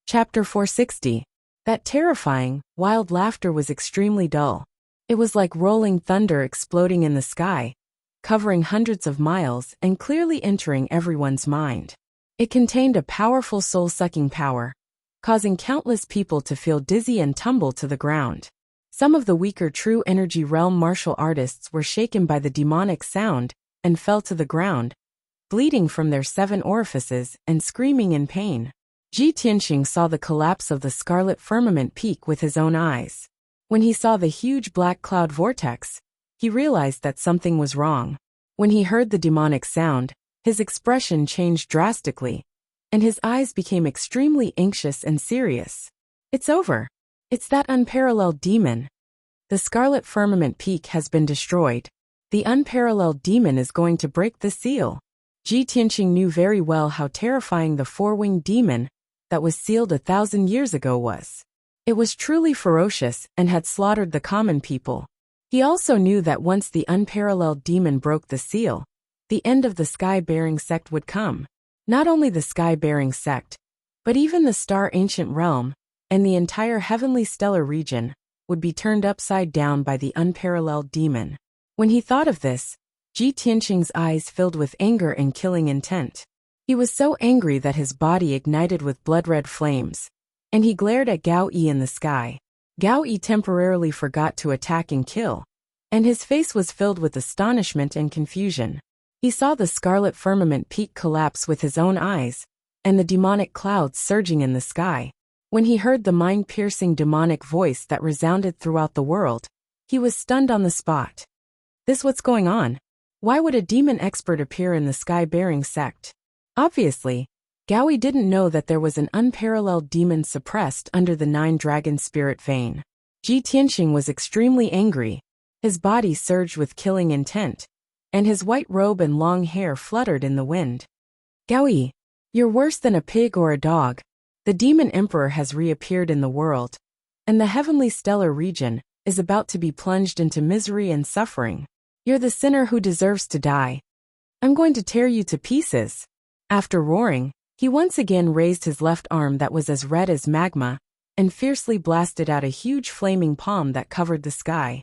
Chapter 460. That terrifying, wild laughter was extremely dull. It was like rolling thunder exploding in the sky, covering hundreds of miles and clearly entering everyone's mind. It contained a powerful soul-sucking power, causing countless people to feel dizzy and tumble to the ground. Some of the weaker true energy realm martial artists were shaken by the demonic sound and fell to the ground, bleeding from their 7 orifices and screaming in pain. Ji Tianxing saw the collapse of the scarlet firmament peak with his own eyes. When he saw the huge black cloud vortex, he realized that something was wrong. When he heard the demonic sound, his expression changed drastically, and his eyes became extremely anxious and serious. It's over. It's that unparalleled demon. The scarlet firmament peak has been destroyed. The unparalleled demon is going to break the seal. Ji Tianxing knew very well how terrifying the 4-winged demon that was sealed 1,000 years ago was. It was truly ferocious and had slaughtered the common people. He also knew that once the unparalleled demon broke the seal, the end of the sky-bearing sect would come. Not only the sky-bearing sect, but even the star ancient realm and the entire heavenly stellar region would be turned upside down by the unparalleled demon. When he thought of this, Ji Tianxing's eyes filled with anger and killing intent. He was so angry that his body ignited with blood-red flames, and he glared at Gao Yi in the sky. Gao Yi temporarily forgot to attack and kill, and his face was filled with astonishment and confusion. He saw the scarlet firmament peak collapse with his own eyes, and the demonic clouds surging in the sky. When he heard the mind-piercing demonic voice that resounded throughout the world, he was stunned on the spot. What's going on? Why would a demon expert appear in the sky-bearing sect? Obviously, Gao Yi didn't know that there was an unparalleled demon suppressed under the 9-dragon spirit vein. Ji Tianxing was extremely angry. His body surged with killing intent, and his white robe and long hair fluttered in the wind. Gao Yi, you're worse than a pig or a dog. The demon emperor has reappeared in the world, and the heavenly stellar region is about to be plunged into misery and suffering. You're the sinner who deserves to die. I'm going to tear you to pieces. After roaring, he once again raised his left arm that was as red as magma and fiercely blasted out a huge flaming palm that covered the sky.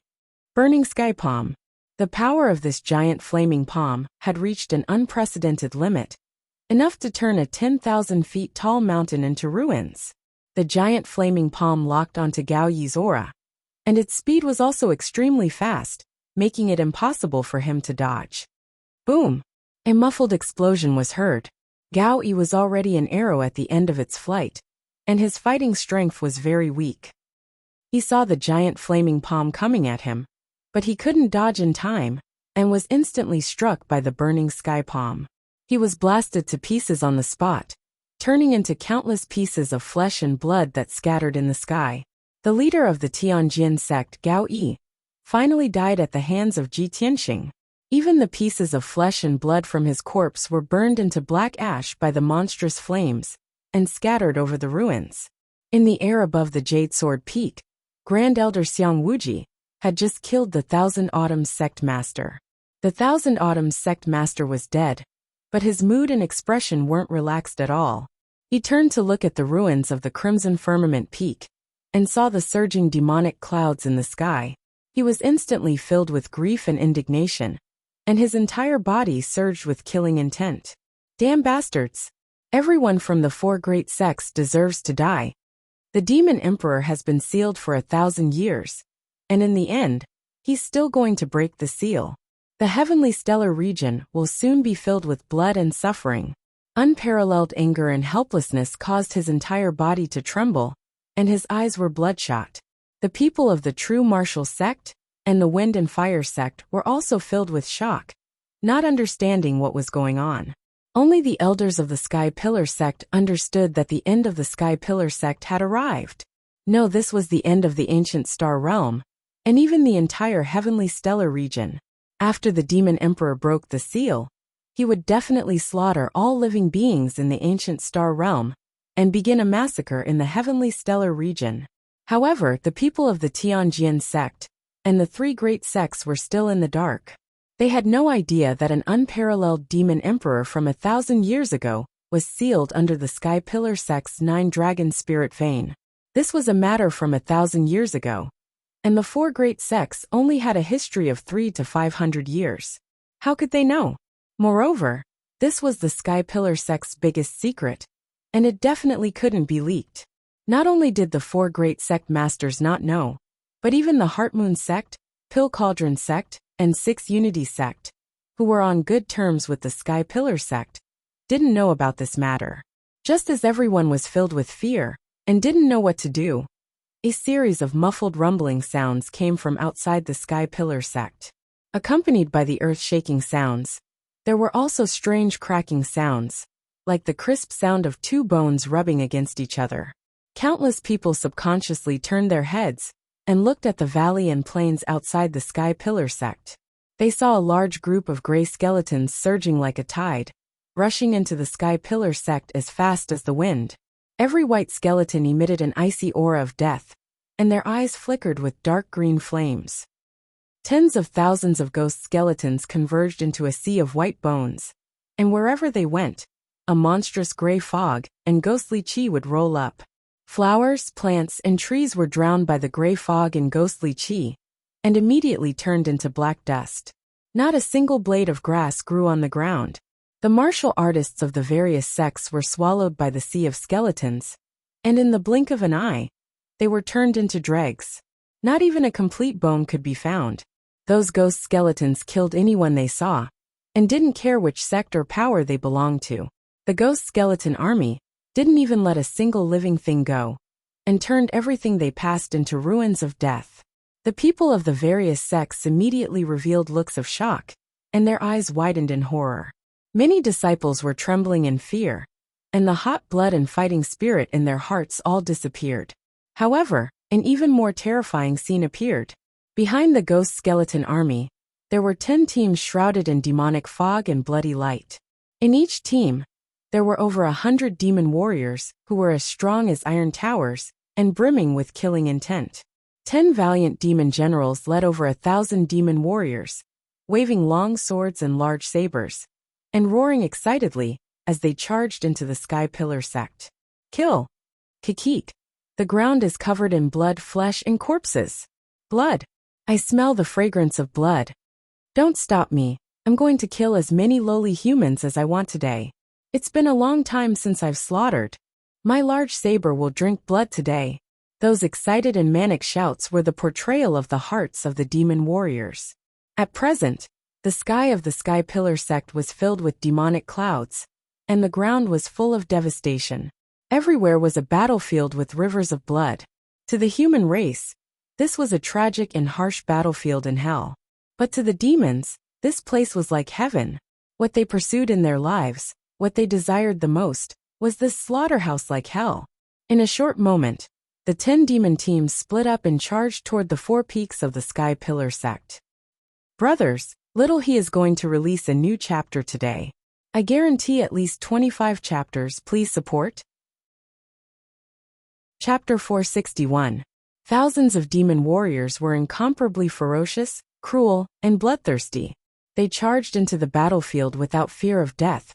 Burning sky palm. The power of this giant flaming palm had reached an unprecedented limit, enough to turn a 10,000 feet tall mountain into ruins. The giant flaming palm locked onto Gao Yi's aura, and its speed was also extremely fast, making it impossible for him to dodge. Boom! A muffled explosion was heard. Gao Yi was already an arrow at the end of its flight, and his fighting strength was very weak. He saw the giant flaming palm coming at him, but he couldn't dodge in time, and was instantly struck by the burning sky palm. He was blasted to pieces on the spot, turning into countless pieces of flesh and blood that scattered in the sky. The leader of the Tianjin sect, Gao Yi, finally died at the hands of Ji Tianxing. Even the pieces of flesh and blood from his corpse were burned into black ash by the monstrous flames and scattered over the ruins. In the air above the Jade Sword Peak, Grand Elder Xiang Wuji had just killed the Thousand Autumns sect master. The Thousand Autumns sect master was dead, but his mood and expression weren't relaxed at all. He turned to look at the ruins of the Crimson Firmament Peak and saw the surging demonic clouds in the sky. He was instantly filled with grief and indignation, and his entire body surged with killing intent. Damn bastards! Everyone from the 4 great sects deserves to die. The demon emperor has been sealed for 1,000 years, and in the end, he's still going to break the seal. The heavenly stellar region will soon be filled with blood and suffering. Unparalleled anger and helplessness caused his entire body to tremble, and his eyes were bloodshot. The people of the true martial sect and the wind and fire sect were also filled with shock, not understanding what was going on. Only the elders of the Sky Pillar sect understood that the end of the Sky Pillar sect had arrived. No, this was the end of the ancient star realm, and even the entire heavenly stellar region. After the demon emperor broke the seal, he would definitely slaughter all living beings in the ancient star realm and begin a massacre in the heavenly stellar region. However, the people of the Tianjin sect and the 3 great sects were still in the dark. They had no idea that an unparalleled demon emperor from 1,000 years ago was sealed under the Sky Pillar sect's 9-dragon spirit vein. This was a matter from 1,000 years ago, and the 4 great sects only had a history of 300 to 500 years. How could they know? Moreover, this was the Sky Pillar sect's biggest secret, and it definitely couldn't be leaked. Not only did the 4 great sect masters not know, but even the Heartmoon sect, Pill Cauldron sect, and 6 Unity sect, who were on good terms with the Sky Pillar sect, didn't know about this matter. Just as everyone was filled with fear and didn't know what to do, a series of muffled rumbling sounds came from outside the Sky Pillar sect. Accompanied by the earth-shaking sounds, there were also strange cracking sounds, like the crisp sound of 2 bones rubbing against each other. Countless people subconsciously turned their heads and looked at the valley and plains outside the Sky Pillar sect. They saw a large group of gray skeletons surging like a tide, rushing into the Sky Pillar sect as fast as the wind. Every white skeleton emitted an icy aura of death, and their eyes flickered with dark green flames. Tens of thousands of ghost skeletons converged into a sea of white bones, and wherever they went, a monstrous gray fog and ghostly chi would roll up. Flowers, plants, and trees were drowned by the gray fog and ghostly chi, and immediately turned into black dust. Not a single blade of grass grew on the ground. The martial artists of the various sects were swallowed by the sea of skeletons, and in the blink of an eye, they were turned into dregs. Not even a complete bone could be found. Those ghost skeletons killed anyone they saw, and didn't care which sect or power they belonged to. The ghost skeleton army didn't even let a single living thing go, and turned everything they passed into ruins of death. The people of the various sects immediately revealed looks of shock, and their eyes widened in horror. Many disciples were trembling in fear, and the hot blood and fighting spirit in their hearts all disappeared. However, an even more terrifying scene appeared. Behind the ghost skeleton army, there were 10 teams shrouded in demonic fog and bloody light. In each team, there were over 100 demon warriors who were as strong as iron towers and brimming with killing intent. 10 valiant demon generals led over 1,000 demon warriors, waving long swords and large sabers, and roaring excitedly as they charged into the Sky Pillar sect. Kill! Kikik! The ground is covered in blood, flesh, and corpses. Blood! I smell the fragrance of blood. Don't stop me. I'm going to kill as many lowly humans as I want today. It's been a long time since I've slaughtered. My large saber will drink blood today. Those excited and manic shouts were the portrayal of the hearts of the demon warriors. At present, the sky of the Sky Pillar sect was filled with demonic clouds, and the ground was full of devastation. Everywhere was a battlefield with rivers of blood. To the human race, this was a tragic and harsh battlefield in hell. But to the demons, this place was like heaven. What they pursued in their lives, what they desired the most, was this slaughterhouse like hell. In a short moment, the 10 demon teams split up and charged toward the 4 peaks of the Sky Pillar sect. Brothers, Little He is going to release a new chapter today. I guarantee at least 25 chapters. Please support. Chapter 461. Thousands of demon warriors were incomparably ferocious, cruel, and bloodthirsty. They charged into the battlefield without fear of death,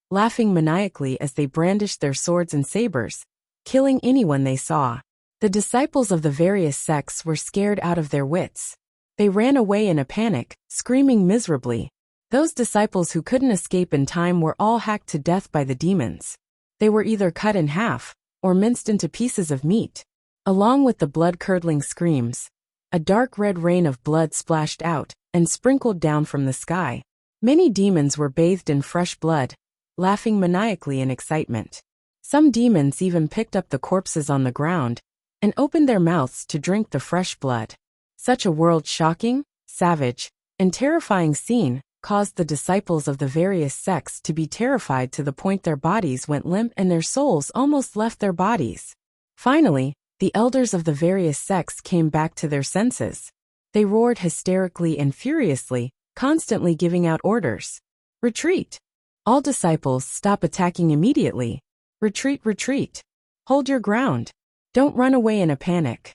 laughing maniacally as they brandished their swords and sabers, killing anyone they saw. The disciples of the various sects were scared out of their wits. They ran away in a panic, screaming miserably. Those disciples who couldn't escape in time were all hacked to death by the demons. They were either cut in half, or minced into pieces of meat. Along with the blood-curdling screams, a dark red rain of blood splashed out and sprinkled down from the sky. Many demons were bathed in fresh blood, laughing maniacally in excitement. Some demons even picked up the corpses on the ground and opened their mouths to drink the fresh blood. Such a world-shocking, savage, and terrifying scene caused the disciples of the various sects to be terrified to the point their bodies went limp and their souls almost left their bodies. Finally, the elders of the various sects came back to their senses. They roared hysterically and furiously, constantly giving out orders. Retreat! All disciples, stop attacking immediately. Retreat, retreat. Hold your ground. Don't run away in a panic.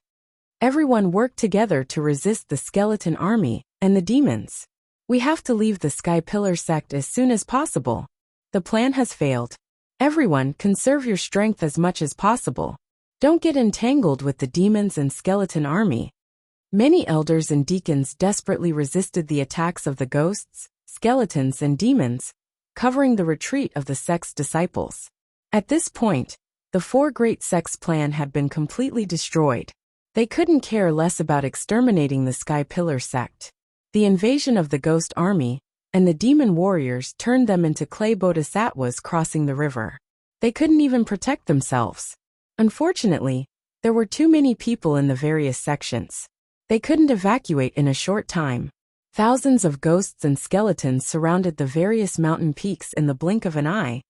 Everyone worked together to resist the skeleton army and the demons. We have to leave the Sky Pillar sect as soon as possible. The plan has failed. Everyone, conserve your strength as much as possible. Don't get entangled with the demons and skeleton army. Many elders and deacons desperately resisted the attacks of the ghosts, skeletons, and demons, covering the retreat of the sect's disciples. At this point, the four great sects' plan had been completely destroyed. They couldn't care less about exterminating the Sky Pillar sect. The invasion of the ghost army and the demon warriors turned them into clay bodhisattvas crossing the river. They couldn't even protect themselves. Unfortunately, there were too many people in the various sections. They couldn't evacuate in a short time. Thousands of ghosts and skeletons surrounded the various mountain peaks in the blink of an eye,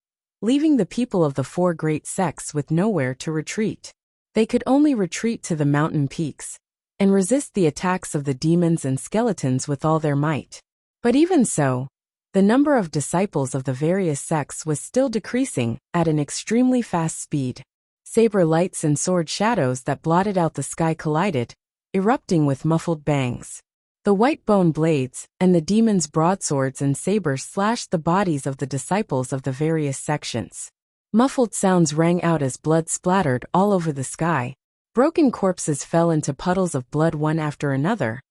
leaving the people of the four great sects with nowhere to retreat. They could only retreat to the mountain peaks and resist the attacks of the demons and skeletons with all their might. But even so, the number of disciples of the various sects was still decreasing at an extremely fast speed. Saber lights and sword shadows that blotted out the sky collided, erupting with muffled bangs. The white bone blades and the demons' broadswords and sabers slashed the bodies of the disciples of the various sections. Muffled sounds rang out as blood splattered all over the sky. Broken corpses fell into puddles of blood one after another,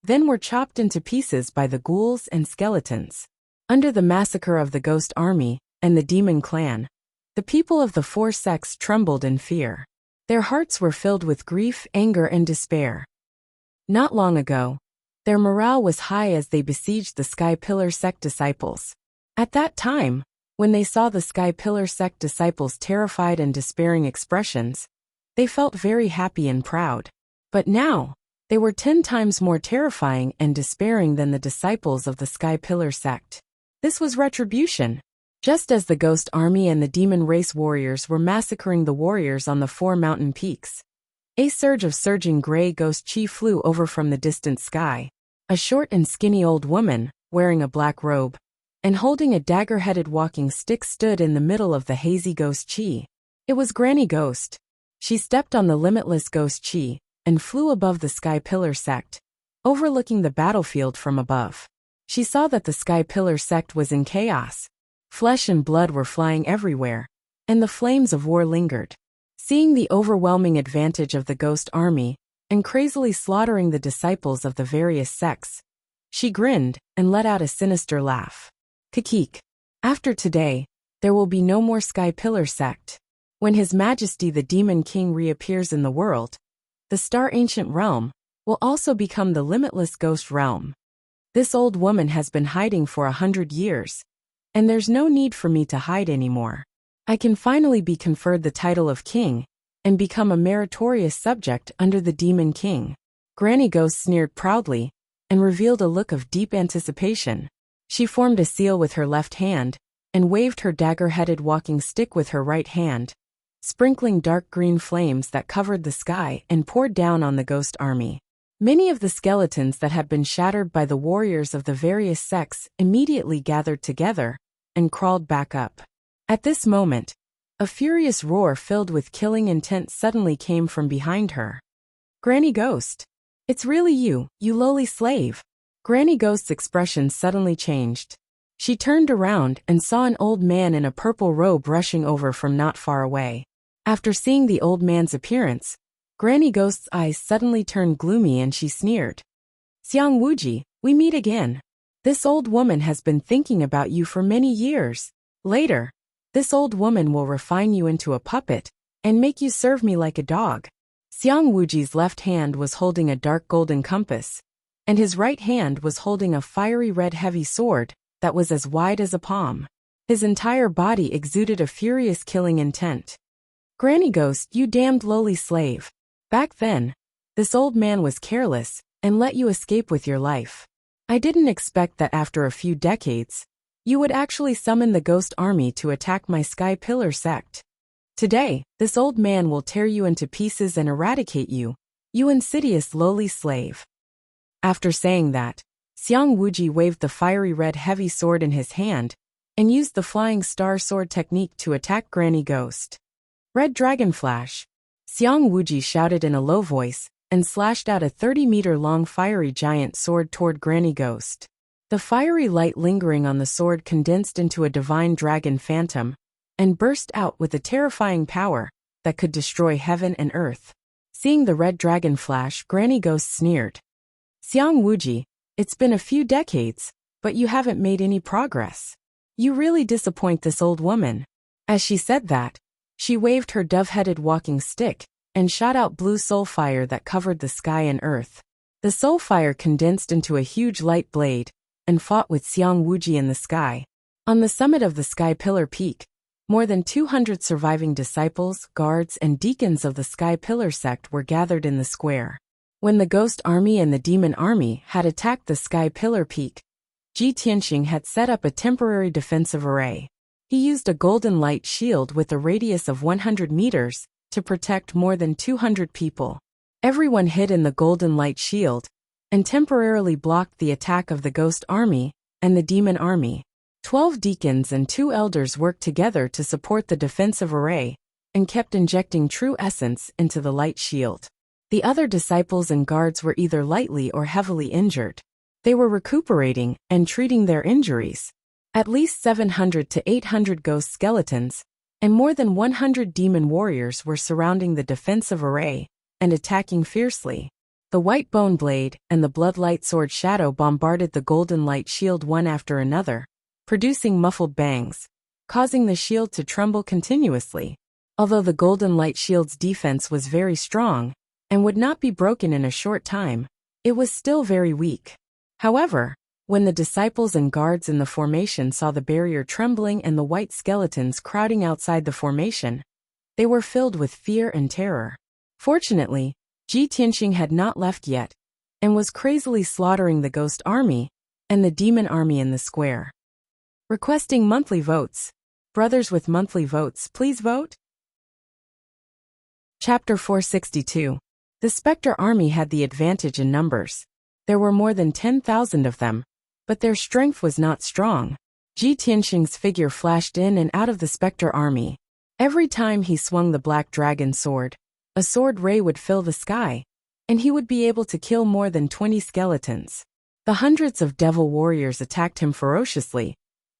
then were chopped into pieces by the ghouls and skeletons. Under the massacre of the ghost army and the demon clan, the people of the four sects trembled in fear. Their hearts were filled with grief, anger, and despair. Not long ago, their morale was high as they besieged the Sky Pillar sect disciples. At that time, when they saw the Sky Pillar sect disciples' terrified and despairing expressions, they felt very happy and proud. But now, they were 10 times more terrifying and despairing than the disciples of the Sky Pillar sect. This was retribution. Just as the ghost army and the demon race warriors were massacring the warriors on the four mountain peaks, a surge of surging gray ghost chi flew over from the distant sky. A short and skinny old woman, wearing a black robe and holding a dagger-headed walking stick, stood in the middle of the hazy ghost chi. It was Granny Ghost. She stepped on the limitless ghost chi and flew above the Sky Pillar sect, overlooking the battlefield from above. She saw that the Sky Pillar sect was in chaos. Flesh and blood were flying everywhere, and the flames of war lingered. Seeing the overwhelming advantage of the ghost army and crazily slaughtering the disciples of the various sects, she grinned and let out a sinister laugh. Kikik. After today, there will be no more Sky Pillar sect. When His Majesty the Demon King reappears in the world, the Star Ancient Realm will also become the limitless ghost realm. This old woman has been hiding for 100 years, and there's no need for me to hide anymore. I can finally be conferred the title of king and become a meritorious subject under the Demon King. Granny Ghost sneered proudly and revealed a look of deep anticipation. She formed a seal with her left hand and waved her dagger-headed walking stick with her right hand, sprinkling dark green flames that covered the sky and poured down on the ghost army. Many of the skeletons that had been shattered by the warriors of the various sects immediately gathered together and crawled back up. At this moment, a furious roar filled with killing intent suddenly came from behind her. Granny Ghost. It's really you, you lowly slave. Granny Ghost's expression suddenly changed. She turned around and saw an old man in a purple robe rushing over from not far away. After seeing the old man's appearance, Granny Ghost's eyes suddenly turned gloomy and she sneered. Xiang Wuji, we meet again. This old woman has been thinking about you for many years. Later, this old woman will refine you into a puppet and make you serve me like a dog. Xiang Wuji's left hand was holding a dark golden compass, and his right hand was holding a fiery red heavy sword that was as wide as a palm. His entire body exuded a furious killing intent. Granny Ghost, you damned lowly slave. Back then, this old man was careless and let you escape with your life. I didn't expect that after a few decades, you would actually summon the ghost army to attack my Sky Pillar sect. Today, this old man will tear you into pieces and eradicate you, you insidious lowly slave. After saying that, Xiang Wuji waved the fiery red heavy sword in his hand and used the flying star sword technique to attack Granny Ghost. Red Dragon Flash. Xiang Wuji shouted in a low voice and slashed out a 30-meter-long fiery giant sword toward Granny Ghost. The fiery light lingering on the sword condensed into a divine dragon phantom and burst out with a terrifying power that could destroy heaven and earth. Seeing the red dragon flash, Granny Ghost sneered. "Xiang Wuji, it's been a few decades, but you haven't made any progress. You really disappoint this old woman." As she said that, she waved her dove-headed walking stick and shot out blue soul fire that covered the sky and earth. The soul fire condensed into a huge light blade and fought with Xiang Wuji in the sky. On the summit of the Sky Pillar Peak, more than 200 surviving disciples, guards, and deacons of the Sky Pillar sect were gathered in the square. When the Ghost Army and the Demon Army had attacked the Sky Pillar Peak, Ji Tianxing had set up a temporary defensive array. He used a golden light shield with a radius of 100 meters to protect more than 200 people. Everyone hid in the golden light shield and temporarily blocked the attack of the Ghost Army and the Demon Army. 12 deacons and 2 elders worked together to support the defensive array and kept injecting true essence into the light shield. The other disciples and guards were either lightly or heavily injured. They were recuperating and treating their injuries. At least 700 to 800 ghost skeletons and more than 100 demon warriors were surrounding the defensive array and attacking fiercely. The white bone blade and the bloodlight sword shadow bombarded the golden light shield one after another, producing muffled bangs, causing the shield to tremble continuously. Although the golden light shield's defense was very strong and would not be broken in a short time, it was still very weak. However, when the disciples and guards in the formation saw the barrier trembling and the white skeletons crowding outside the formation, they were filled with fear and terror. Fortunately, Ji Tianxing had not left yet and was crazily slaughtering the Ghost Army and the Demon Army in the square. Requesting monthly votes. Brothers with monthly votes, please vote. Chapter 462. The Spectre Army had the advantage in numbers. There were more than 10,000 of them, but their strength was not strong. Ji Tianxing's figure flashed in and out of the Spectre Army. Every time he swung the black dragon sword, a sword ray would fill the sky, and he would be able to kill more than 20 skeletons. The hundreds of devil warriors attacked him ferociously,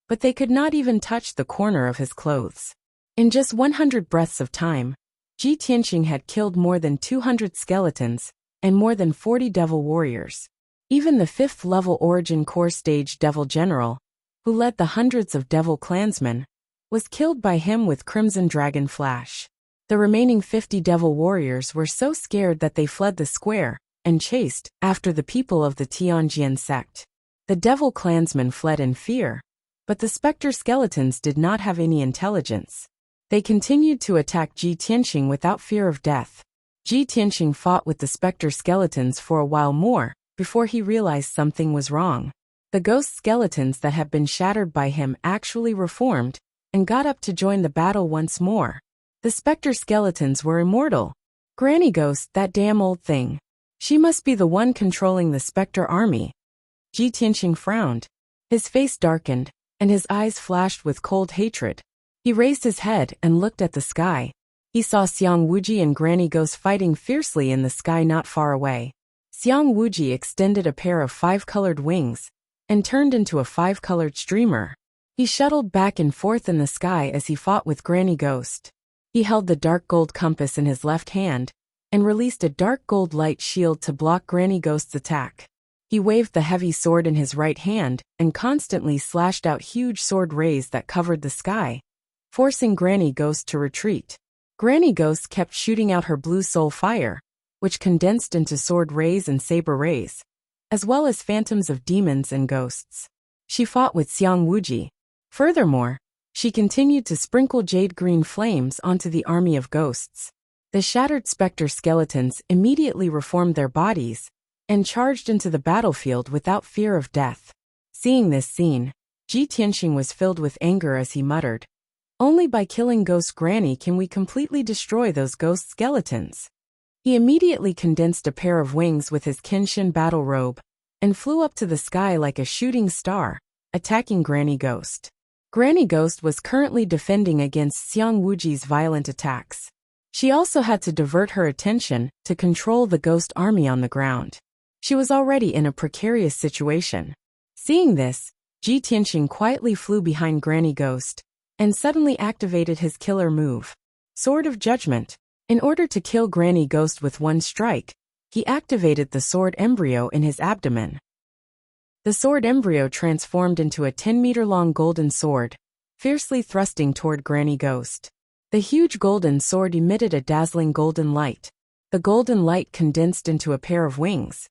but they could not even touch the corner of his clothes. In just 100 breaths of time, Ji Tianxing had killed more than 200 skeletons and more than 40 devil warriors. Even the 5th level Origin Core Stage Devil General, who led the hundreds of devil clansmen, was killed by him with Crimson Dragon Flash. The remaining 50 devil warriors were so scared that they fled the square and chased after the people of the Tianjian sect. The devil clansmen fled in fear, but the specter skeletons did not have any intelligence. They continued to attack Ji Tianxing without fear of death. Ji Tianxing fought with the specter skeletons for a while more before he realized something was wrong. The ghost skeletons that had been shattered by him actually reformed and got up to join the battle once more. The specter skeletons were immortal. Granny Ghost, that damn old thing. She must be the one controlling the specter army. Ji Tianxing frowned. His face darkened, and his eyes flashed with cold hatred. He raised his head and looked at the sky. He saw Xiang Wuji and Granny Ghost fighting fiercely in the sky not far away. Xiang Wuji extended a pair of 5-colored wings and turned into a 5-colored streamer. He shuttled back and forth in the sky as he fought with Granny Ghost. He held the dark gold compass in his left hand and released a dark gold light shield to block Granny Ghost's attack. He waved the heavy sword in his right hand and constantly slashed out huge sword rays that covered the sky, forcing Granny Ghost to retreat. Granny Ghost kept shooting out her blue soul fire, which condensed into sword rays and saber rays, as well as phantoms of demons and ghosts. She fought with Xiang Wuji. Furthermore, she continued to sprinkle jade green flames onto the army of ghosts. The shattered specter skeletons immediately reformed their bodies and charged into the battlefield without fear of death. Seeing this scene, Ji Tianxing was filled with anger as he muttered, "Only by killing Ghost Granny can we completely destroy those ghost skeletons." He immediately condensed a pair of wings with his Kenshin battle robe and flew up to the sky like a shooting star, attacking Granny Ghost. Granny Ghost was currently defending against Xiang Wuji's violent attacks. She also had to divert her attention to control the ghost army on the ground. She was already in a precarious situation. Seeing this, Ji Tianxing quietly flew behind Granny Ghost and suddenly activated his killer move, Sword of Judgment. In order to kill Granny Ghost with one strike, he activated the sword embryo in his abdomen. The sword embryo transformed into a 10-meter-long golden sword, fiercely thrusting toward Granny Ghost. The huge golden sword emitted a dazzling golden light. The golden light condensed into a pair of wings,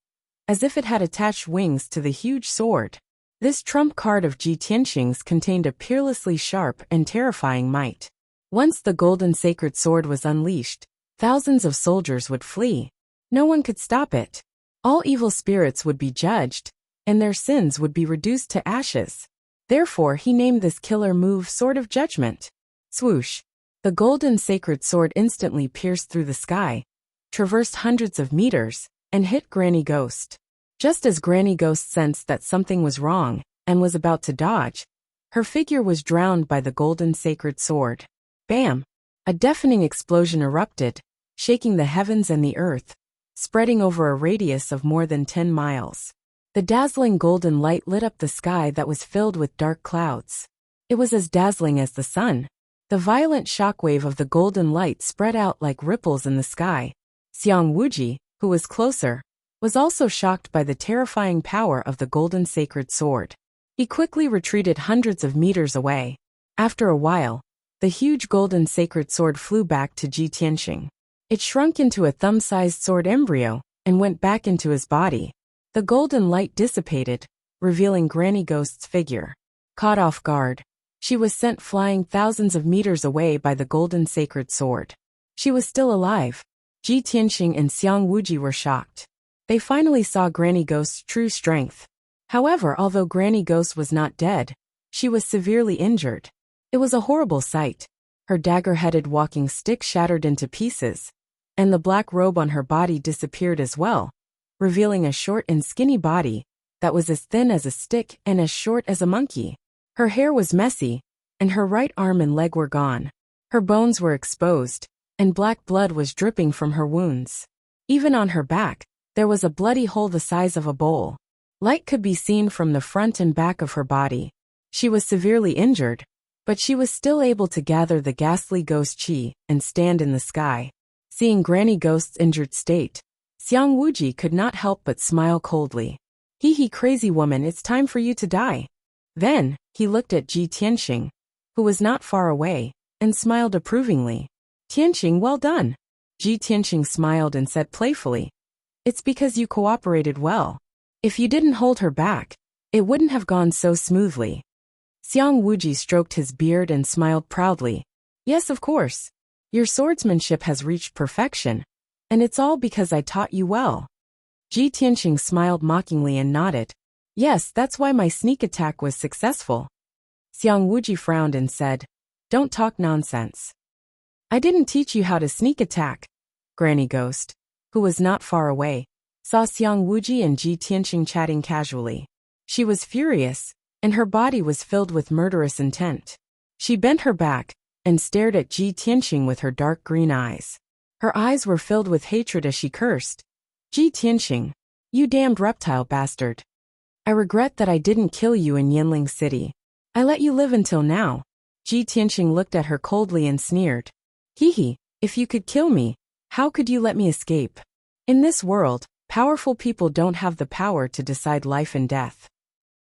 as if it had attached wings to the huge sword. This trump card of Ji Tianqing's contained a peerlessly sharp and terrifying might. Once the golden sacred sword was unleashed, thousands of soldiers would flee. No one could stop it. All evil spirits would be judged, and their sins would be reduced to ashes. Therefore he named this killer move Sword of Judgment. Swoosh! The golden sacred sword instantly pierced through the sky, traversed hundreds of meters, and hit Granny Ghost. Just as Granny Ghost sensed that something was wrong and was about to dodge, her figure was drowned by the golden sacred sword. Bam! A deafening explosion erupted, shaking the heavens and the earth, spreading over a radius of more than 10 miles. The dazzling golden light lit up the sky that was filled with dark clouds. It was as dazzling as the sun. The violent shockwave of the golden light spread out like ripples in the sky. Xiang Wuji, who was closer, was also shocked by the terrifying power of the golden sacred sword. He quickly retreated hundreds of meters away. After a while, the huge golden sacred sword flew back to Ji Tianqing. It shrunk into a thumb-sized sword embryo and went back into his body. The golden light dissipated, revealing Granny Ghost's figure. Caught off guard, she was sent flying thousands of meters away by the golden sacred sword. She was still alive. Ji Tianqing and Xiang Wuji were shocked. They finally saw Granny Ghost's true strength. However, although Granny Ghost was not dead, she was severely injured. It was a horrible sight. Her dagger-headed walking stick shattered into pieces, and the black robe on her body disappeared as well, revealing a short and skinny body that was as thin as a stick and as short as a monkey. Her hair was messy, and her right arm and leg were gone. Her bones were exposed, and black blood was dripping from her wounds. Even on her back, there was a bloody hole the size of a bowl. Light could be seen from the front and back of her body. She was severely injured, but she was still able to gather the ghastly ghost chi and stand in the sky. Seeing Granny Ghost's injured state, Xiang Wuji could not help but smile coldly. Hee crazy woman, it's time for you to die. Then, he looked at Ji Tianqing, who was not far away, and smiled approvingly. Tianqing, well done. Ji Tianqing smiled and said playfully, it's because you cooperated well. If you didn't hold her back, it wouldn't have gone so smoothly. Xiang Wuji stroked his beard and smiled proudly. Yes, of course. Your swordsmanship has reached perfection, and it's all because I taught you well. Ji Tianqing smiled mockingly and nodded. Yes, that's why my sneak attack was successful. Xiang Wuji frowned and said, don't talk nonsense. I didn't teach you how to sneak attack. Granny Ghost, who was not far away, saw Xiang Wuji and Ji Tianqing chatting casually. She was furious, and her body was filled with murderous intent. She bent her back and stared at Ji Tianqing with her dark green eyes. Her eyes were filled with hatred as she cursed. Ji Tianqing, you damned reptile bastard. I regret that I didn't kill you in Yanling City. I let you live until now. Ji Tianqing looked at her coldly and sneered. If you could kill me, how could you let me escape? In this world, powerful people don't have the power to decide life and death.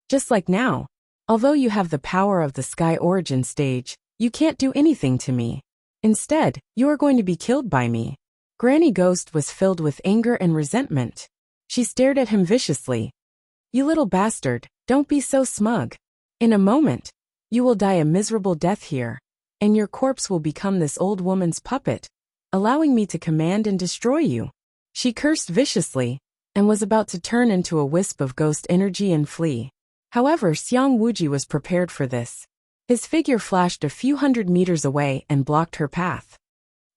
Just like now, although you have the power of the Sky Origin stage, you can't do anything to me. Instead, you are going to be killed by me. Granny Ghost was filled with anger and resentment. She stared at him viciously. You little bastard, don't be so smug. In a moment, you will die a miserable death here, and your corpse will become this old woman's puppet, allowing me to command and destroy you. She cursed viciously, and was about to turn into a wisp of ghost energy and flee. However, Xiang Wuji was prepared for this. His figure flashed a few hundred meters away and blocked her path.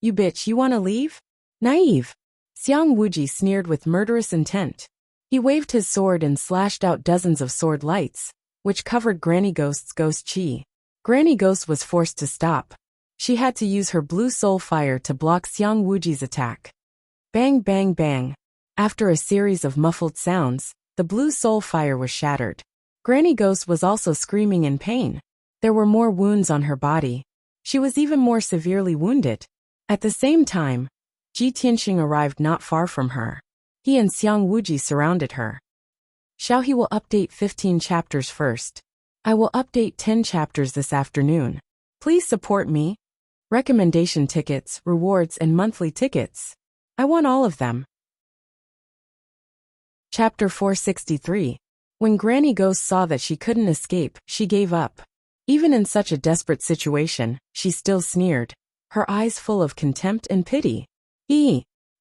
You bitch, you wanna leave? Naive. Xiang Wuji sneered with murderous intent. He waved his sword and slashed out dozens of sword lights, which covered Granny Ghost's ghost chi. Granny Ghost was forced to stop. She had to use her blue soul fire to block Xiang Wuji's attack. Bang bang bang. After a series of muffled sounds, the blue soul fire was shattered. Granny Ghost was also screaming in pain. There were more wounds on her body. She was even more severely wounded. At the same time, Ji Tianxing arrived not far from her. He and Xiang Wuji surrounded her. Xiao He will update 15 chapters first. I will update 10 chapters this afternoon. Please support me. Recommendation tickets, rewards and monthly tickets. I want all of them. Chapter 463. When Granny Ghost saw that she couldn't escape, she gave up. Even in such a desperate situation, she still sneered, her eyes full of contempt and pity.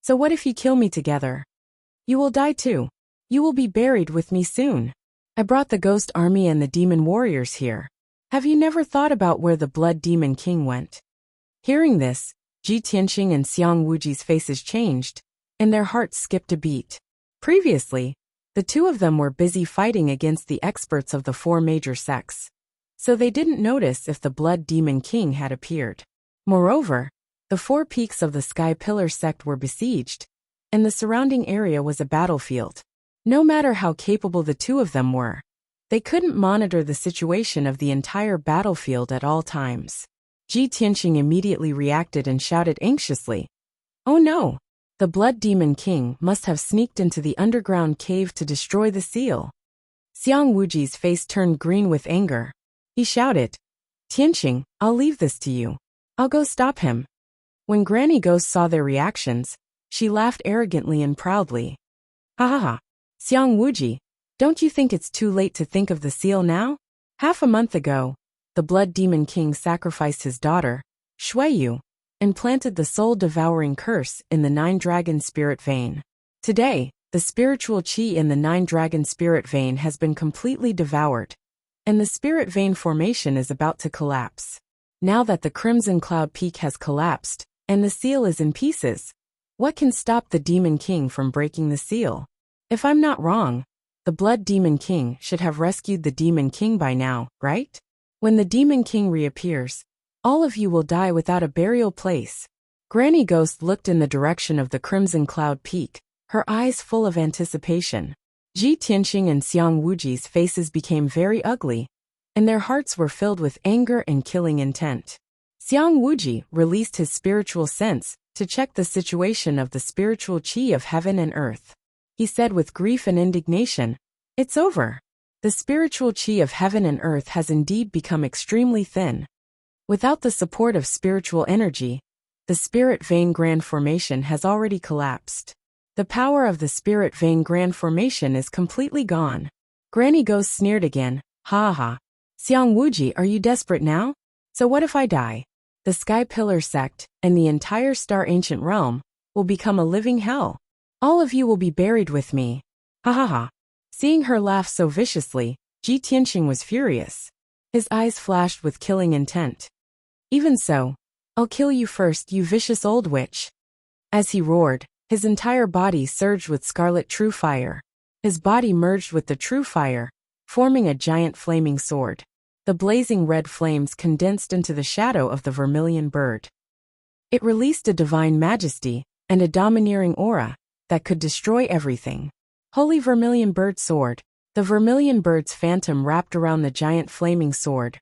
So what if you kill me together? You will die too. You will be buried with me soon. I brought the ghost army and the demon warriors here. Have you never thought about where the blood demon king went? Hearing this, Ji Tianxing and Xiang Wuji's faces changed, and their hearts skipped a beat. Previously, the two of them were busy fighting against the experts of the 4 major sects, so they didn't notice if the blood demon king had appeared. Moreover, the 4 peaks of the Sky Pillar sect were besieged, and the surrounding area was a battlefield. No matter how capable the two of them were, they couldn't monitor the situation of the entire battlefield at all times. Ji Tianxing immediately reacted and shouted anxiously, "Oh no! The Blood Demon King must have sneaked into the underground cave to destroy the seal." Xiang Wuji's face turned green with anger. He shouted, "Tianxing, I'll leave this to you. I'll go stop him." When Granny Ghost saw their reactions, she laughed arrogantly and proudly. "Ha ha ha! Xiang Wuji, don't you think it's too late to think of the seal now? Half a month ago, the Blood Demon King sacrificed his daughter, Shuiyu, and planted the soul-devouring curse in the 9-dragon spirit vein. Today, the spiritual qi in the 9-dragon spirit vein has been completely devoured, and the spirit vein formation is about to collapse. Now that the Crimson Cloud Peak has collapsed, and the seal is in pieces, what can stop the Demon King from breaking the seal? If I'm not wrong, the Blood Demon King should have rescued the Demon King by now, right? When the Demon King reappears, all of you will die without a burial place." Granny Ghost looked in the direction of the Crimson Cloud Peak, her eyes full of anticipation. Ji Tianxing and Xiang Wuji's faces became very ugly, and their hearts were filled with anger and killing intent. Xiang Wuji released his spiritual sense to check the situation of the spiritual qi of heaven and earth. He said with grief and indignation, "It's over. The spiritual qi of heaven and earth has indeed become extremely thin. Without the support of spiritual energy, the spirit vein grand formation has already collapsed. The power of the spirit vein grand formation is completely gone." Granny Ghost sneered again, "Ha ha. Xiang Wuji, are you desperate now? So what if I die? The Sky Pillar sect, and the entire Star Ancient Realm, will become a living hell. All of you will be buried with me. Ha ha ha." Seeing her laugh so viciously, Ji Tianxing was furious. His eyes flashed with killing intent. "Even so, I'll kill you first, you vicious old witch." As he roared, his entire body surged with scarlet true fire. His body merged with the true fire, forming a giant flaming sword. The blazing red flames condensed into the shadow of the vermilion bird. It released a divine majesty and a domineering aura that could destroy everything. Holy Vermilion Bird Sword. The Vermilion Bird's phantom wrapped around the giant flaming sword,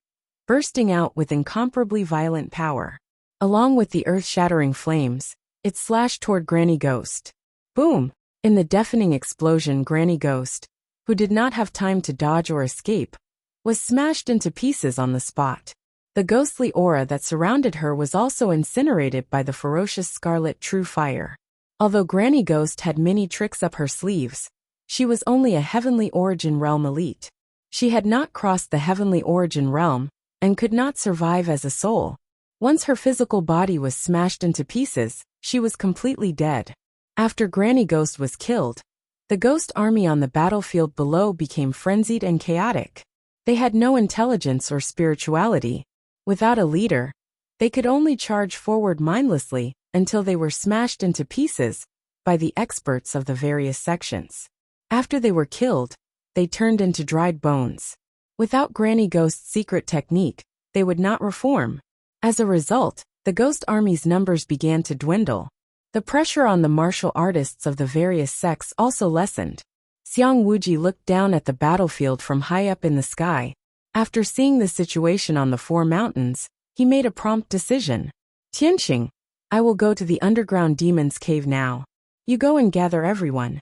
bursting out with incomparably violent power. Along with the earth-shattering flames, it slashed toward Granny Ghost. Boom! In the deafening explosion, Granny Ghost, who did not have time to dodge or escape, was smashed into pieces on the spot. The ghostly aura that surrounded her was also incinerated by the ferocious scarlet true fire. Although Granny Ghost had many tricks up her sleeves, she was only a Heavenly Origin Realm elite. She had not crossed the Heavenly Origin Realm, and could not survive as a soul. Once her physical body was smashed into pieces, she was completely dead. After Granny Ghost was killed, the ghost army on the battlefield below became frenzied and chaotic. They had no intelligence or spirituality. Without a leader, they could only charge forward mindlessly until they were smashed into pieces by the experts of the various sections. After they were killed, they turned into dried bones. Without Granny Ghost's secret technique, they would not reform. As a result, the ghost army's numbers began to dwindle. The pressure on the martial artists of the various sects also lessened. Xiang Wuji looked down at the battlefield from high up in the sky. After seeing the situation on the four mountains, he made a prompt decision. Tianqing, I will go to the underground demon's cave now. You go and gather everyone.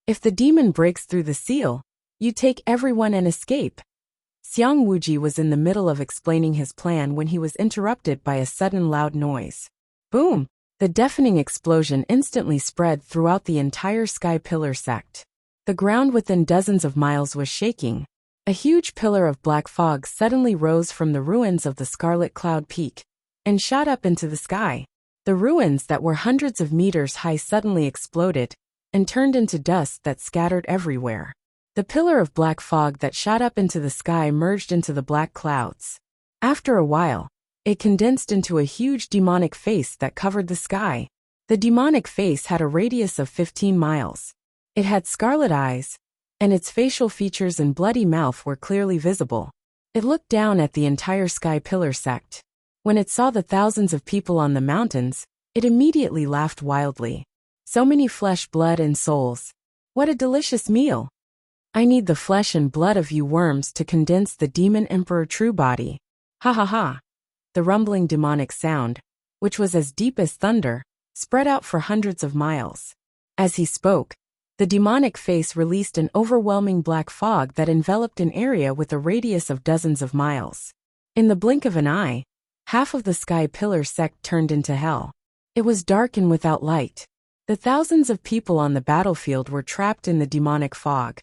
If the demon breaks through the seal, you take everyone and escape. Xiang Wuji was in the middle of explaining his plan when he was interrupted by a sudden loud noise. Boom! The deafening explosion instantly spread throughout the entire Sky Pillar sect. The ground within dozens of miles was shaking. A huge pillar of black fog suddenly rose from the ruins of the Scarlet Cloud Peak and shot up into the sky. The ruins that were hundreds of meters high suddenly exploded and turned into dust that scattered everywhere. The pillar of black fog that shot up into the sky merged into the black clouds. After a while, it condensed into a huge demonic face that covered the sky. The demonic face had a radius of 15 miles. It had scarlet eyes, and its facial features and bloody mouth were clearly visible. It looked down at the entire Sky Pillar sect. When it saw the thousands of people on the mountains, it immediately laughed wildly. So many flesh, blood, and souls. What a delicious meal! I need the flesh and blood of you worms to condense the Demon Emperor true body. Ha ha ha! The rumbling demonic sound, which was as deep as thunder, spread out for hundreds of miles. As he spoke, the demonic face released an overwhelming black fog that enveloped an area with a radius of dozens of miles. In the blink of an eye, half of the Sky Pillar sect turned into hell. It was dark and without light. The thousands of people on the battlefield were trapped in the demonic fog.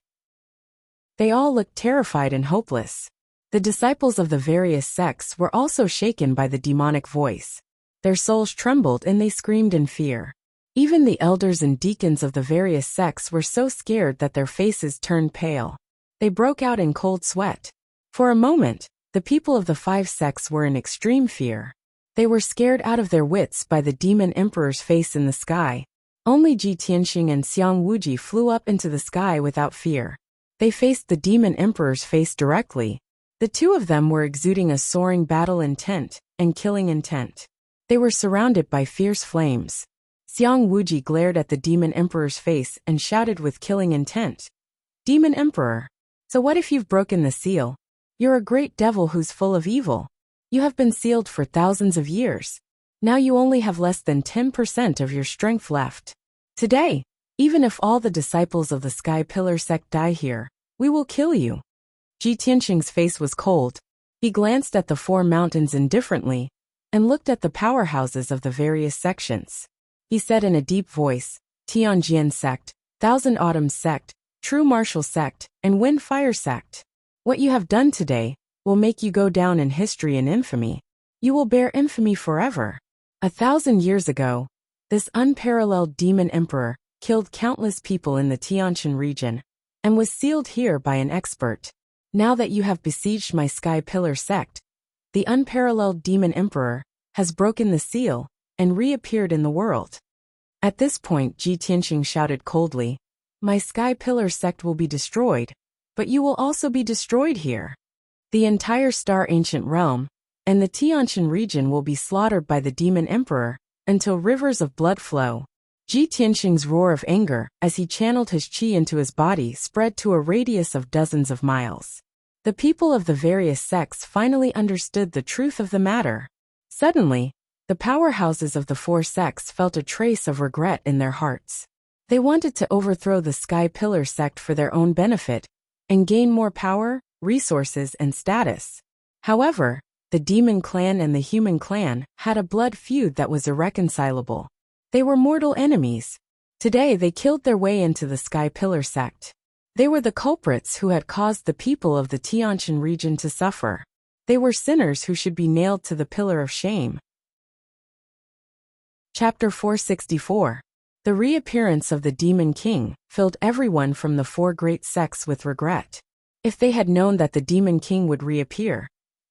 They all looked terrified and hopeless. The disciples of the various sects were also shaken by the demonic voice. Their souls trembled and they screamed in fear. Even the elders and deacons of the various sects were so scared that their faces turned pale. They broke out in cold sweat. For a moment, the people of the 5 sects were in extreme fear. They were scared out of their wits by the Demon Emperor's face in the sky. Only Ji Tianxing and Xiang Wuji flew up into the sky without fear. They faced the Demon Emperor's face directly. The two of them were exuding a soaring battle intent and killing intent. They were surrounded by fierce flames. Xiang Wuji glared at the Demon Emperor's face and shouted with killing intent. Demon Emperor, so what if you've broken the seal? You're a great devil who's full of evil. You have been sealed for thousands of years. Now you only have less than 10% of your strength left. Today, even if all the disciples of the Sky Pillar sect die here, we will kill you. Ji Tianxing's face was cold. He glanced at the 4 mountains indifferently and looked at the powerhouses of the various sections. He said in a deep voice, Tianjian sect, Thousand Autumns sect, True Martial sect, and Wind Fire sect. What you have done today will make you go down in history and infamy. You will bear infamy forever. 1,000 years ago, this unparalleled Demon Emperor killed countless people in the Tianjin region and was sealed here by an expert. Now that you have besieged my Sky Pillar sect, the unparalleled Demon Emperor has broken the seal and reappeared in the world. At this point, Ji Tianxing shouted coldly, my Sky Pillar sect will be destroyed, but you will also be destroyed here. The entire Star Ancient Realm and the Tianjin region will be slaughtered by the Demon Emperor until rivers of blood flow. Ji Tianxing's roar of anger as he channeled his qi into his body spread to a radius of dozens of miles. The people of the various sects finally understood the truth of the matter. Suddenly, the powerhouses of the 4 sects felt a trace of regret in their hearts. They wanted to overthrow the Sky Pillar sect for their own benefit and gain more power, resources, and status. However, the Demon Clan and the Human Clan had a blood feud that was irreconcilable. They were mortal enemies. Today they killed their way into the Sky Pillar sect. They were the culprits who had caused the people of the Tianjin region to suffer. They were sinners who should be nailed to the pillar of shame. Chapter 464. The reappearance of the Demon King filled everyone from the 4 great sects with regret. If they had known that the Demon King would reappear,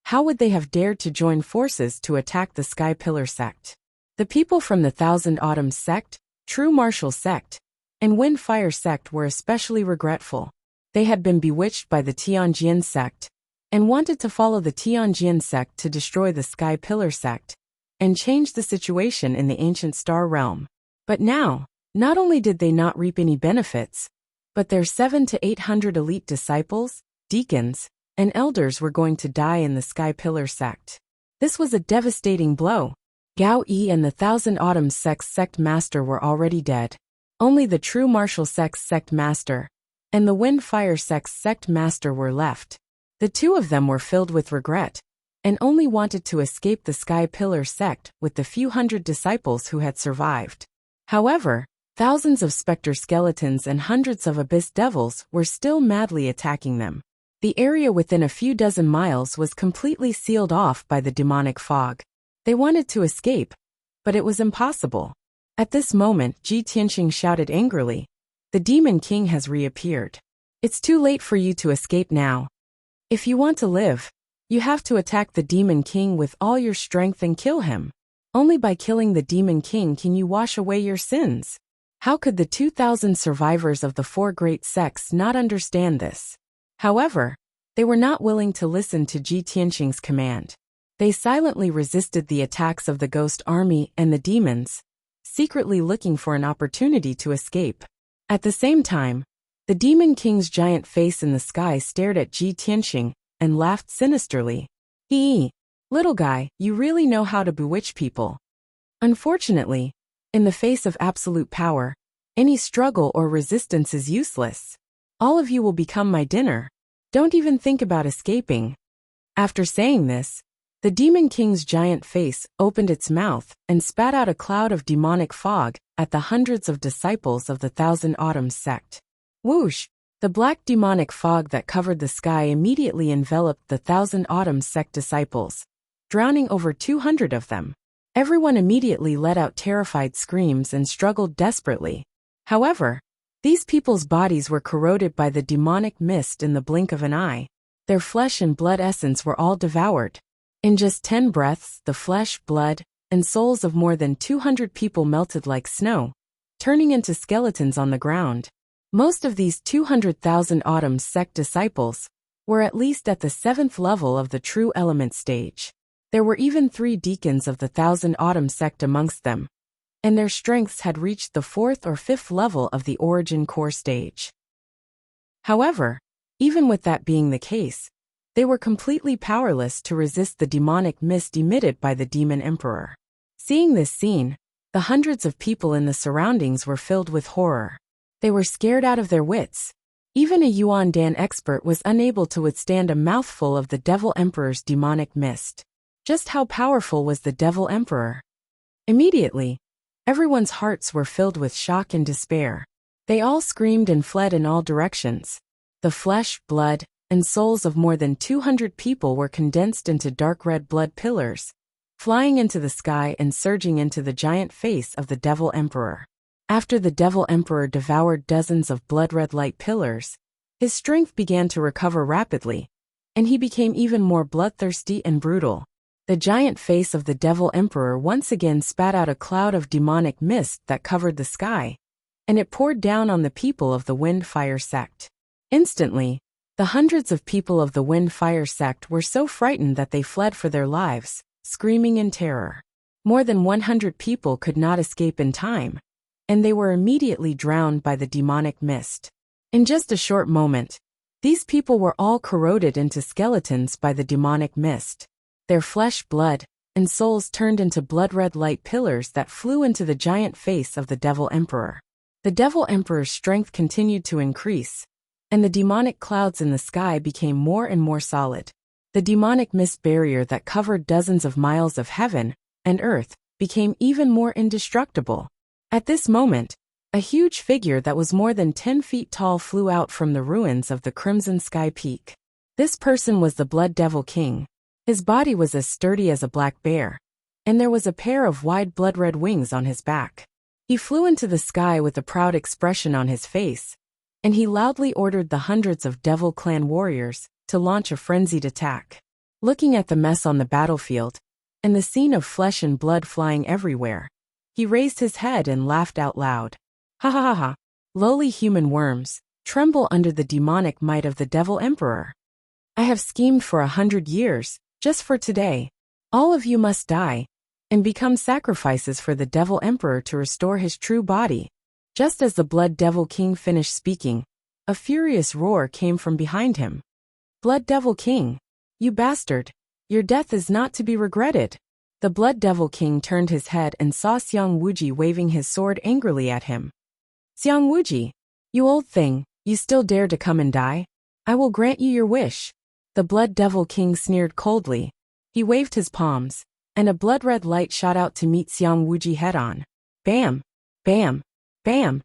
how would they have dared to join forces to attack the Sky Pillar sect? The people from the Thousand Autumns sect, True Martial sect, and Wind Fire sect were especially regretful. They had been bewitched by the Tianjian sect and wanted to follow the Tianjian sect to destroy the Sky Pillar sect and change the situation in the ancient star realm. But now, not only did they not reap any benefits, but their 700 to 800 elite disciples, deacons, and elders were going to die in the Sky Pillar sect. This was a devastating blow. Gao Yi and the Thousand Autumns sect master were already dead. Only the true martial sect master and the Wind Fire sect master were left. The two of them were filled with regret and only wanted to escape the Sky Pillar sect with the few hundred disciples who had survived. However, thousands of specter skeletons and hundreds of abyss devils were still madly attacking them. The area within a few dozen miles was completely sealed off by the demonic fog. They wanted to escape, but it was impossible. At this moment, Ji Tianxing shouted angrily, "The Demon King has reappeared. It's too late for you to escape now. If you want to live, you have to attack the Demon King with all your strength and kill him. Only by killing the Demon King can you wash away your sins." How could the 2,000 survivors of the four great sects not understand this? However, they were not willing to listen to Ji Tianxing's command. They silently resisted the attacks of the ghost army and the demons, secretly looking for an opportunity to escape. At the same time, the Demon King's giant face in the sky stared at Ji Tianxing and laughed sinisterly. "Hee, little guy, you really know how to bewitch people." Unfortunately, in the face of absolute power, any struggle or resistance is useless. All of you will become my dinner. Don't even think about escaping. After saying this, the Demon King's giant face opened its mouth and spat out a cloud of demonic fog at the hundreds of disciples of the Thousand Autumns sect. Whoosh! The black demonic fog that covered the sky immediately enveloped the Thousand Autumns sect disciples, drowning over 200 of them. Everyone immediately let out terrified screams and struggled desperately. However, these people's bodies were corroded by the demonic mist in the blink of an eye. Their flesh and blood essence were all devoured. In just 10 breaths, the flesh, blood, and souls of more than 200 people melted like snow, turning into skeletons on the ground. Most of these 200,000 Autumn sect disciples were at least at the 7th level of the true element stage. There were even 3 deacons of the Thousand Autumn sect amongst them, and their strengths had reached the 4th or 5th level of the origin core stage. However, even with that being the case, they were completely powerless to resist the demonic mist emitted by the Demon Emperor. Seeing this scene, the hundreds of people in the surroundings were filled with horror. They were scared out of their wits. Even a Yuan Dan expert was unable to withstand a mouthful of the Devil Emperor's demonic mist. Just how powerful was the Devil Emperor? Immediately, everyone's hearts were filled with shock and despair. They all screamed and fled in all directions. The flesh, blood, and souls of more than 200 people were condensed into dark red blood pillars, flying into the sky and surging into the giant face of the Devil Emperor. After the Devil Emperor devoured dozens of blood-red light pillars, his strength began to recover rapidly, and he became even more bloodthirsty and brutal. The giant face of the Devil Emperor once again spat out a cloud of demonic mist that covered the sky, and it poured down on the people of the Wind Fire sect. Instantly, the hundreds of people of the Wind Fire sect were so frightened that they fled for their lives, screaming in terror. More than 100 people could not escape in time, and they were immediately drowned by the demonic mist. In just a short moment, these people were all corroded into skeletons by the demonic mist. Their flesh, blood, and souls turned into blood-red light pillars that flew into the giant face of the Devil Emperor. The Devil Emperor's strength continued to increase, and the demonic clouds in the sky became more and more solid. The demonic mist barrier that covered dozens of miles of heaven and earth became even more indestructible. At this moment, a huge figure that was more than 10 feet tall flew out from the ruins of the Crimson Sky Peak. This person was the Blood Devil King. His body was as sturdy as a black bear, and there was a pair of wide blood-red wings on his back. He flew into the sky with a proud expression on his face, and he loudly ordered the hundreds of Devil Clan warriors to launch a frenzied attack. Looking at the mess on the battlefield, and the scene of flesh and blood flying everywhere, he raised his head and laughed out loud. Ha ha ha ha! Lowly human worms, tremble under the demonic might of the Devil Emperor. I have schemed for 100 years, just for today. All of you must die, and become sacrifices for the Devil Emperor to restore his true body. Just as the Blood Devil King finished speaking, a furious roar came from behind him. Blood Devil King! You bastard! Your death is not to be regretted. The Blood Devil King turned his head and saw Xiang Wuji waving his sword angrily at him. Xiang Wuji! You old thing, you still dare to come and die? I will grant you your wish. The Blood Devil King sneered coldly. He waved his palms, and a blood-red light shot out to meet Xiang Wuji head-on. Bam! Bam! Bam!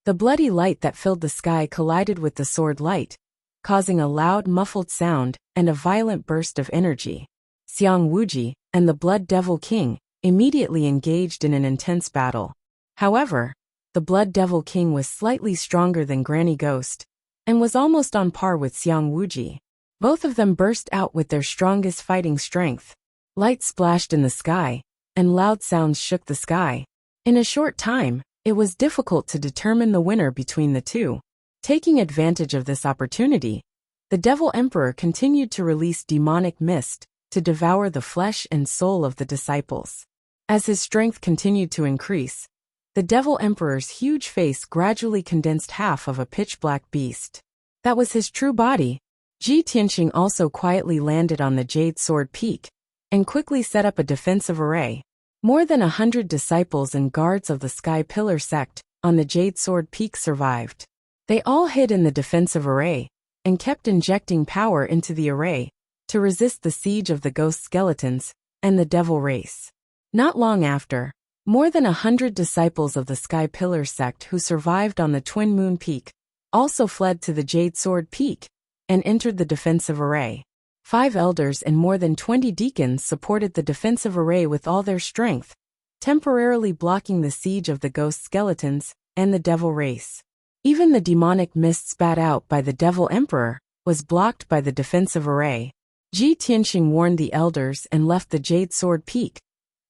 The bloody light that filled the sky collided with the sword light, causing a loud, muffled sound and a violent burst of energy. Xiang Wuji and the Blood Devil King immediately engaged in an intense battle. However, the Blood Devil King was slightly stronger than Granny Ghost and was almost on par with Xiang Wuji. Both of them burst out with their strongest fighting strength. Light splashed in the sky, and loud sounds shook the sky. In a short time, it was difficult to determine the winner between the two. Taking advantage of this opportunity, the Devil Emperor continued to release demonic mist to devour the flesh and soul of the disciples. As his strength continued to increase, the Devil Emperor's huge face gradually condensed half of a pitch-black beast. That was his true body. Ji Tianxing also quietly landed on the Jade Sword Peak and quickly set up a defensive array. More than 100 disciples and guards of the Sky Pillar sect on the Jade Sword Peak survived. They all hid in the defensive array and kept injecting power into the array to resist the siege of the ghost skeletons and the devil race. Not long after, more than 100 disciples of the Sky Pillar sect who survived on the Twin Moon Peak also fled to the Jade Sword Peak and entered the defensive array. 5 elders and more than 20 deacons supported the defensive array with all their strength, temporarily blocking the siege of the ghost skeletons and the devil race. Even the demonic mist spat out by the Devil Emperor was blocked by the defensive array. Ji Tianxing warned the elders and left the Jade Sword Peak,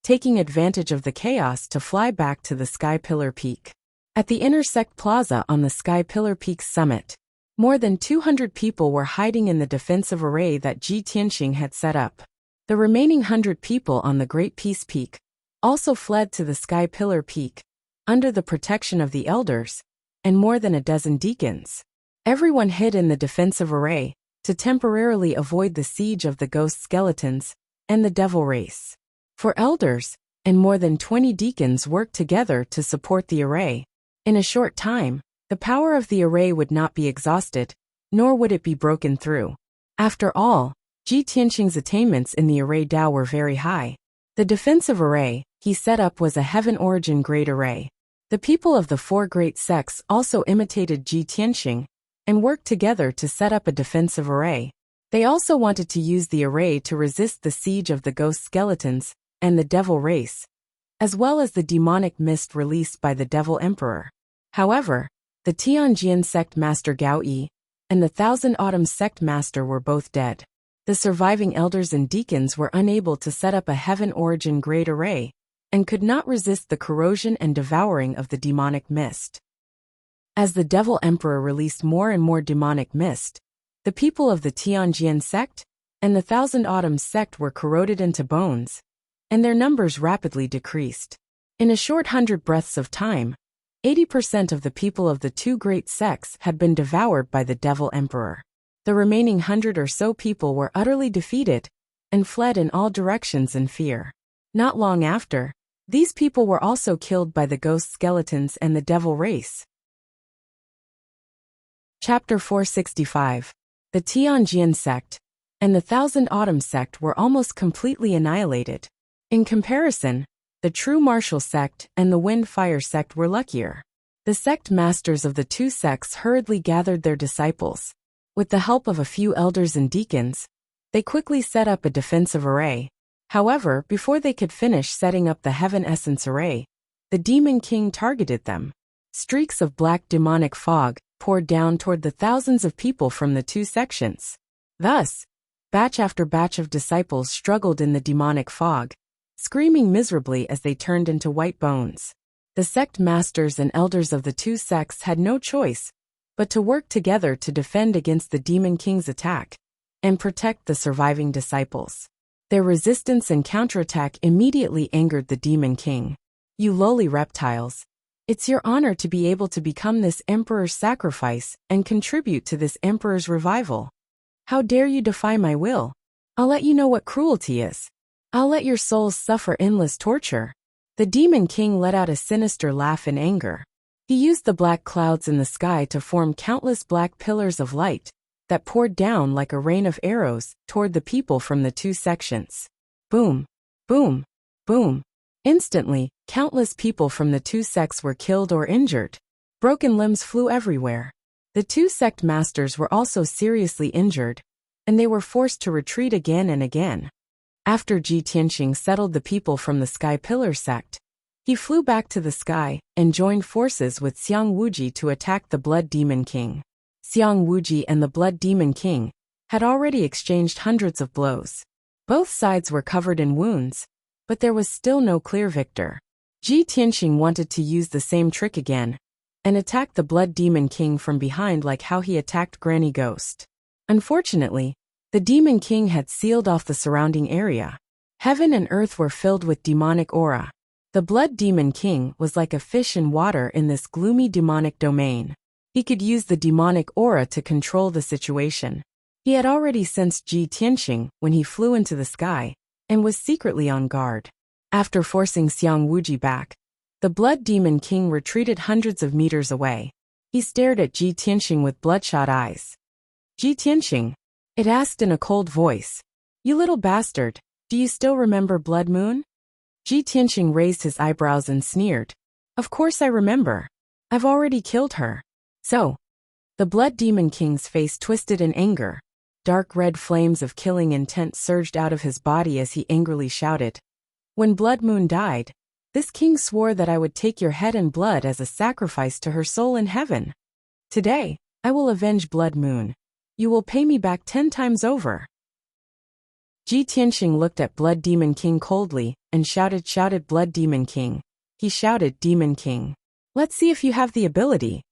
taking advantage of the chaos to fly back to the Sky Pillar Peak. At the Intersect Plaza on the Sky Pillar Peak's summit, more than 200 people were hiding in the defensive array that Ji Tianxing had set up. The remaining 100 people on the Great Peace Peak also fled to the Sky Pillar Peak, under the protection of the elders, and more than a dozen deacons. Everyone hid in the defensive array to temporarily avoid the siege of the ghost skeletons and the devil race. 4 elders and more than 20 deacons worked together to support the array. In a short time, the power of the array would not be exhausted, nor would it be broken through. After all, Ji Tianxing's attainments in the array Dao were very high. The defensive array he set up was a Heaven Origin Great Array. The people of the 4 great sects also imitated Ji Tianxing and worked together to set up a defensive array. They also wanted to use the array to resist the siege of the ghost skeletons and the devil race, as well as the demonic mist released by the Devil Emperor. However, the Tianjin sect master Gao Yi and the Thousand Autumns sect master were both dead. The surviving elders and deacons were unable to set up a Heaven Origin Great Array and could not resist the corrosion and devouring of the demonic mist. As the Devil Emperor released more and more demonic mist, the people of the Tianjin sect and the Thousand Autumns sect were corroded into bones, and their numbers rapidly decreased. In a short 100 breaths of time, 80% of the people of the 2 great sects had been devoured by the Devil Emperor. The remaining 100 or so people were utterly defeated and fled in all directions in fear. Not long after, these people were also killed by the ghost skeletons and the devil race. Chapter 465. The Tianjin sect and the Thousand Autumns sect were almost completely annihilated. In comparison, the True Martial sect and the Wind Fire sect were luckier. The sect masters of the 2 sects hurriedly gathered their disciples. With the help of a few elders and deacons, they quickly set up a defensive array. However, before they could finish setting up the Heaven Essence array, the Demon King targeted them. Streaks of black demonic fog poured down toward the thousands of people from the 2 sections. Thus, batch after batch of disciples struggled in the demonic fog, screaming miserably as they turned into white bones. The sect masters and elders of the 2 sects had no choice but to work together to defend against the Demon King's attack and protect the surviving disciples. Their resistance and counterattack immediately angered the Demon King. "You lowly reptiles! It's your honor to be able to become this emperor's sacrifice and contribute to this emperor's revival. How dare you defy my will? I'll let you know what cruelty is. I'll let your souls suffer endless torture." The Demon King let out a sinister laugh in anger. He used the black clouds in the sky to form countless black pillars of light that poured down like a rain of arrows toward the people from the two sections. Boom, boom, boom. Instantly, countless people from the two sects were killed or injured. Broken limbs flew everywhere. The two sect masters were also seriously injured, and they were forced to retreat again and again. After Ji Tianxing settled the people from the Sky Pillar sect, he flew back to the sky and joined forces with Xiang Wuji to attack the Blood Demon King. Xiang Wuji and the Blood Demon King had already exchanged hundreds of blows. Both sides were covered in wounds, but there was still no clear victor. Ji Tianxing wanted to use the same trick again and attack the Blood Demon King from behind like how he attacked Granny Ghost. Unfortunately, the Demon King had sealed off the surrounding area. Heaven and earth were filled with demonic aura. The Blood Demon King was like a fish in water in this gloomy demonic domain. He could use the demonic aura to control the situation. He had already sensed Ji Tianxing when he flew into the sky and was secretly on guard. After forcing Xiang Wuji back, the Blood Demon King retreated hundreds of meters away. He stared at Ji Tianxing with bloodshot eyes. "Ji Tianxing," it asked in a cold voice, "you little bastard, do you still remember Blood Moon?" Ji Tianxing raised his eyebrows and sneered. "Of course I remember. I've already killed her." "So?" The Blood Demon King's face twisted in anger. Dark red flames of killing intent surged out of his body as he angrily shouted. "When Blood Moon died, this king swore that I would take your head and blood as a sacrifice to her soul in heaven. Today, I will avenge Blood Moon. You will pay me back 10 times over." Ji Tianxing looked at Blood Demon King coldly and shouted Blood Demon King. He shouted, "Demon King. Let's see if you have the ability."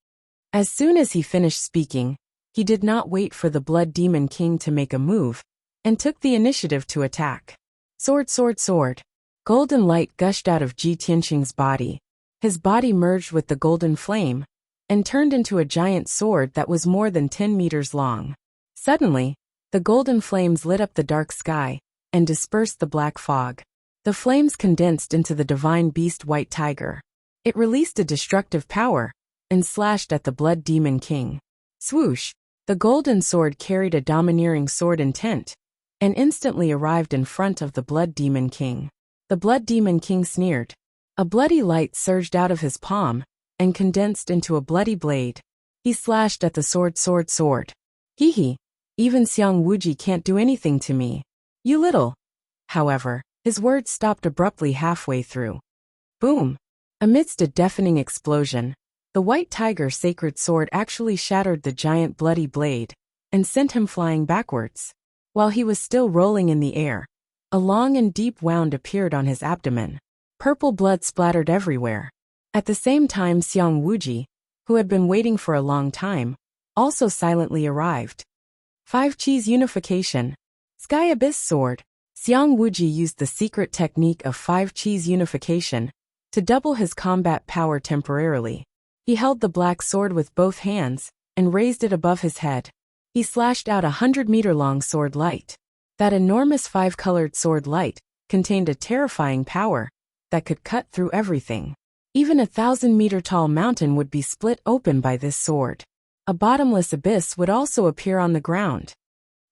As soon as he finished speaking, he did not wait for the Blood Demon King to make a move and took the initiative to attack. Sword, sword, sword. Golden light gushed out of Ji Tianxing's body. His body merged with the golden flame and turned into a giant sword that was more than 10 meters long. Suddenly, the golden flames lit up the dark sky and dispersed the black fog. The flames condensed into the divine beast White Tiger. It released a destructive power and slashed at the Blood Demon King. Swoosh! The golden sword carried a domineering sword intent and instantly arrived in front of the Blood Demon King. The Blood Demon King sneered. A bloody light surged out of his palm and condensed into a bloody blade. He slashed at the sword, sword, sword. "Hee hee. Even Xiang Wuji can't do anything to me. You little." However, his words stopped abruptly halfway through. Boom! Amidst a deafening explosion, the White Tiger sacred sword actually shattered the giant bloody blade and sent him flying backwards. While he was still rolling in the air, a long and deep wound appeared on his abdomen. Purple blood splattered everywhere. At the same time, Xiang Wuji, who had been waiting for a long time, also silently arrived. 5 Chi's unification. Sky Abyss Sword. Xiang Wuji used the secret technique of 5 Chi's unification to double his combat power temporarily. He held the black sword with both hands and raised it above his head. He slashed out 100-meter-long sword light. That enormous 5-colored sword light contained a terrifying power that could cut through everything. Even a 1,000-meter-tall mountain would be split open by this sword. A bottomless abyss would also appear on the ground.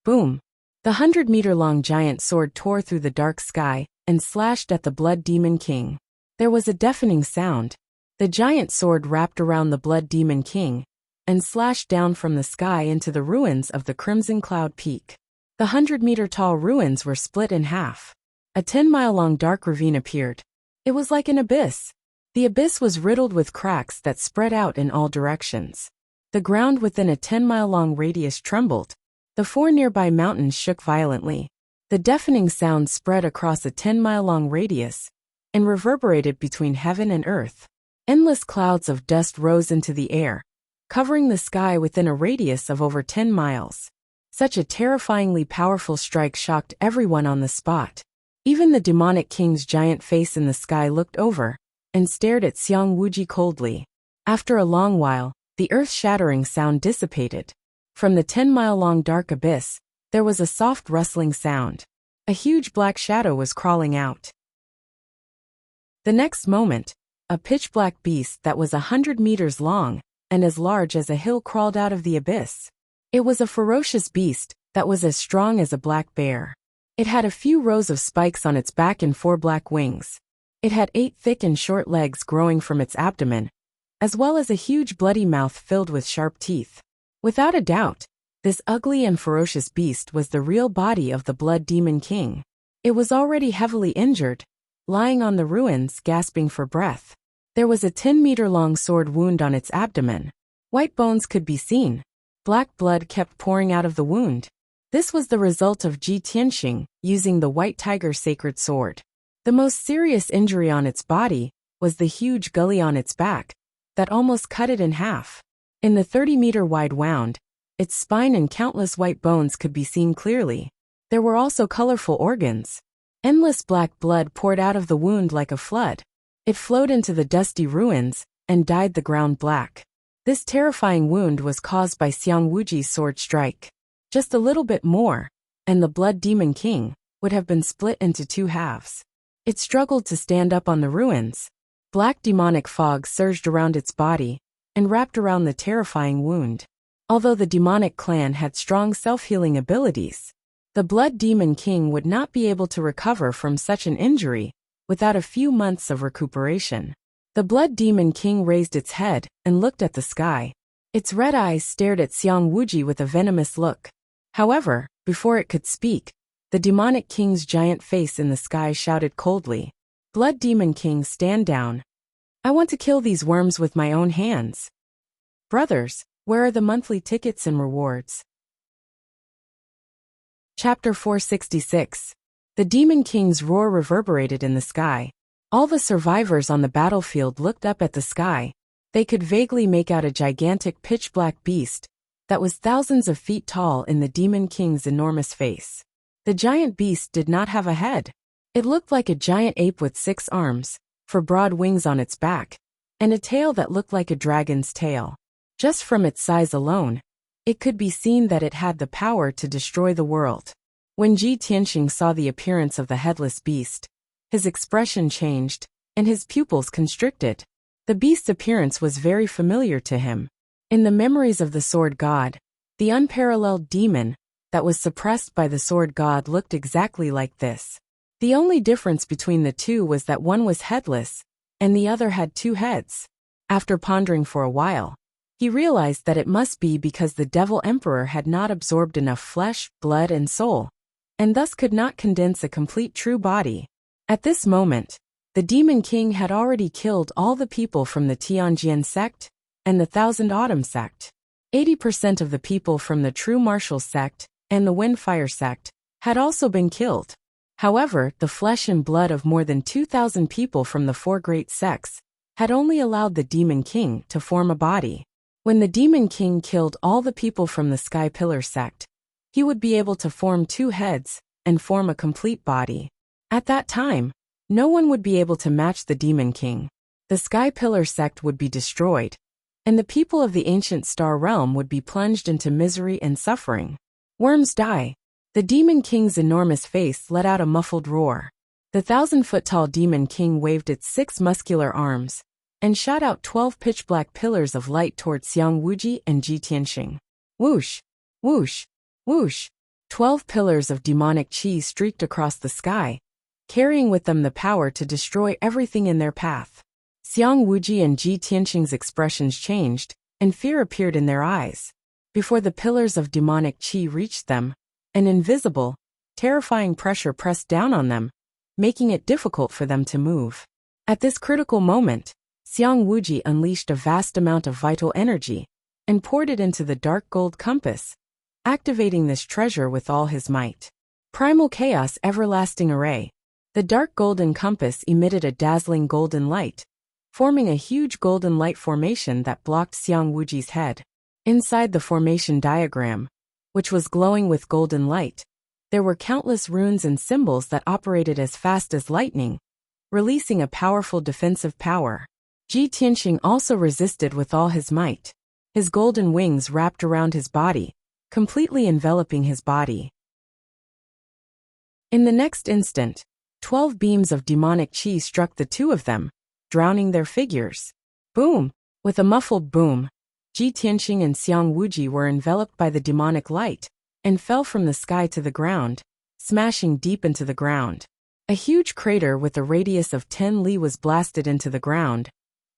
Boom! The 100-meter-long giant sword tore through the dark sky and slashed at the Blood Demon King. There was a deafening sound. The giant sword wrapped around the Blood Demon King and slashed down from the sky into the ruins of the Crimson Cloud Peak. The 100-meter-tall ruins were split in half. A 10-mile-long dark ravine appeared. It was like an abyss. The abyss was riddled with cracks that spread out in all directions. The ground within a 10-mile-long radius trembled. The 4 nearby mountains shook violently. The deafening sound spread across a 10-mile-long radius and reverberated between heaven and earth. Endless clouds of dust rose into the air, covering the sky within a radius of over 10 miles. Such a terrifyingly powerful strike shocked everyone on the spot. Even the demonic king's giant face in the sky looked over and stared at Xiang Wuji coldly. After a long while, the earth-shattering sound dissipated. From the 10-mile-long dark abyss, There was a soft rustling sound. A huge black shadow was crawling out. The next moment, a pitch-black beast that was 100 meters long and as large as a hill crawled out of the abyss. It was a ferocious beast that was as strong as a black bear. It had a few rows of spikes on its back and 4 black wings. It had 8 thick and short legs growing from its abdomen, as well as a huge bloody mouth filled with sharp teeth. Without a doubt, this ugly and ferocious beast was the real body of the Blood Demon King. It was already heavily injured, lying on the ruins gasping for breath. There was a 10-meter-long sword wound on its abdomen. White bones could be seen. Black blood kept pouring out of the wound. This was the result of Ji Tianxing using the White Tiger sacred sword. The most serious injury on its body was the huge gully on its back that almost cut it in half. In the 30-meter-wide wound, its spine and countless white bones could be seen clearly. There were also colorful organs. Endless black blood poured out of the wound like a flood. It flowed into the dusty ruins and dyed the ground black. This terrifying wound was caused by Xiang Wuji's sword strike. Just a little bit more, and the Blood Demon King would have been split into 2 halves. It struggled to stand up on the ruins. Black demonic fog surged around its body and wrapped around the terrifying wound. Although the demonic clan had strong self-healing abilities, the Blood Demon King would not be able to recover from such an injury without a few months of recuperation. The Blood Demon King raised its head and looked at the sky. Its red eyes stared at Xiang Wuji with a venomous look. However, before it could speak, the demonic king's giant face in the sky shouted coldly, "Blood Demon King, stand down. I want to kill these worms with my own hands. Brothers, where are the monthly tickets and rewards?" Chapter 466. The Demon King's roar reverberated in the sky. All the survivors on the battlefield looked up at the sky. They could vaguely make out a gigantic pitch-black beast that was thousands of feet tall in the Demon King's enormous face. The giant beast did not have a head. It looked like a giant ape with 6 arms, 4 broad wings on its back, and a tail that looked like a dragon's tail. Just from its size alone, it could be seen that it had the power to destroy the world. When Ji Tianxing saw the appearance of the headless beast, his expression changed, and his pupils constricted. The beast's appearance was very familiar to him. In the memories of the Sword God, the unparalleled demon that was suppressed by the Sword God looked exactly like this. The only difference between the two was that one was headless, and the other had 2 heads. After pondering for a while, he realized that it must be because the Devil Emperor had not absorbed enough flesh, blood, and soul, and thus could not condense a complete true body. At this moment, the Demon King had already killed all the people from the Tianjian sect and the Thousand Autumn sect. 80% of the people from the True Martial sect and the Windfire sect had also been killed. However, the flesh and blood of more than 2,000 people from the 4 great sects had only allowed the Demon King to form a body. When the Demon King killed all the people from the Sky Pillar sect, he would be able to form 2 heads and form a complete body. At that time, no one would be able to match the Demon King. The Sky Pillar sect would be destroyed, and the people of the ancient star realm would be plunged into misery and suffering. Worms die. The Demon King's enormous face let out a muffled roar. The 1,000-foot-tall Demon King waved its 6 muscular arms and shot out 12 pitch-black pillars of light towards Xiang Wuji and Ji Tianxing. Whoosh! Whoosh! Whoosh! 12 pillars of demonic chi streaked across the sky, carrying with them the power to destroy everything in their path. Xiang Wuji and Ji Tianxing's expressions changed, and fear appeared in their eyes. Before the pillars of demonic chi reached them, an invisible, terrifying pressure pressed down on them, making it difficult for them to move. At this critical moment, Xiang Wuji unleashed a vast amount of vital energy and poured it into the dark gold compass, activating this treasure with all his might. Primal Chaos Everlasting Array. The dark golden compass emitted a dazzling golden light, forming a huge golden light formation that blocked Xiang Wuji's head. Inside the formation diagram, which was glowing with golden light, there were countless runes and symbols that operated as fast as lightning, releasing a powerful defensive power. Ji Tianxing also resisted with all his might. His golden wings wrapped around his body, completely enveloping his body. In the next instant, 12 beams of demonic chi struck the two of them, drowning their figures. Boom! With a muffled boom, Ji Tianxing and Xiang Wuji were enveloped by the demonic light and fell from the sky to the ground, smashing deep into the ground. A huge crater with a radius of 10 li was blasted into the ground,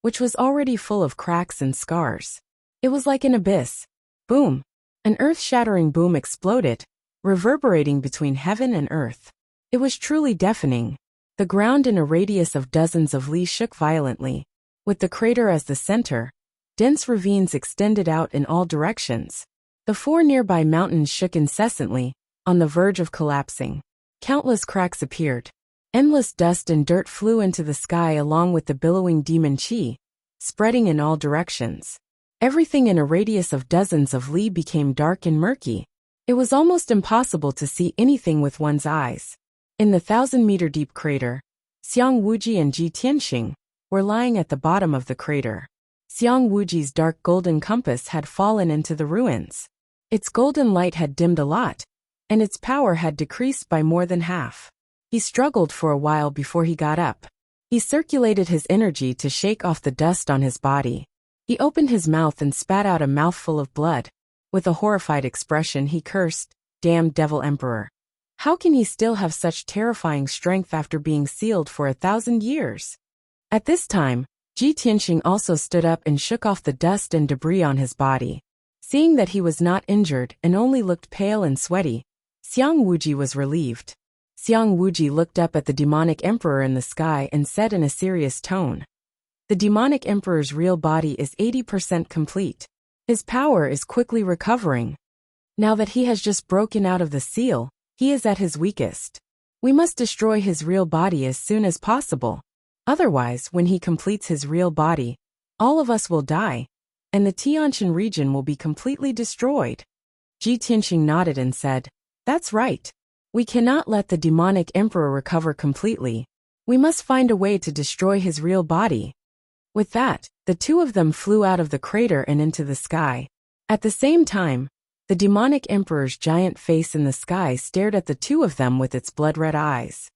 which was already full of cracks and scars. It was like an abyss. Boom! An earth-shattering boom exploded, reverberating between heaven and earth. It was truly deafening. The ground in a radius of dozens of li shook violently. With the crater as the center, dense ravines extended out in all directions. The 4 nearby mountains shook incessantly, on the verge of collapsing. Countless cracks appeared. Endless dust and dirt flew into the sky along with the billowing demon chi, spreading in all directions. Everything in a radius of dozens of li became dark and murky. It was almost impossible to see anything with one's eyes. In the 1,000-meter-deep crater, Xiang Wuji and Ji Tianxing were lying at the bottom of the crater. Xiang Wuji's dark golden compass had fallen into the ruins. Its golden light had dimmed a lot, and its power had decreased by more than half. He struggled for a while before he got up. He circulated his energy to shake off the dust on his body. He opened his mouth and spat out a mouthful of blood. With a horrified expression he cursed, "Damned devil emperor. How can he still have such terrifying strength after being sealed for 1,000 years?" At this time, Ji Tianxing also stood up and shook off the dust and debris on his body. Seeing that he was not injured and only looked pale and sweaty, Xiang Wuji was relieved. Xiang Wuji looked up at the demonic emperor in the sky and said in a serious tone, "The demonic emperor's real body is 80% complete. His power is quickly recovering. Now that he has just broken out of the seal, he is at his weakest. We must destroy his real body as soon as possible. Otherwise, when he completes his real body, all of us will die, and the Tianshan region will be completely destroyed." Ji Tianxing nodded and said, "That's right. We cannot let the demonic emperor recover completely. We must find a way to destroy his real body." With that, the two of them flew out of the crater and into the sky. At the same time, the demonic emperor's giant face in the sky stared at the two of them with its blood-red eyes.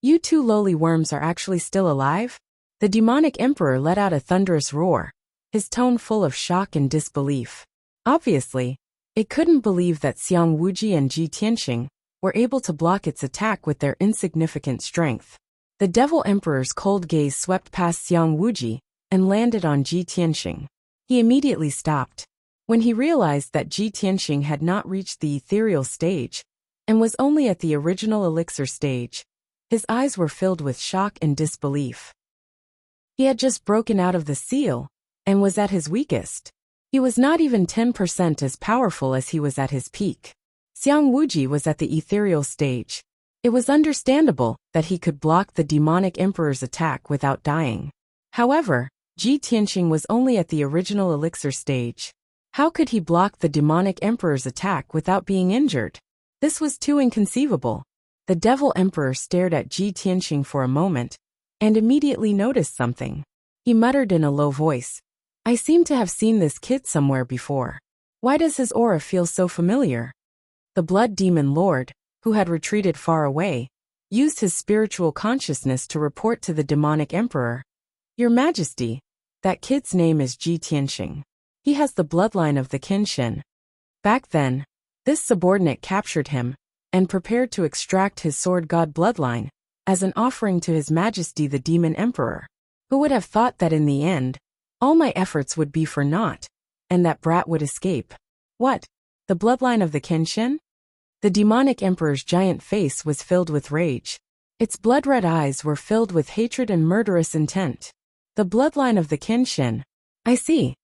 You two lowly worms are actually still alive?" The demonic emperor let out a thunderous roar, his tone full of shock and disbelief. Obviously, it couldn't believe that Xiang Wuji and Ji Tianxing were able to block its attack with their insignificant strength. The devil emperor's cold gaze swept past Xiang Wuji and landed on Ji Tianxing. He immediately stopped. When he realized that Ji Tianxing had not reached the ethereal stage and was only at the original elixir stage, his eyes were filled with shock and disbelief. He had just broken out of the seal and was at his weakest. He was not even 10% as powerful as he was at his peak. Xiang Wuji was at the ethereal stage. It was understandable that he could block the demonic emperor's attack without dying. However, Ji Tianxing was only at the original elixir stage. How could he block the demonic emperor's attack without being injured? This was too inconceivable. The devil emperor stared at Ji Tianxing for a moment and immediately noticed something. He muttered in a low voice, "I seem to have seen this kid somewhere before. Why does his aura feel so familiar?" The blood demon lord, who had retreated far away, used his spiritual consciousness to report to the demonic emperor, "Your Majesty, that kid's name is Ji Tianxing. He has the bloodline of the Qinshin." Back then, this subordinate captured him and prepared to extract his sword god bloodline as an offering to His Majesty the Demon Emperor. Who would have thought that in the end, all my efforts would be for naught, and that brat would escape? What? The bloodline of the Qinshin? The demonic emperor's giant face was filled with rage. Its blood-red eyes were filled with hatred and murderous intent. The bloodline of the Qinshin. I see.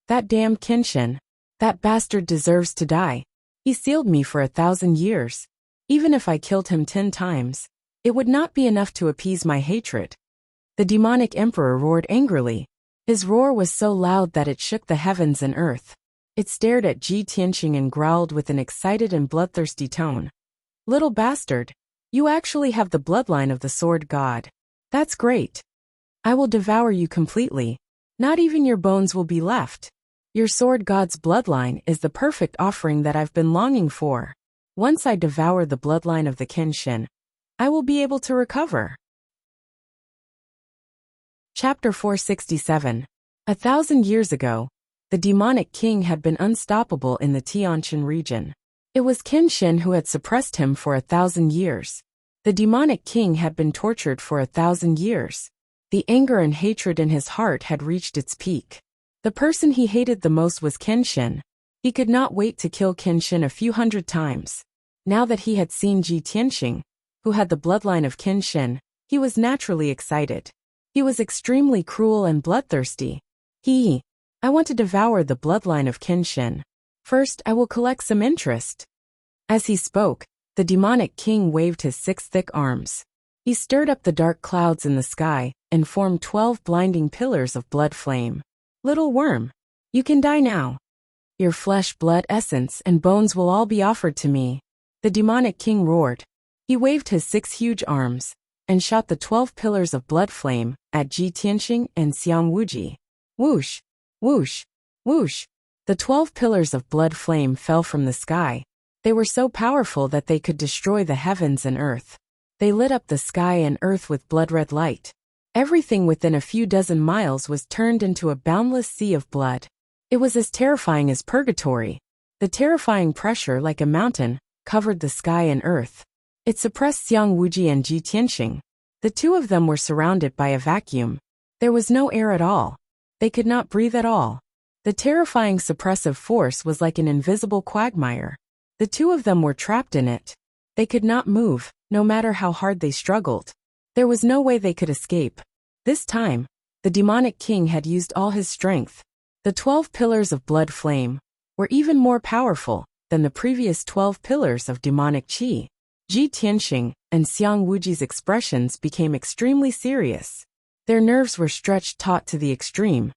That damned Qinshin. That bastard deserves to die. He sealed me for 1,000 years. Even if I killed him 10 times, it would not be enough to appease my hatred. The demonic emperor roared angrily. His roar was so loud that it shook the heavens and earth. It stared at Ji Tianxing and growled with an excited and bloodthirsty tone. "Little bastard, you actually have the bloodline of the sword god. That's great. I will devour you completely. Not even your bones will be left. Your sword god's bloodline is the perfect offering that I've been longing for." Once I devour the bloodline of the Kenshin, I will be able to recover. Chapter 467. 1,000 years ago, the demonic king had been unstoppable in the Tianshan region. It was Kenshin who had suppressed him for 1,000 years. The demonic king had been tortured for 1,000 years. The anger and hatred in his heart had reached its peak. The person he hated the most was Kenshin. He could not wait to kill Kenshin a few hundred times. Now that he had seen Ji Tianxing, who had the bloodline of Kenshin, he was naturally excited. He was extremely cruel and bloodthirsty. I want to devour the bloodline of Kenshin. First, I will collect some interest. As he spoke, the demonic king waved his 6 thick arms. He stirred up the dark clouds in the sky and formed 12 blinding pillars of blood flame. Little worm, you can die now. Your flesh, blood, essence, and bones will all be offered to me. The demonic king roared. He waved his 6 huge arms and shot the 12 pillars of blood flame at Ji Tianxing and Xiang Wuji. Whoosh! Whoosh! Whoosh! The 12 pillars of blood flame fell from the sky. They were so powerful that they could destroy the heavens and earth. They lit up the sky and earth with blood-red light. Everything within a few dozen miles was turned into a boundless sea of blood. It was as terrifying as purgatory. The terrifying pressure, like a mountain, covered the sky and earth. It suppressed Xiang Wuji and Ji Tianxing. The two of them were surrounded by a vacuum. There was no air at all. They could not breathe at all. The terrifying suppressive force was like an invisible quagmire. The two of them were trapped in it. They could not move, no matter how hard they struggled. There was no way they could escape. This time, the demonic king had used all his strength. The 12 pillars of blood flame were even more powerful than the previous 12 pillars of demonic qi. Ji Tianxing and Xiang Wuji's expressions became extremely serious. Their nerves were stretched taut to the extreme.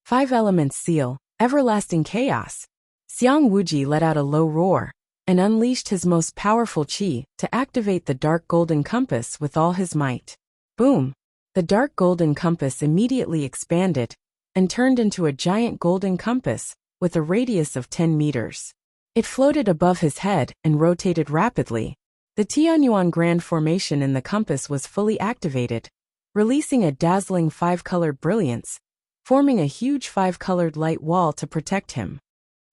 5 elements seal, everlasting chaos. Xiang Wuji let out a low roar and unleashed his most powerful qi to activate the dark golden compass with all his might. Boom! The dark golden compass immediately expanded and turned into a giant golden compass with a radius of 10 meters. It floated above his head and rotated rapidly. The Tianyuan Grand Formation in the compass was fully activated, releasing a dazzling 5-colored brilliance, forming a huge 5-colored light wall to protect him.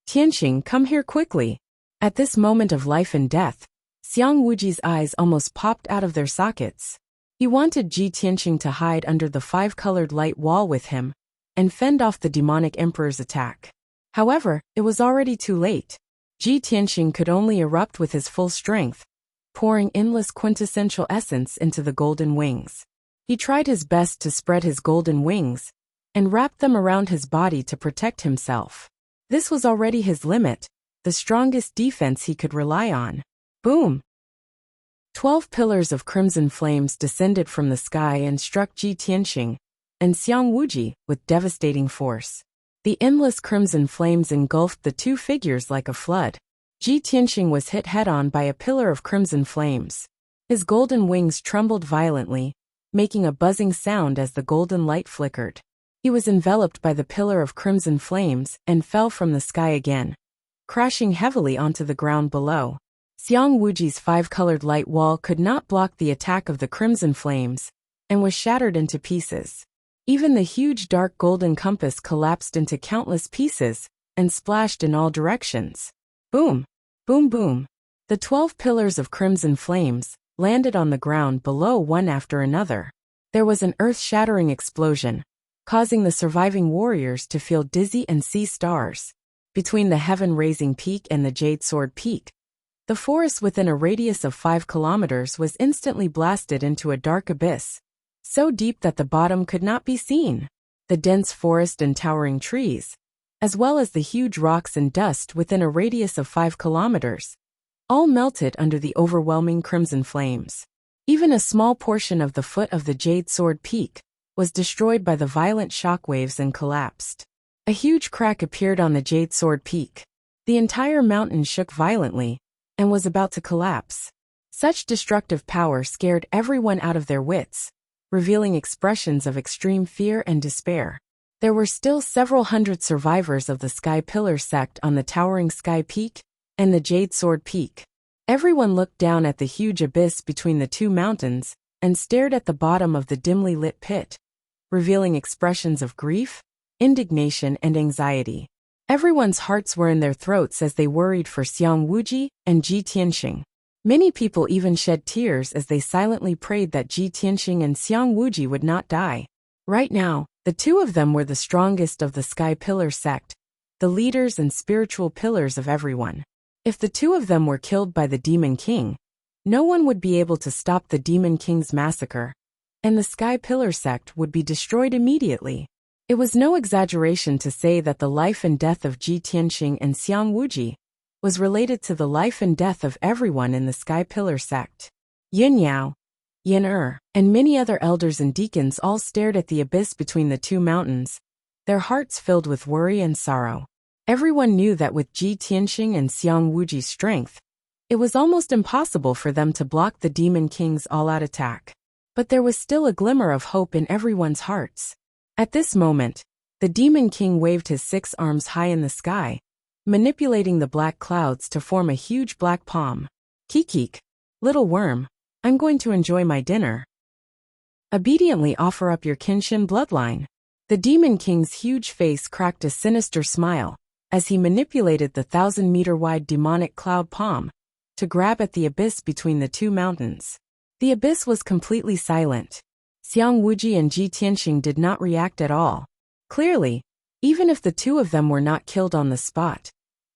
Tianxing, come here quickly. At this moment of life and death, Xiang Wuji's eyes almost popped out of their sockets. He wanted Ji Tianxing to hide under the 5-colored light wall with him and fend off the demonic emperor's attack. However, it was already too late. Ji Tianxing could only erupt with his full strength, pouring endless quintessential essence into the golden wings. He tried his best to spread his golden wings and wrap them around his body to protect himself. This was already his limit, the strongest defense he could rely on. Boom! 12 pillars of crimson flames descended from the sky and struck Ji Tianxing and Xiang Wuji with devastating force. The endless crimson flames engulfed the two figures like a flood. Ji Tianxing was hit head-on by a pillar of crimson flames. His golden wings trembled violently, making a buzzing sound as the golden light flickered. He was enveloped by the pillar of crimson flames and fell from the sky again, crashing heavily onto the ground below. Xiang Wuji's 5-colored light wall could not block the attack of the crimson flames and was shattered into pieces. Even the huge dark golden compass collapsed into countless pieces and splashed in all directions. Boom! Boom boom! The 12 pillars of crimson flames landed on the ground below one after another. There was an earth-shattering explosion, causing the surviving warriors to feel dizzy and see stars. Between the heaven-raising peak and the Jade Sword Peak, the forest within a radius of 5 kilometers was instantly blasted into a dark abyss, so deep that the bottom could not be seen. The dense forest and towering trees, as well as the huge rocks and dust within a radius of 5 kilometers, all melted under the overwhelming crimson flames. Even a small portion of the foot of the Jade Sword Peak was destroyed by the violent shockwaves and collapsed. A huge crack appeared on the Jade Sword Peak. The entire mountain shook violently and was about to collapse. Such destructive power scared everyone out of their wits, revealing expressions of extreme fear and despair. There were still several hundred survivors of the Sky Pillar sect on the towering Sky Peak and the Jade Sword Peak. Everyone looked down at the huge abyss between the two mountains and stared at the bottom of the dimly lit pit, revealing expressions of grief, indignation, and anxiety. Everyone's hearts were in their throats as they worried for Xiang Wuji and Ji Tianxing. Many people even shed tears as they silently prayed that Ji Tianxing and Xiang Wuji would not die. Right now, the two of them were the strongest of the Sky Pillar sect, the leaders and spiritual pillars of everyone. If the two of them were killed by the Demon King, no one would be able to stop the Demon King's massacre, and the Sky Pillar sect would be destroyed immediately. It was no exaggeration to say that the life and death of Ji Tianxing and Xiang Wuji was related to the life and death of everyone in the Sky Pillar sect. Yin Yao, Yin and many other elders and deacons all stared at the abyss between the two mountains, their hearts filled with worry and sorrow. Everyone knew that with Ji Tianxing and Xiang Wuji's strength, it was almost impossible for them to block the Demon King's all-out attack. But there was still a glimmer of hope in everyone's hearts. At this moment, the Demon King waved his 6 arms high in the sky, manipulating the black clouds to form a huge black palm. Kikik, little worm, I'm going to enjoy my dinner. Obediently offer up your Kinshin bloodline. The Demon King's huge face cracked a sinister smile as he manipulated the 1,000-meter-wide demonic cloud palm to grab at the abyss between the two mountains. The abyss was completely silent. Xiang Wuji and Ji Tianxing did not react at all. Clearly, even if the two of them were not killed on the spot,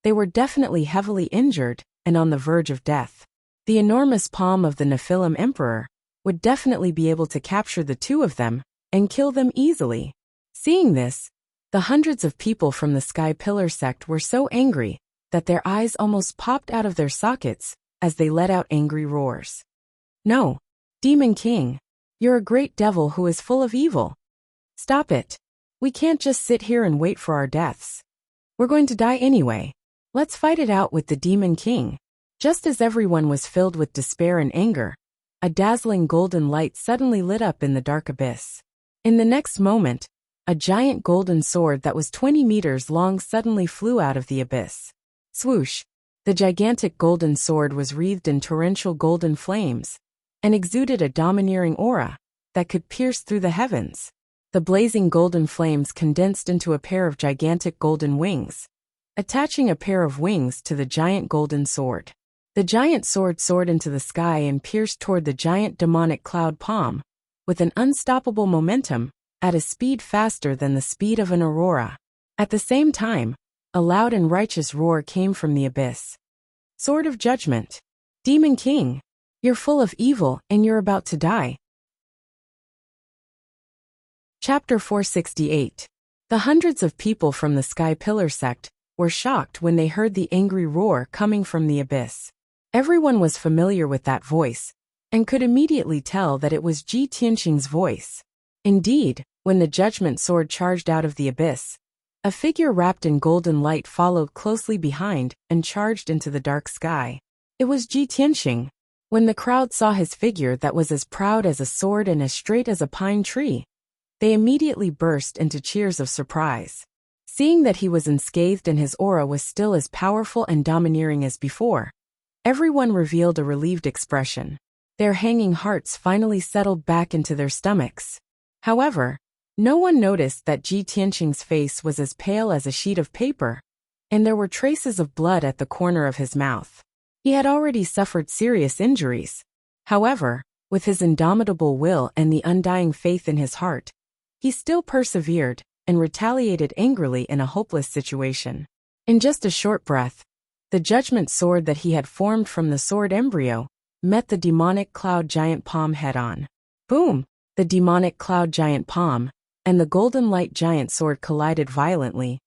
they were definitely heavily injured and on the verge of death. The enormous palm of the Nephilim Emperor would definitely be able to capture the two of them and kill them easily. Seeing this, the hundreds of people from the Sky Pillar sect were so angry that their eyes almost popped out of their sockets as they let out angry roars. No, Demon King, you're a great devil who is full of evil. Stop it. We can't just sit here and wait for our deaths. We're going to die anyway. Let's fight it out with the Demon King. Just as everyone was filled with despair and anger, a dazzling golden light suddenly lit up in the dark abyss. In the next moment, a giant golden sword that was 20 meters long suddenly flew out of the abyss. Swoosh! The gigantic golden sword was wreathed in torrential golden flames and exuded a domineering aura that could pierce through the heavens. The blazing golden flames condensed into a pair of gigantic golden wings, attaching a pair of wings to the giant golden sword. The giant sword soared into the sky and pierced toward the giant demonic cloud palm with an unstoppable momentum at a speed faster than the speed of an aurora. At the same time, a loud and righteous roar came from the abyss. Sword of Judgment. Demon King, you're full of evil and you're about to die. Chapter 468. The hundreds of people from the Sky Pillar sect were shocked when they heard the angry roar coming from the abyss. Everyone was familiar with that voice and could immediately tell that it was Ji Tianxing's voice. Indeed, when the Judgment Sword charged out of the abyss, a figure wrapped in golden light followed closely behind and charged into the dark sky. It was Ji Tianxing. When the crowd saw his figure that was as proud as a sword and as straight as a pine tree, they immediately burst into cheers of surprise. Seeing that he was unscathed and his aura was still as powerful and domineering as before, everyone revealed a relieved expression. Their hanging hearts finally settled back into their stomachs. However, no one noticed that Ji Tianxing's face was as pale as a sheet of paper, and there were traces of blood at the corner of his mouth. He had already suffered serious injuries. However, with his indomitable will and the undying faith in his heart, he still persevered and retaliated angrily in a hopeless situation. In just a short breath, the judgment sword that he had formed from the sword embryo met the demonic cloud giant palm head-on. Boom! The demonic cloud giant palm and the golden light giant sword collided violently,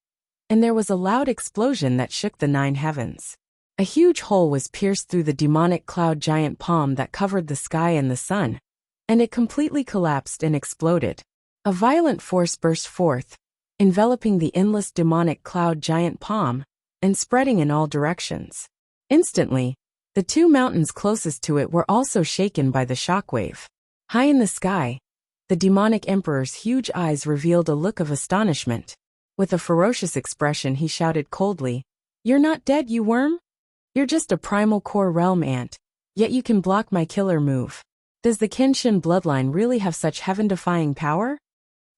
and there was a loud explosion that shook the 9 heavens. A huge hole was pierced through the demonic cloud giant palm that covered the sky and the sun, and it completely collapsed and exploded. A violent force burst forth, enveloping the endless demonic cloud giant palm and spreading in all directions. Instantly, the 2 mountains closest to it were also shaken by the shockwave. High in the sky, the demonic emperor's huge eyes revealed a look of astonishment. With a ferocious expression he shouted coldly, "You're not dead, you worm? You're just a primal core realm ant, yet you can block my killer move. Does the Kenshin bloodline really have such heaven-defying power?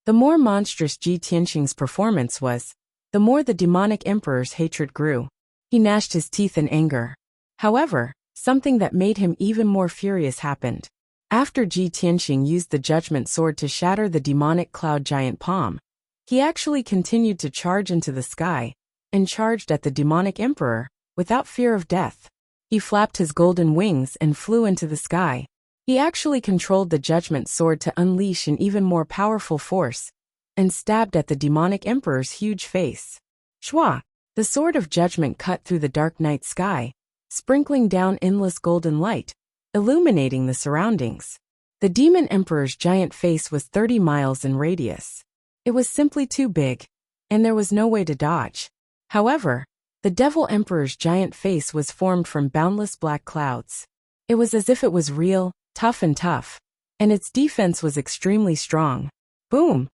The more monstrous Ji Tianxing's performance was, the more the demonic emperor's hatred grew. He gnashed his teeth in anger. However, something that made him even more furious happened. After Ji Tianxing used the judgment sword to shatter the demonic cloud giant palm, he actually continued to charge into the sky, and charged at the demonic emperor, without fear of death. He flapped his golden wings and flew into the sky. He actually controlled the judgment sword to unleash an even more powerful force, and stabbed at the demonic emperor's huge face. Shwa! The sword of judgment cut through the dark night sky, sprinkling down endless golden light, illuminating the surroundings. The demon emperor's giant face was 30 miles in radius. It was simply too big, and there was no way to dodge. However, the devil emperor's giant face was formed from boundless black clouds. It was as if it was real, tough, and its defense was extremely strong. Boom!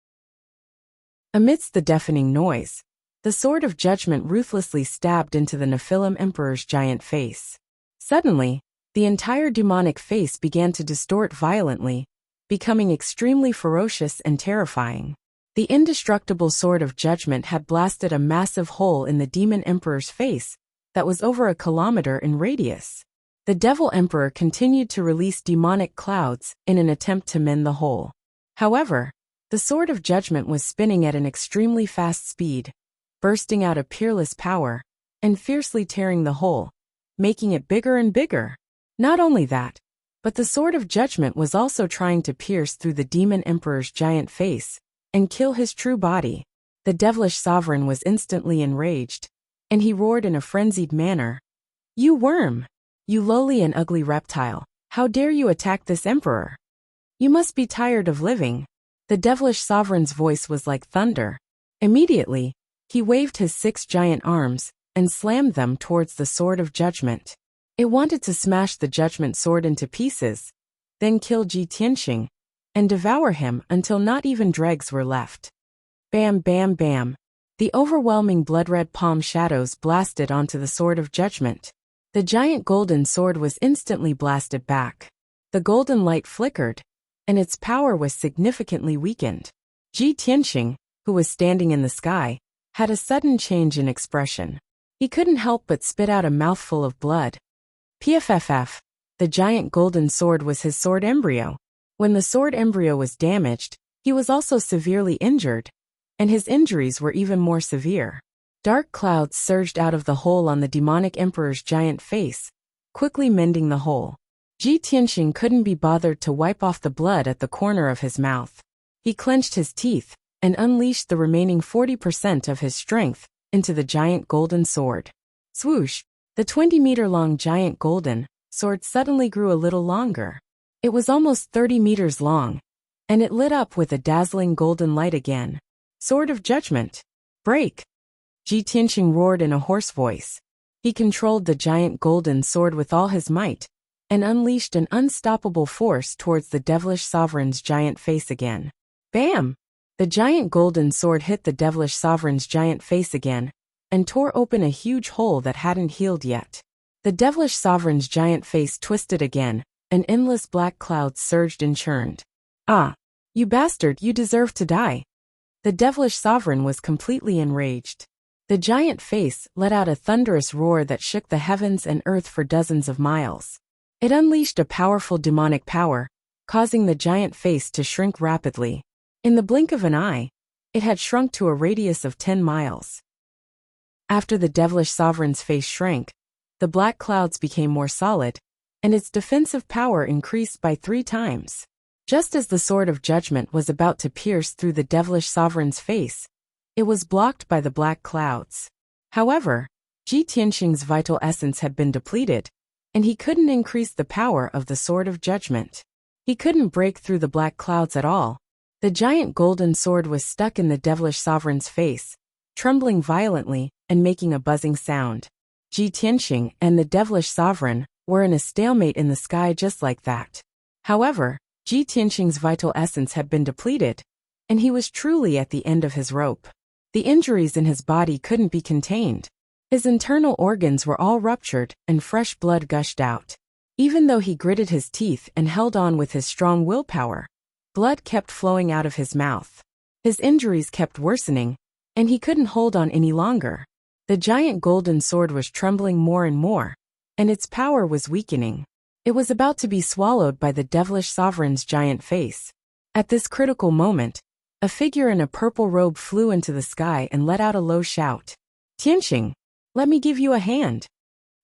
Amidst the deafening noise, the sword of judgment ruthlessly stabbed into the Nephilim emperor's giant face. Suddenly, the entire demonic face began to distort violently, becoming extremely ferocious and terrifying. The indestructible sword of judgment had blasted a massive hole in the demon emperor's face that was over a kilometer in radius. The devil emperor continued to release demonic clouds in an attempt to mend the hole. However, the sword of judgment was spinning at an extremely fast speed, bursting out a peerless power, and fiercely tearing the hole, making it bigger and bigger. Not only that, but the sword of judgment was also trying to pierce through the demon emperor's giant face and kill his true body. The devilish sovereign was instantly enraged, and he roared in a frenzied manner, "You worm! You lowly and ugly reptile, how dare you attack this emperor? You must be tired of living." The devilish sovereign's voice was like thunder. Immediately, he waved his 6 giant arms and slammed them towards the sword of judgment. It wanted to smash the judgment sword into pieces, then kill Ji Tianxing, and devour him until not even dregs were left. Bam, bam, bam. The overwhelming blood-red palm shadows blasted onto the sword of judgment. The giant golden sword was instantly blasted back. The golden light flickered, and its power was significantly weakened. Ji Tianxing, who was standing in the sky, had a sudden change in expression. He couldn't help but spit out a mouthful of blood. PFFF. The giant golden sword was his sword embryo. When the sword embryo was damaged, he was also severely injured, and his injuries were even more severe. Dark clouds surged out of the hole on the demonic emperor's giant face, quickly mending the hole. Ji Tianxing couldn't be bothered to wipe off the blood at the corner of his mouth. He clenched his teeth and unleashed the remaining 40% of his strength into the giant golden sword. Swoosh! The 20-meter-long giant golden sword suddenly grew a little longer. It was almost 30 meters long, and it lit up with a dazzling golden light again. Sword of Judgment! Break! Ji Tianxing roared in a hoarse voice. He controlled the giant golden sword with all his might, and unleashed an unstoppable force towards the devilish sovereign's giant face again. Bam! The giant golden sword hit the devilish sovereign's giant face again, and tore open a huge hole that hadn't healed yet. The devilish sovereign's giant face twisted again, and endless black clouds surged and churned. Ah! You bastard, you deserve to die! The devilish sovereign was completely enraged. The giant face let out a thunderous roar that shook the heavens and earth for dozens of miles. It unleashed a powerful demonic power, causing the giant face to shrink rapidly. In the blink of an eye, it had shrunk to a radius of 10 miles. After the devilish sovereign's face shrank, the black clouds became more solid, and its defensive power increased by 3 times. Just as the sword of judgment was about to pierce through the devilish sovereign's face, it was blocked by the black clouds. However, Ji Tianxing's vital essence had been depleted, and he couldn't increase the power of the sword of judgment. He couldn't break through the black clouds at all. The giant golden sword was stuck in the devilish sovereign's face, trembling violently and making a buzzing sound. Ji Tianxing and the devilish sovereign were in a stalemate in the sky just like that. However, Ji Tianxing's vital essence had been depleted, and he was truly at the end of his rope. The injuries in his body couldn't be contained. His internal organs were all ruptured, and fresh blood gushed out. Even though he gritted his teeth and held on with his strong willpower, blood kept flowing out of his mouth. His injuries kept worsening, and he couldn't hold on any longer. The giant golden sword was trembling more and more, and its power was weakening. It was about to be swallowed by the devilish sovereign's giant face. At this critical moment, a figure in a purple robe flew into the sky and let out a low shout. "Tianxing, let me give you a hand."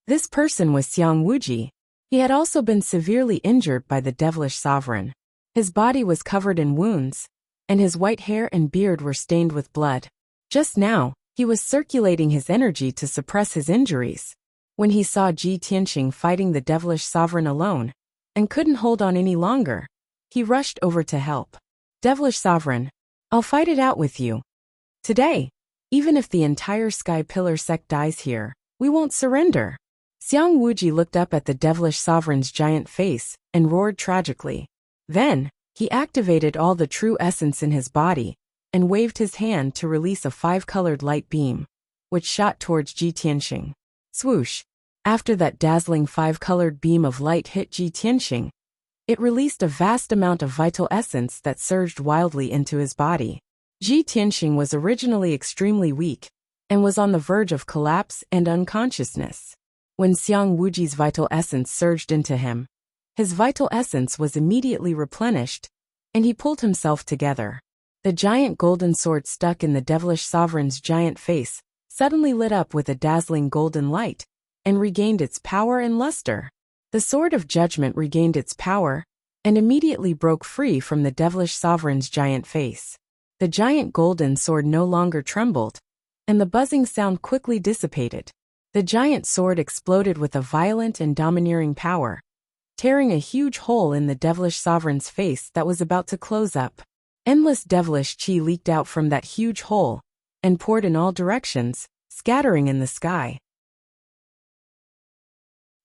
This person was Xiang Wuji. He had also been severely injured by the devilish sovereign. His body was covered in wounds, and his white hair and beard were stained with blood. Just now, he was circulating his energy to suppress his injuries. When he saw Ji Tianxing fighting the devilish sovereign alone, and couldn't hold on any longer, he rushed over to help. "Devilish sovereign, I'll fight it out with you. Today, even if the entire Sky Pillar sect dies here, we won't surrender." Xiang Wuji looked up at the devilish sovereign's giant face and roared tragically. Then, he activated all the true essence in his body and waved his hand to release a 5-colored light beam, which shot towards Ji Tianxing. Swoosh! After that dazzling 5-colored beam of light hit Ji Tianxing, it released a vast amount of vital essence that surged wildly into his body. Ji Tianxing was originally extremely weak and was on the verge of collapse and unconsciousness. When Xiang Wuji's vital essence surged into him, his vital essence was immediately replenished, and he pulled himself together. The giant golden sword stuck in the devilish sovereign's giant face suddenly lit up with a dazzling golden light and regained its power and luster. The sword of judgment regained its power and immediately broke free from the devilish sovereign's giant face. The giant golden sword no longer trembled, and the buzzing sound quickly dissipated. The giant sword exploded with a violent and domineering power, tearing a huge hole in the devilish sovereign's face that was about to close up. Endless devilish chi leaked out from that huge hole and poured in all directions, scattering in the sky.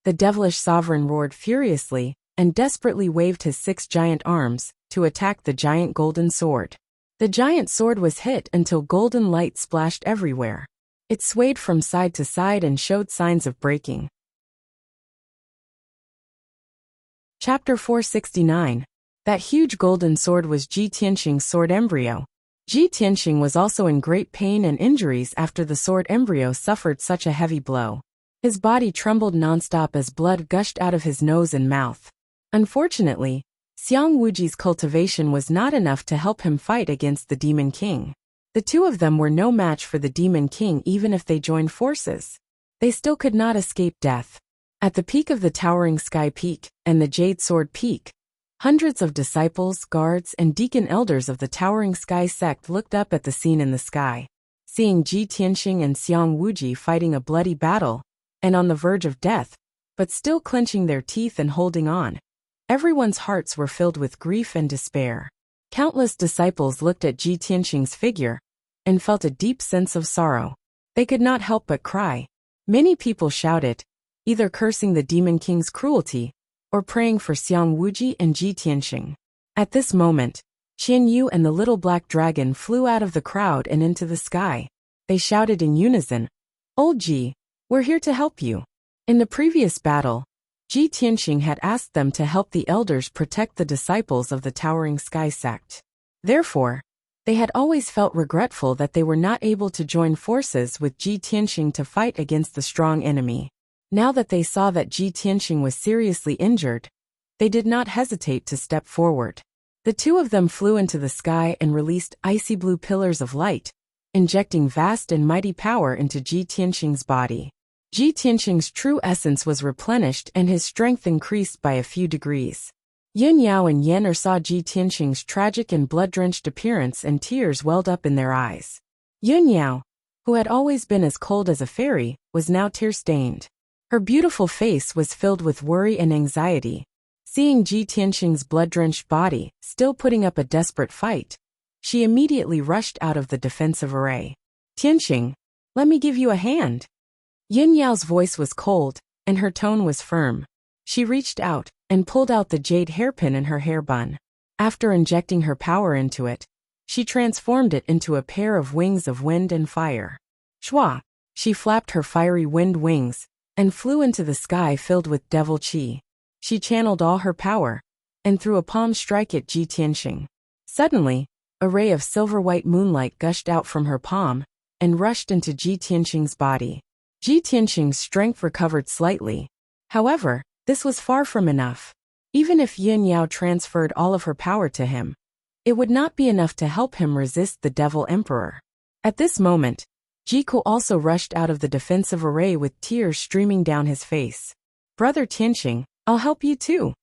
The devilish sovereign roared furiously and desperately waved his 6 giant arms to attack the giant golden sword. The giant sword was hit until golden light splashed everywhere. It swayed from side to side and showed signs of breaking. Chapter 469. That huge golden sword was Ji Tianxing's sword embryo. Ji Tianxing was also in great pain and injuries after the sword embryo suffered such a heavy blow. His body trembled nonstop as blood gushed out of his nose and mouth. Unfortunately, Xiang Wuji's cultivation was not enough to help him fight against the Demon King. The two of them were no match for the Demon King even if they joined forces. They still could not escape death. At the peak of the towering Sky Peak and the Jade Sword Peak, hundreds of disciples, guards, and deacon elders of the towering Sky sect looked up at the scene in the sky. Seeing Ji Tianxing and Xiang Wuji fighting a bloody battle, and on the verge of death, but still clenching their teeth and holding on, everyone's hearts were filled with grief and despair. Countless disciples looked at Ji Tianxing's figure and felt a deep sense of sorrow. They could not help but cry. Many people shouted, either cursing the Demon King's cruelty or praying for Xiang Wuji and Ji Tianxing. At this moment, Qian Yu and the little black dragon flew out of the crowd and into the sky. They shouted in unison, "Old Ji, we're here to help you." In the previous battle, Ji Tianxing had asked them to help the elders protect the disciples of the towering Sky sect. Therefore, they had always felt regretful that they were not able to join forces with Ji Tianxing to fight against the strong enemy. Now that they saw that Ji Tianxing was seriously injured, they did not hesitate to step forward. The two of them flew into the sky and released icy blue pillars of light, injecting vast and mighty power into Ji Tianxing's body. Ji Tianxing's true essence was replenished and his strength increased by a few degrees. Yun Yao and Yen Er saw Ji Tianxing's tragic and blood-drenched appearance and tears welled up in their eyes. Yun Yao, who had always been as cold as a fairy, was now tear-stained. Her beautiful face was filled with worry and anxiety. Seeing Ji Tianxing's blood-drenched body, still putting up a desperate fight, she immediately rushed out of the defensive array. "Tianxing, let me give you a hand." Yin Yao's voice was cold, and her tone was firm. She reached out and pulled out the jade hairpin in her hair bun. After injecting her power into it, she transformed it into a pair of wings of wind and fire. Shwa! She flapped her fiery wind wings and flew into the sky filled with devil qi. She channeled all her power and threw a palm strike at Ji Tianxing. Suddenly, a ray of silver-white moonlight gushed out from her palm and rushed into Ji Tianxing's body. Ji Tianxing's strength recovered slightly. However, this was far from enough. Even if Yin Yao transferred all of her power to him, it would not be enough to help him resist the Devil Emperor. At this moment, Jiko also rushed out of the defensive array with tears streaming down his face. "Brother Tianxing, I'll help you too."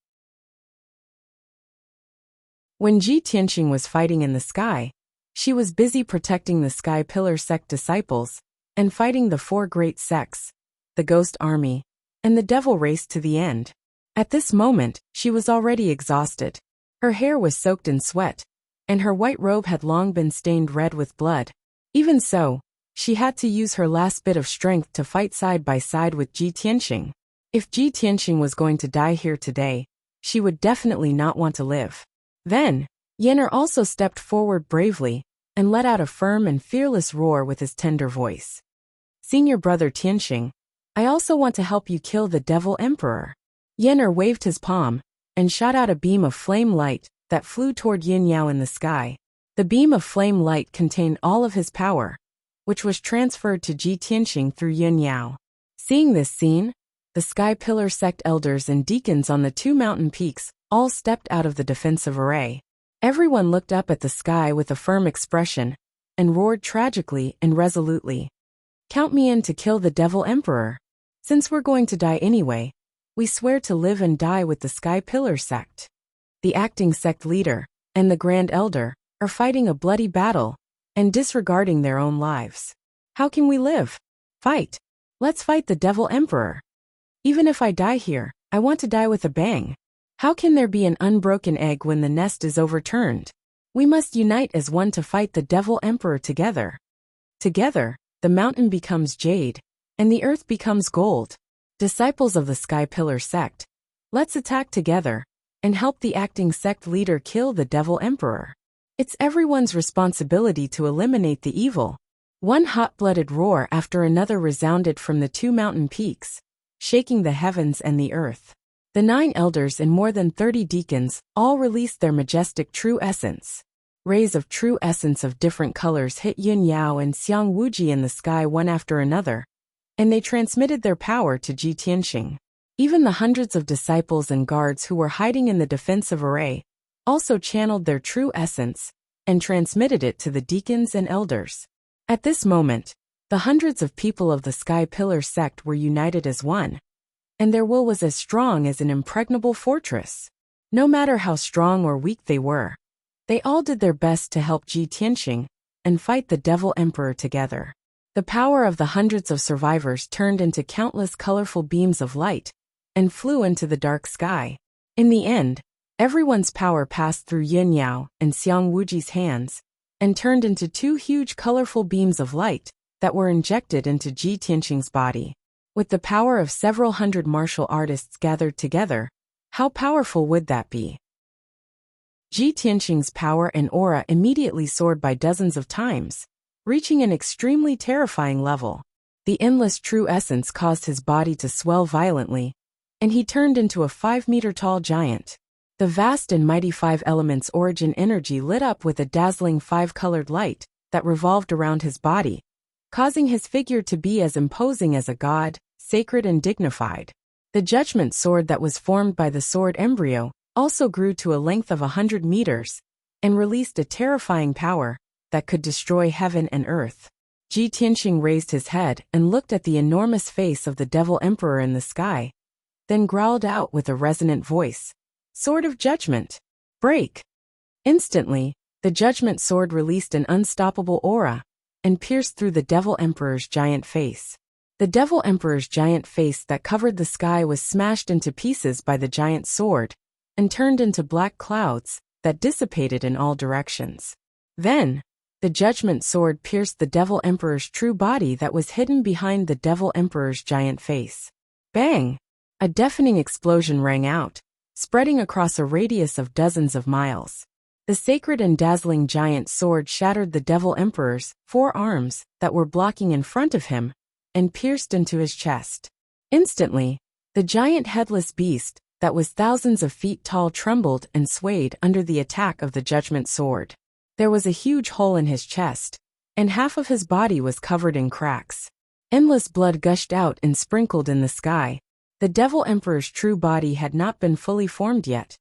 When Ji Tianxing was fighting in the sky, she was busy protecting the Sky Pillar sect disciples and fighting the 4 great sects, the Ghost Army, and the Devil Race to the end. At this moment, she was already exhausted. Her hair was soaked in sweat, and her white robe had long been stained red with blood. Even so, she had to use her last bit of strength to fight side by side with Ji Tianxing. If Ji Tianxing was going to die here today, she would definitely not want to live. Then, Yenner also stepped forward bravely and let out a firm and fearless roar with his tender voice. "Senior brother Tianxing, I also want to help you kill the Devil Emperor." Yenner waved his palm and shot out a beam of flame light that flew toward Yin Yao in the sky. The beam of flame light contained all of his power, which was transferred to Ji Tianxing through Yin Yao. Seeing this scene, the Sky Pillar sect elders and deacons on the 2 mountain peaks all stepped out of the defensive array. Everyone looked up at the sky with a firm expression and roared tragically and resolutely. "Count me in to kill the Devil Emperor. Since we're going to die anyway, we swear to live and die with the Sky Pillar sect." The acting sect leader and the Grand Elder are fighting a bloody battle and disregarding their own lives. "How can we live? Fight. Let's fight the Devil Emperor. Even if I die here, I want to die with a bang. How can there be an unbroken egg when the nest is overturned? We must unite as one to fight the Devil Emperor together. Together, the mountain becomes jade, and the earth becomes gold. Disciples of the Sky Pillar sect, let's attack together and help the acting sect leader kill the Devil Emperor. It's everyone's responsibility to eliminate the evil." One hot-blooded roar after another resounded from the 2 mountain peaks, shaking the heavens and the earth. The 9 elders and more than 30 deacons all released their majestic true essence. Rays of true essence of different colors hit Yin Yao and Xiang Wuji in the sky one after another, and they transmitted their power to Ji Tianxing. Even the hundreds of disciples and guards who were hiding in the defensive array also channeled their true essence and transmitted it to the deacons and elders. At this moment, the hundreds of people of the Sky Pillar sect were united as one, and their will was as strong as an impregnable fortress. No matter how strong or weak they were, they all did their best to help Ji Tianxing and fight the Devil Emperor together. The power of the hundreds of survivors turned into countless colorful beams of light and flew into the dark sky. In the end, everyone's power passed through Yin Yao and Xiang Wuji's hands and turned into 2 huge colorful beams of light that were injected into Ji Tianxing's body. With the power of several hundred martial artists gathered together, how powerful would that be? Ji Tianxing's power and aura immediately soared by dozens of times, reaching an extremely terrifying level. The endless true essence caused his body to swell violently, and he turned into a 5-meter-tall giant. The vast and mighty 5 elements origin energy lit up with a dazzling 5-colored light that revolved around his body, causing his figure to be as imposing as a god, sacred and dignified. The judgment sword that was formed by the sword embryo also grew to a length of 100 meters and released a terrifying power that could destroy heaven and earth. Ji Tianxing raised his head and looked at the enormous face of the Devil Emperor in the sky, then growled out with a resonant voice, "Sword of Judgment, break!" Instantly, the judgment sword released an unstoppable aura and pierced through the Devil Emperor's giant face. The Devil Emperor's giant face that covered the sky was smashed into pieces by the giant sword and turned into black clouds that dissipated in all directions. Then, the judgment sword pierced the Devil Emperor's true body that was hidden behind the Devil Emperor's giant face. Bang! A deafening explosion rang out, spreading across a radius of dozens of miles. The sacred and dazzling giant sword shattered the Devil Emperor's 4 arms that were blocking in front of him and pierced into his chest. Instantly, the giant headless beast, that was thousands of feet tall, trembled and swayed under the attack of the judgment sword. There was a huge hole in his chest, and half of his body was covered in cracks. Endless blood gushed out and sprinkled in the sky. The Devil Emperor's true body had not been fully formed yet,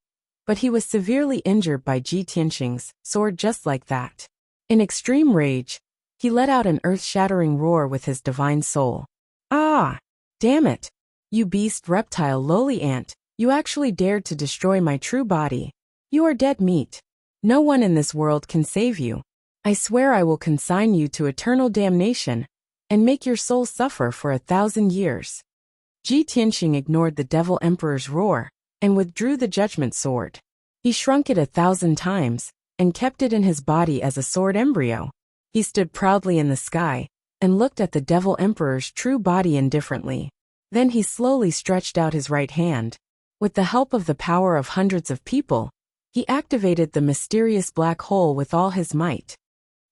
but he was severely injured by Ji Tianxing's sword just like that. In extreme rage, he let out an earth-shattering roar with his divine soul. "Ah! Damn it! You beast, reptile, lowly ant, you actually dared to destroy my true body. You are dead meat. No one in this world can save you. I swear I will consign you to eternal damnation, and make your soul suffer for 1,000 years." Ji Tianxing ignored the Devil Emperor's roar, and withdrew the judgment sword. He shrunk it 1,000 times, and kept it in his body as a sword embryo. He stood proudly in the sky, and looked at the Devil Emperor's true body indifferently. Then he slowly stretched out his right hand. With the help of the power of hundreds of people, he activated the mysterious black hole with all his might.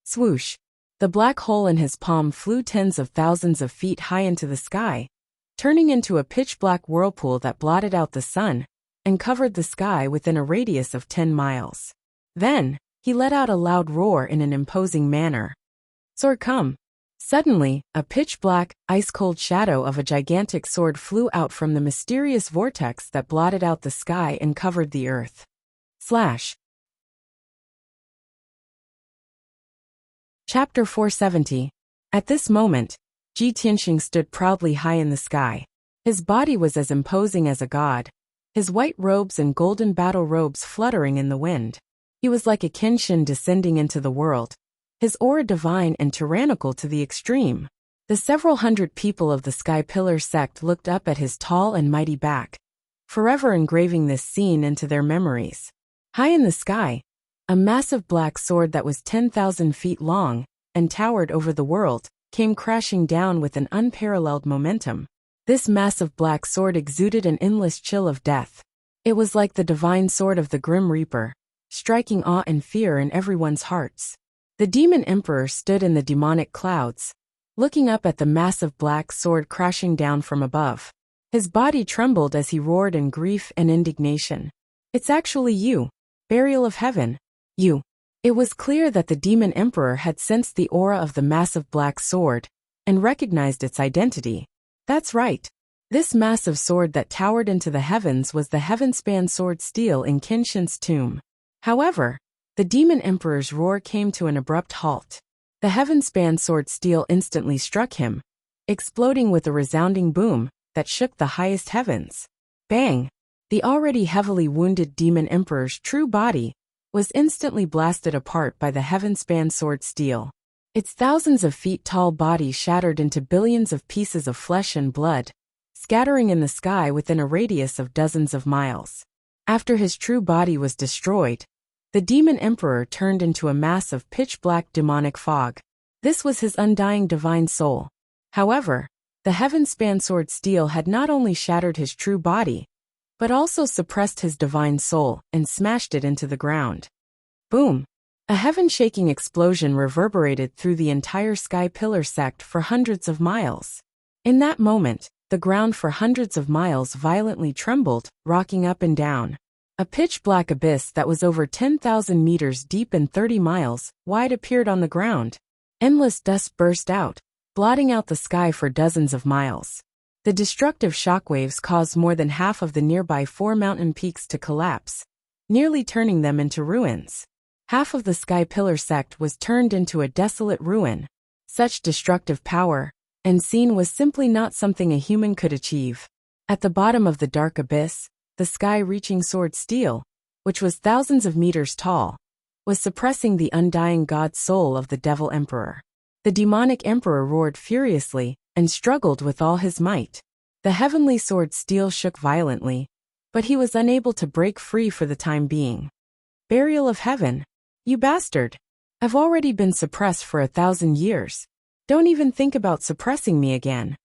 Swoosh! The black hole in his palm flew tens of thousands of feet high into the sky, turning into a pitch-black whirlpool that blotted out the sun and covered the sky within a radius of 10 miles. Then, he let out a loud roar in an imposing manner. "Sword, come!" Suddenly, a pitch-black, ice-cold shadow of a gigantic sword flew out from the mysterious vortex that blotted out the sky and covered the earth. Slash. Chapter 470. At this moment, Ji Tianxing stood proudly high in the sky. His body was as imposing as a god, his white robes and golden battle robes fluttering in the wind. He was like a Kenshin descending into the world, his aura divine and tyrannical to the extreme. The several hundred people of the Sky Pillar sect looked up at his tall and mighty back, forever engraving this scene into their memories. High in the sky, a massive black sword that was 10,000 feet long and towered over the world came crashing down with an unparalleled momentum. This massive black sword exuded an endless chill of death. It was like the divine sword of the Grim Reaper, striking awe and fear in everyone's hearts. The Demon Emperor stood in the demonic clouds, looking up at the massive black sword crashing down from above. His body trembled as he roared in grief and indignation. "It's actually you, Burial of Heaven. You." It was clear that the Demon Emperor had sensed the aura of the massive black sword and recognized its identity. That's right. This massive sword that towered into the heavens was the Heavenspan sword steel in Kenshin's tomb. However, the Demon Emperor's roar came to an abrupt halt. The Heavenspan sword steel instantly struck him, exploding with a resounding boom that shook the highest heavens. Bang! The already heavily wounded Demon Emperor's true body was instantly blasted apart by the Heavenspan sword steel. Its thousands of feet tall body shattered into billions of pieces of flesh and blood, scattering in the sky within a radius of dozens of miles. After his true body was destroyed, the Demon Emperor turned into a mass of pitch-black demonic fog. This was his undying divine soul. However, the Heavenspan sword steel had not only shattered his true body, but also suppressed his divine soul and smashed it into the ground. Boom! A heaven-shaking explosion reverberated through the entire Sky Pillar sect for hundreds of miles. In that moment, the ground for hundreds of miles violently trembled, rocking up and down. A pitch-black abyss that was over 10,000 meters deep and 30 miles wide appeared on the ground. Endless dust burst out, blotting out the sky for dozens of miles. The destructive shockwaves caused more than half of the nearby 4 mountain peaks to collapse, nearly turning them into ruins. Half of the Sky Pillar sect was turned into a desolate ruin. Such destructive power and scene was simply not something a human could achieve. At the bottom of the dark abyss, the sky-reaching sword steel, which was thousands of meters tall, was suppressing the undying god soul of the Devil Emperor. The demonic emperor roared furiously and struggled with all his might. The heavenly sword steel shook violently, but he was unable to break free for the time being. Burial of Heaven, you bastard! I've already been suppressed for 1,000 years. Don't even think about suppressing me again.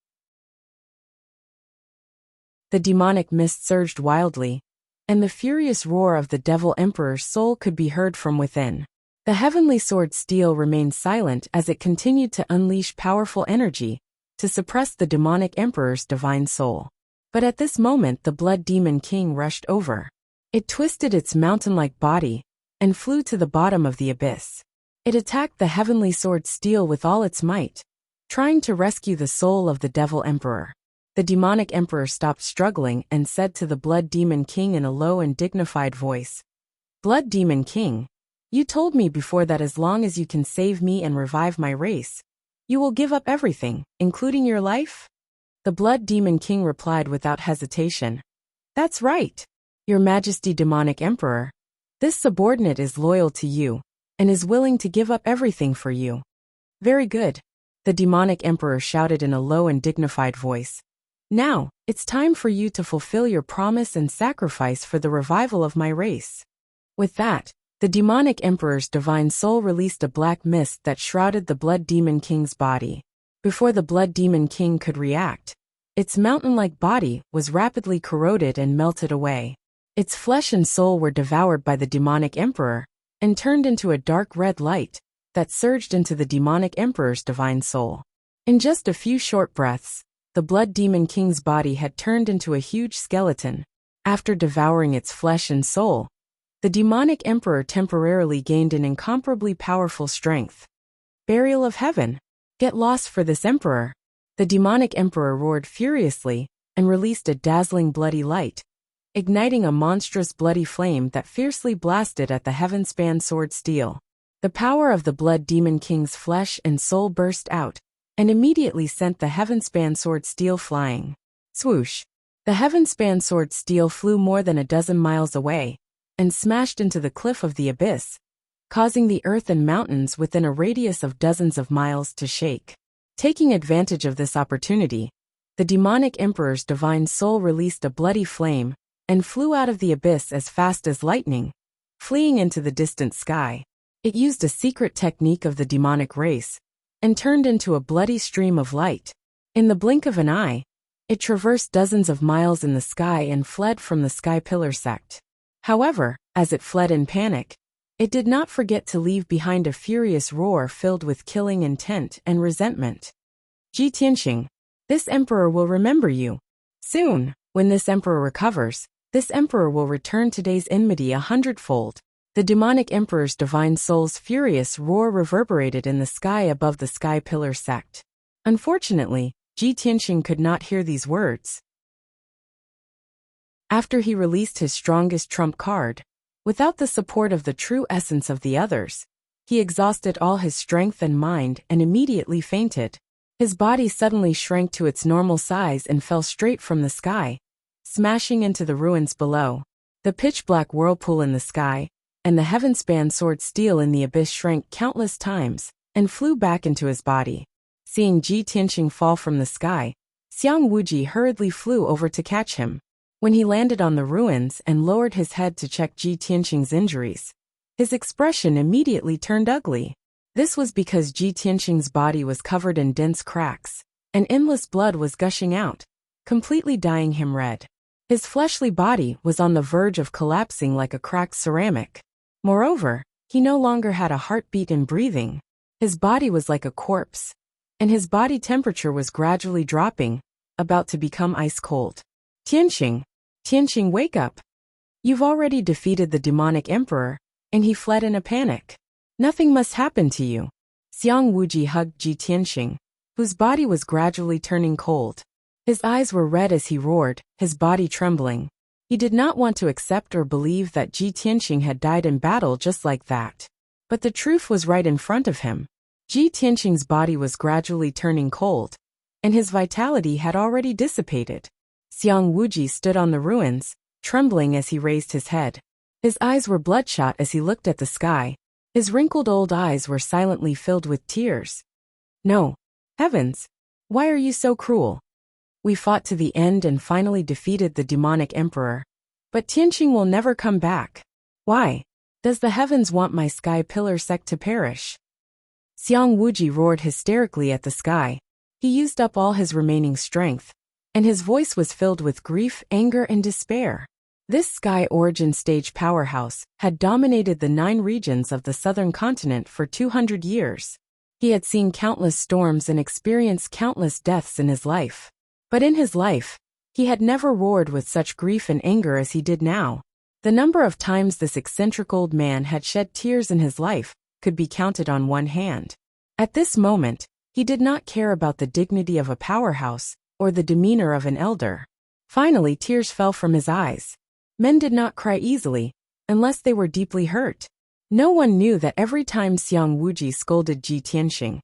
The demonic mist surged wildly, and the furious roar of the Devil Emperor's soul could be heard from within. The heavenly sword steel remained silent as it continued to unleash powerful energy, to suppress the demonic emperor's divine soul. But at this moment the Blood Demon King rushed over. It twisted its mountain-like body and flew to the bottom of the abyss. It attacked the heavenly sword steel with all its might, trying to rescue the soul of the Devil Emperor. The demonic emperor stopped struggling and said to the Blood Demon King in a low and dignified voice, "Blood Demon King, you told me before that as long as you can save me and revive my race, you will give up everything, including your life?" The Blood Demon King replied without hesitation, "That's right, Your Majesty Demonic Emperor. This subordinate is loyal to you and is willing to give up everything for you." "Very good," the demonic emperor shouted in a low and dignified voice. "Now, it's time for you to fulfill your promise and sacrifice for the revival of my race." With that, the demonic emperor's divine soul released a black mist that shrouded the Blood Demon King's body. Before the Blood Demon King could react, its mountain-like body was rapidly corroded and melted away. Its flesh and soul were devoured by the demonic emperor and turned into a dark red light that surged into the demonic emperor's divine soul. In just a few short breaths, the Blood Demon King's body had turned into a huge skeleton. After devouring its flesh and soul, the demonic emperor temporarily gained an incomparably powerful strength. "Burial of heaven! Get lost for this emperor!" The demonic emperor roared furiously and released a dazzling bloody light, igniting a monstrous bloody flame that fiercely blasted at the heaven-span sword steel. The power of the Blood Demon King's flesh and soul burst out, and immediately sent the heaven-span sword steel flying. Swoosh! The heaven-span sword steel flew more than a dozen miles away, and smashed into the cliff of the abyss, causing the earth and mountains within a radius of dozens of miles to shake. Taking advantage of this opportunity, the demonic emperor's divine soul released a bloody flame and flew out of the abyss as fast as lightning, fleeing into the distant sky. It used a secret technique of the demonic race and turned into a bloody stream of light. In the blink of an eye, it traversed dozens of miles in the sky and fled from the Sky Pillar sect. However, as it fled in panic, it did not forget to leave behind a furious roar filled with killing intent and resentment. "Ji Tianxing, this emperor will remember you. Soon, when this emperor recovers, this emperor will return today's enmity 100-fold. The demonic emperor's divine soul's furious roar reverberated in the sky above the Sky Pillar sect. Unfortunately, Ji Tianxing could not hear these words. After he released his strongest trump card, without the support of the true essence of the others, he exhausted all his strength and mind and immediately fainted. His body suddenly shrank to its normal size and fell straight from the sky, smashing into the ruins below. The pitch-black whirlpool in the sky and the heaven-span sword steel in the abyss shrank countless times and flew back into his body. Seeing Ji Tianxing fall from the sky, Xiang Wuji hurriedly flew over to catch him. When he landed on the ruins and lowered his head to check Ji Tianxing's injuries, his expression immediately turned ugly. This was because Ji Tianxing's body was covered in dense cracks, and endless blood was gushing out, completely dyeing him red. His fleshly body was on the verge of collapsing like a cracked ceramic. Moreover, he no longer had a heartbeat and breathing. His body was like a corpse, and his body temperature was gradually dropping, about to become ice cold. "Tianxing, Tianxing, wake up! You've already defeated the demonic emperor, and he fled in a panic. Nothing must happen to you." Xiang Wuji hugged Ji Tianxing, whose body was gradually turning cold. His eyes were red as he roared, his body trembling. He did not want to accept or believe that Ji Tianxing had died in battle just like that. But the truth was right in front of him. Ji Tianxing's body was gradually turning cold, and his vitality had already dissipated. Xiang Wuji stood on the ruins, trembling as he raised his head. His eyes were bloodshot as he looked at the sky. His wrinkled old eyes were silently filled with tears. "No. Heavens! Why are you so cruel? We fought to the end and finally defeated the demonic emperor. But Tianxing will never come back. Why? Does the heavens want my Sky Pillar sect to perish?" Xiang Wuji roared hysterically at the sky. He used up all his remaining strength, and his voice was filled with grief, anger, and despair. This Sky Origin stage powerhouse had dominated the 9 regions of the southern continent for 200 years. He had seen countless storms and experienced countless deaths in his life. But in his life, he had never roared with such grief and anger as he did now. The number of times this eccentric old man had shed tears in his life could be counted on one hand. At this moment, he did not care about the dignity of a powerhouse or the demeanor of an elder. Finally, tears fell from his eyes. Men did not cry easily, unless they were deeply hurt. No one knew that every time Xiang Wuji scolded Ji Tianxing,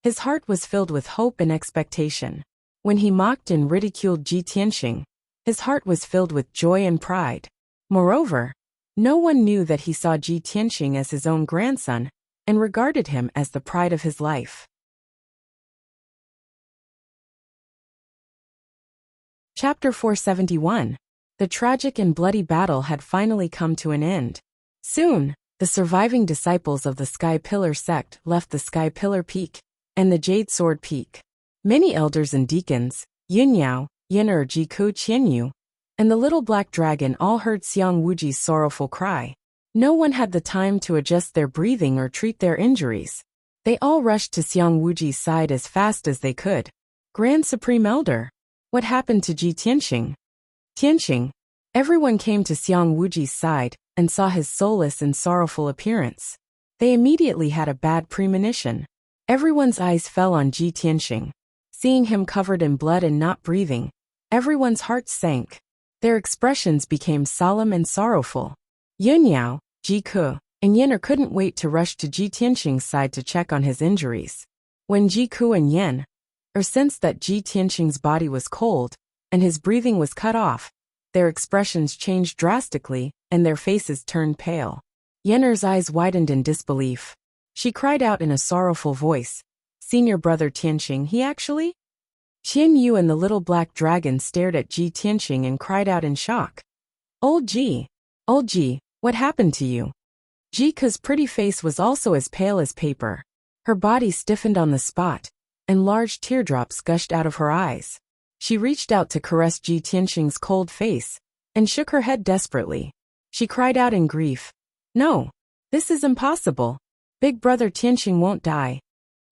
his heart was filled with hope and expectation. When he mocked and ridiculed Ji Tianxing, his heart was filled with joy and pride. Moreover, no one knew that he saw Ji Tianxing as his own grandson and regarded him as the pride of his life. Chapter 471. The tragic and bloody battle had finally come to an end. Soon, the surviving disciples of the Sky Pillar sect left the Sky Pillar Peak and the Jade Sword Peak. Many elders and deacons, Yunyao, Yin'er Jiku Qianyu, and the little black dragon all heard Xiang Wuji's sorrowful cry. No one had the time to adjust their breathing or treat their injuries. They all rushed to Xiang Wuji's side as fast as they could. Grand Supreme Elder, what happened to Ji Tianxing? Tianxing. Everyone came to Xiang Wuji's side and saw his soulless and sorrowful appearance. They immediately had a bad premonition. Everyone's eyes fell on Ji Tianxing. Seeing him covered in blood and not breathing, everyone's hearts sank. Their expressions became solemn and sorrowful. Yunyao, Jiku, and Yin'er couldn't wait to rush to Ji Tianxing's side to check on his injuries. When Jiku and Yin'er sensed that Ji Tianxing's body was cold and his breathing was cut off, their expressions changed drastically and their faces turned pale. Yin'er's eyes widened in disbelief. She cried out in a sorrowful voice, "Senior brother Tianxing, he actually?" Qian Yu and the little black dragon stared at Ji Tianxing and cried out in shock. Old Ji, what happened to you?" Jika's pretty face was also as pale as paper. Her body stiffened on the spot, and large teardrops gushed out of her eyes. She reached out to caress Ji Tianxing's cold face, and shook her head desperately. She cried out in grief, "No, this is impossible. Big brother Tianxing won't die."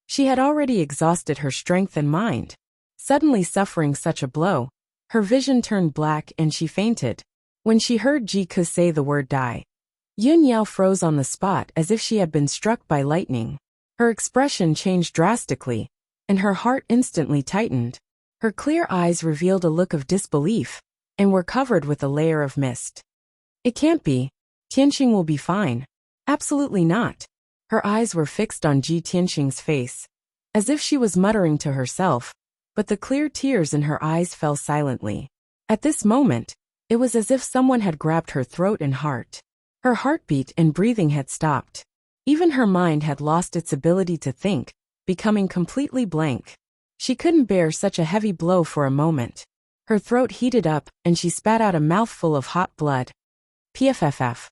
She had already exhausted her strength and mind. Suddenly suffering such a blow, her vision turned black and she fainted. When she heard Jiku say the word die, Yunyao froze on the spot as if she had been struck by lightning. Her expression changed drastically, and her heart instantly tightened. Her clear eyes revealed a look of disbelief, and were covered with a layer of mist. "It can't be. Tianxing will be fine." "Absolutely not." Her eyes were fixed on Ji Tianxing's face, as if she was muttering to herself, but the clear tears in her eyes fell silently. At this moment, it was as if someone had grabbed her throat and heart. Her heartbeat and breathing had stopped. Even her mind had lost its ability to think, becoming completely blank. She couldn't bear such a heavy blow for a moment. Her throat heated up, and she spat out a mouthful of hot blood. PFFF.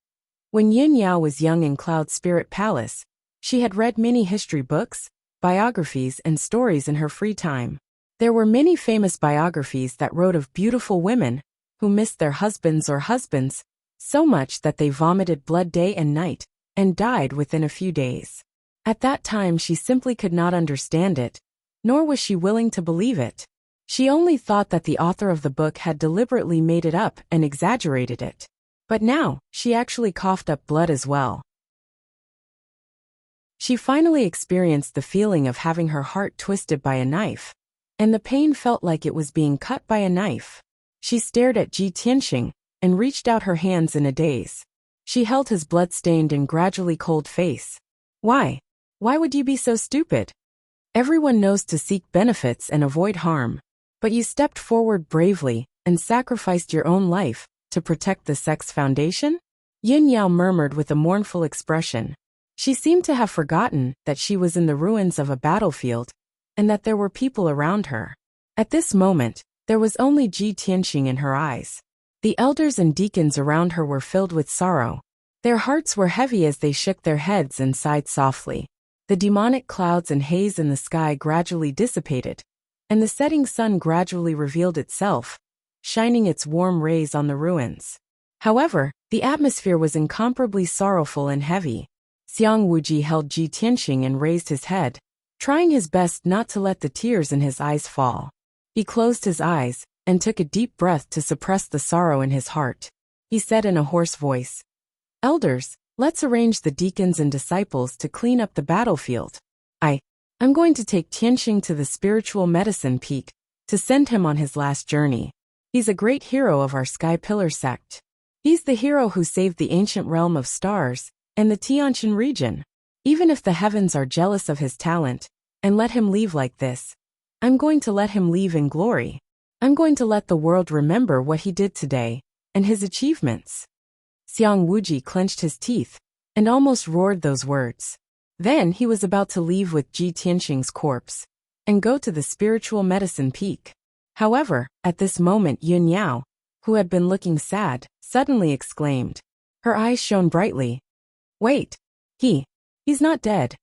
When Yunyao was young in Cloud Spirit Palace, she had read many history books, biographies, and stories in her free time. There were many famous biographies that wrote of beautiful women who missed their husbands or husbands so much that they vomited blood day and night and died within a few days. At that time she simply could not understand it, nor was she willing to believe it. She only thought that the author of the book had deliberately made it up and exaggerated it. But now, she actually coughed up blood as well. She finally experienced the feeling of having her heart twisted by a knife, and the pain felt like it was being cut by a knife. She stared at Ji Tianxing and reached out her hands in a daze. She held his blood-stained and gradually cold face. "Why? Why would you be so stupid? Everyone knows to seek benefits and avoid harm. But you stepped forward bravely and sacrificed your own life to protect the sect's foundation?" Yunyao murmured with a mournful expression. She seemed to have forgotten that she was in the ruins of a battlefield, and that there were people around her. At this moment, there was only Ji Tianxing in her eyes. The elders and deacons around her were filled with sorrow. Their hearts were heavy as they shook their heads and sighed softly. The demonic clouds and haze in the sky gradually dissipated, and the setting sun gradually revealed itself, shining its warm rays on the ruins. However, the atmosphere was incomparably sorrowful and heavy. Xiang Wuji held Ji Tianxing and raised his head, trying his best not to let the tears in his eyes fall. He closed his eyes and took a deep breath to suppress the sorrow in his heart. He said in a hoarse voice, "Elders, let's arrange the deacons and disciples to clean up the battlefield. I'm going to take Tianxing to the spiritual medicine peak to send him on his last journey. He's a great hero of our Sky Pillar sect. He's the hero who saved the ancient realm of stars and the Tianxin region. Even if the heavens are jealous of his talent and let him leave like this, I'm going to let him leave in glory. I'm going to let the world remember what he did today and his achievements." Xiang Wuji clenched his teeth and almost roared those words. Then he was about to leave with Ji Tianxing's corpse and go to the spiritual medicine peak. However, at this moment Yun Yao, who had been looking sad, suddenly exclaimed. Her eyes shone brightly. "Wait! He's not dead."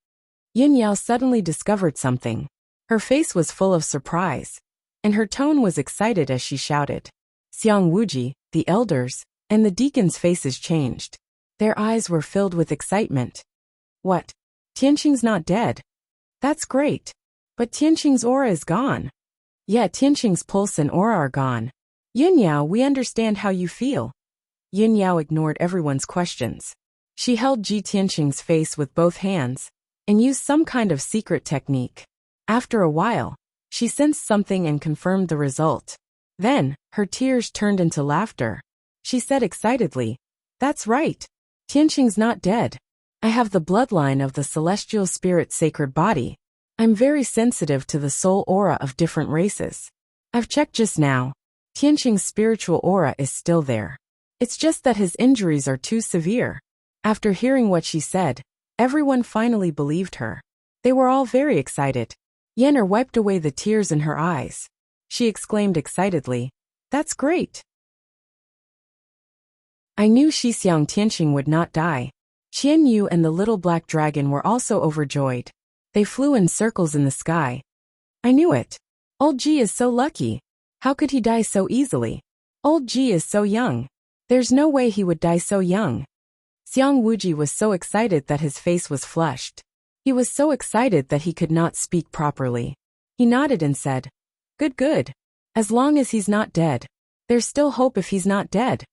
Yun Yao suddenly discovered something. Her face was full of surprise, and her tone was excited as she shouted. Xiang Wuji, the elders, and the deacons' faces changed. Their eyes were filled with excitement. "What? Tianxing's not dead? That's great. But Tianxing's aura is gone." "Yeah, Tianxing's pulse and aura are gone. Yun Yao, we understand how you feel." Yun Yao ignored everyone's questions. She held Ji Tianxing's face with both hands and used some kind of secret technique. After a while, she sensed something and confirmed the result. Then, her tears turned into laughter. She said excitedly, "That's right. Tianxing's not dead. I have the bloodline of the celestial spirit sacred body. I'm very sensitive to the soul aura of different races. I've checked just now. Tianxing's spiritual aura is still there. It's just that his injuries are too severe." After hearing what she said, everyone finally believed her. They were all very excited. Yen'er wiped away the tears in her eyes. She exclaimed excitedly, "That's great. I knew Shixiang Tianxing would not die." Qian Yu and the little black dragon were also overjoyed. They flew in circles in the sky. "I knew it. Old Ji is so lucky. How could he die so easily? Old Ji is so young. There's no way he would die so young." Xiang Wuji was so excited that his face was flushed. He was so excited that he could not speak properly. He nodded and said, Good. As long as he's not dead. There's still hope if he's not dead.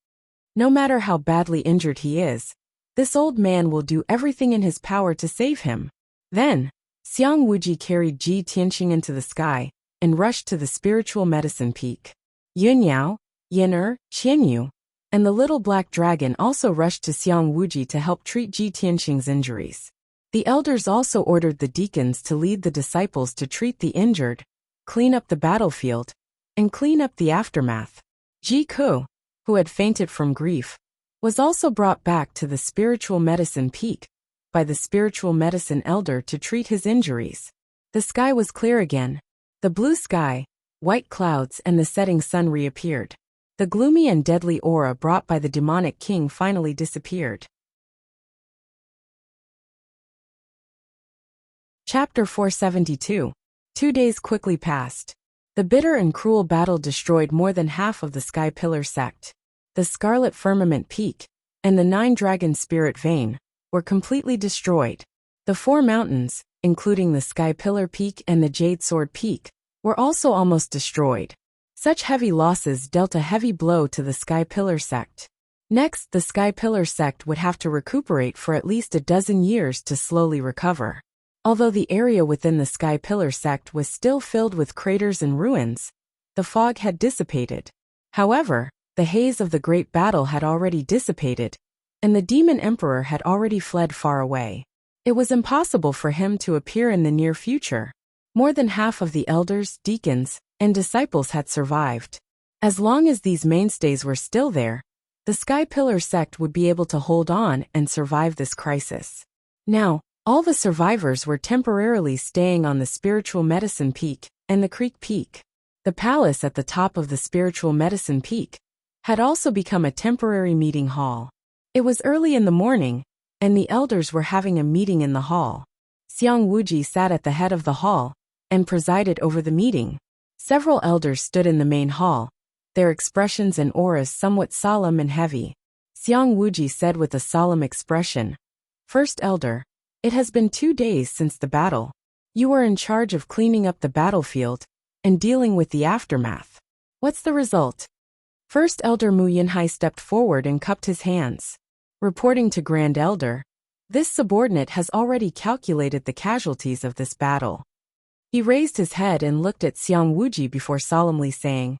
No matter how badly injured he is, this old man will do everything in his power to save him." Then, Xiang Wuji carried Ji Tianxing into the sky and rushed to the spiritual medicine peak. Yun Yao, Yen'er, Qian Yu, and the little black dragon also rushed to Xiang Wuji to help treat Ji Tianxing's injuries. The elders also ordered the deacons to lead the disciples to treat the injured, clean up the battlefield, and clean up the aftermath. Ji Ku, who had fainted from grief, was also brought back to the spiritual medicine peak by the spiritual medicine elder to treat his injuries. The sky was clear again. The blue sky, white clouds, and the setting sun reappeared. The gloomy and deadly aura brought by the demonic king finally disappeared. Chapter 472. 2 days quickly passed. The bitter and cruel battle destroyed more than half of the Sky Pillar sect. The Scarlet Firmament Peak and the 9 Dragon Spirit Vein were completely destroyed. The 4 mountains, including the Sky Pillar Peak and the Jade Sword Peak, were also almost destroyed. Such heavy losses dealt a heavy blow to the Sky Pillar sect. Next, the Sky Pillar sect would have to recuperate for at least a dozen years to slowly recover. Although the area within the Sky Pillar sect was still filled with craters and ruins, the fog had dissipated. However, the haze of the great battle had already dissipated, and the Demon Emperor had already fled far away. It was impossible for him to appear in the near future. More than half of the elders, deacons, and disciples had survived. As long as these mainstays were still there, the Sky Pillar sect would be able to hold on and survive this crisis. Now, all the survivors were temporarily staying on the Spiritual Medicine Peak and the Creek Peak. The palace at the top of the Spiritual Medicine Peak had also become a temporary meeting hall. It was early in the morning, and the elders were having a meeting in the hall. Xiang Wuji sat at the head of the hall and presided over the meeting. Several elders stood in the main hall, their expressions and auras somewhat solemn and heavy. Xiang Wuji said with a solemn expression, "First elder, it has been 2 days since the battle. You were in charge of cleaning up the battlefield and dealing with the aftermath. What's the result? First Elder Mu Yinhai stepped forward and cupped his hands. Reporting to Grand Elder, this subordinate has already calculated the casualties of this battle. He raised his head and looked at Xiang Wuji before solemnly saying,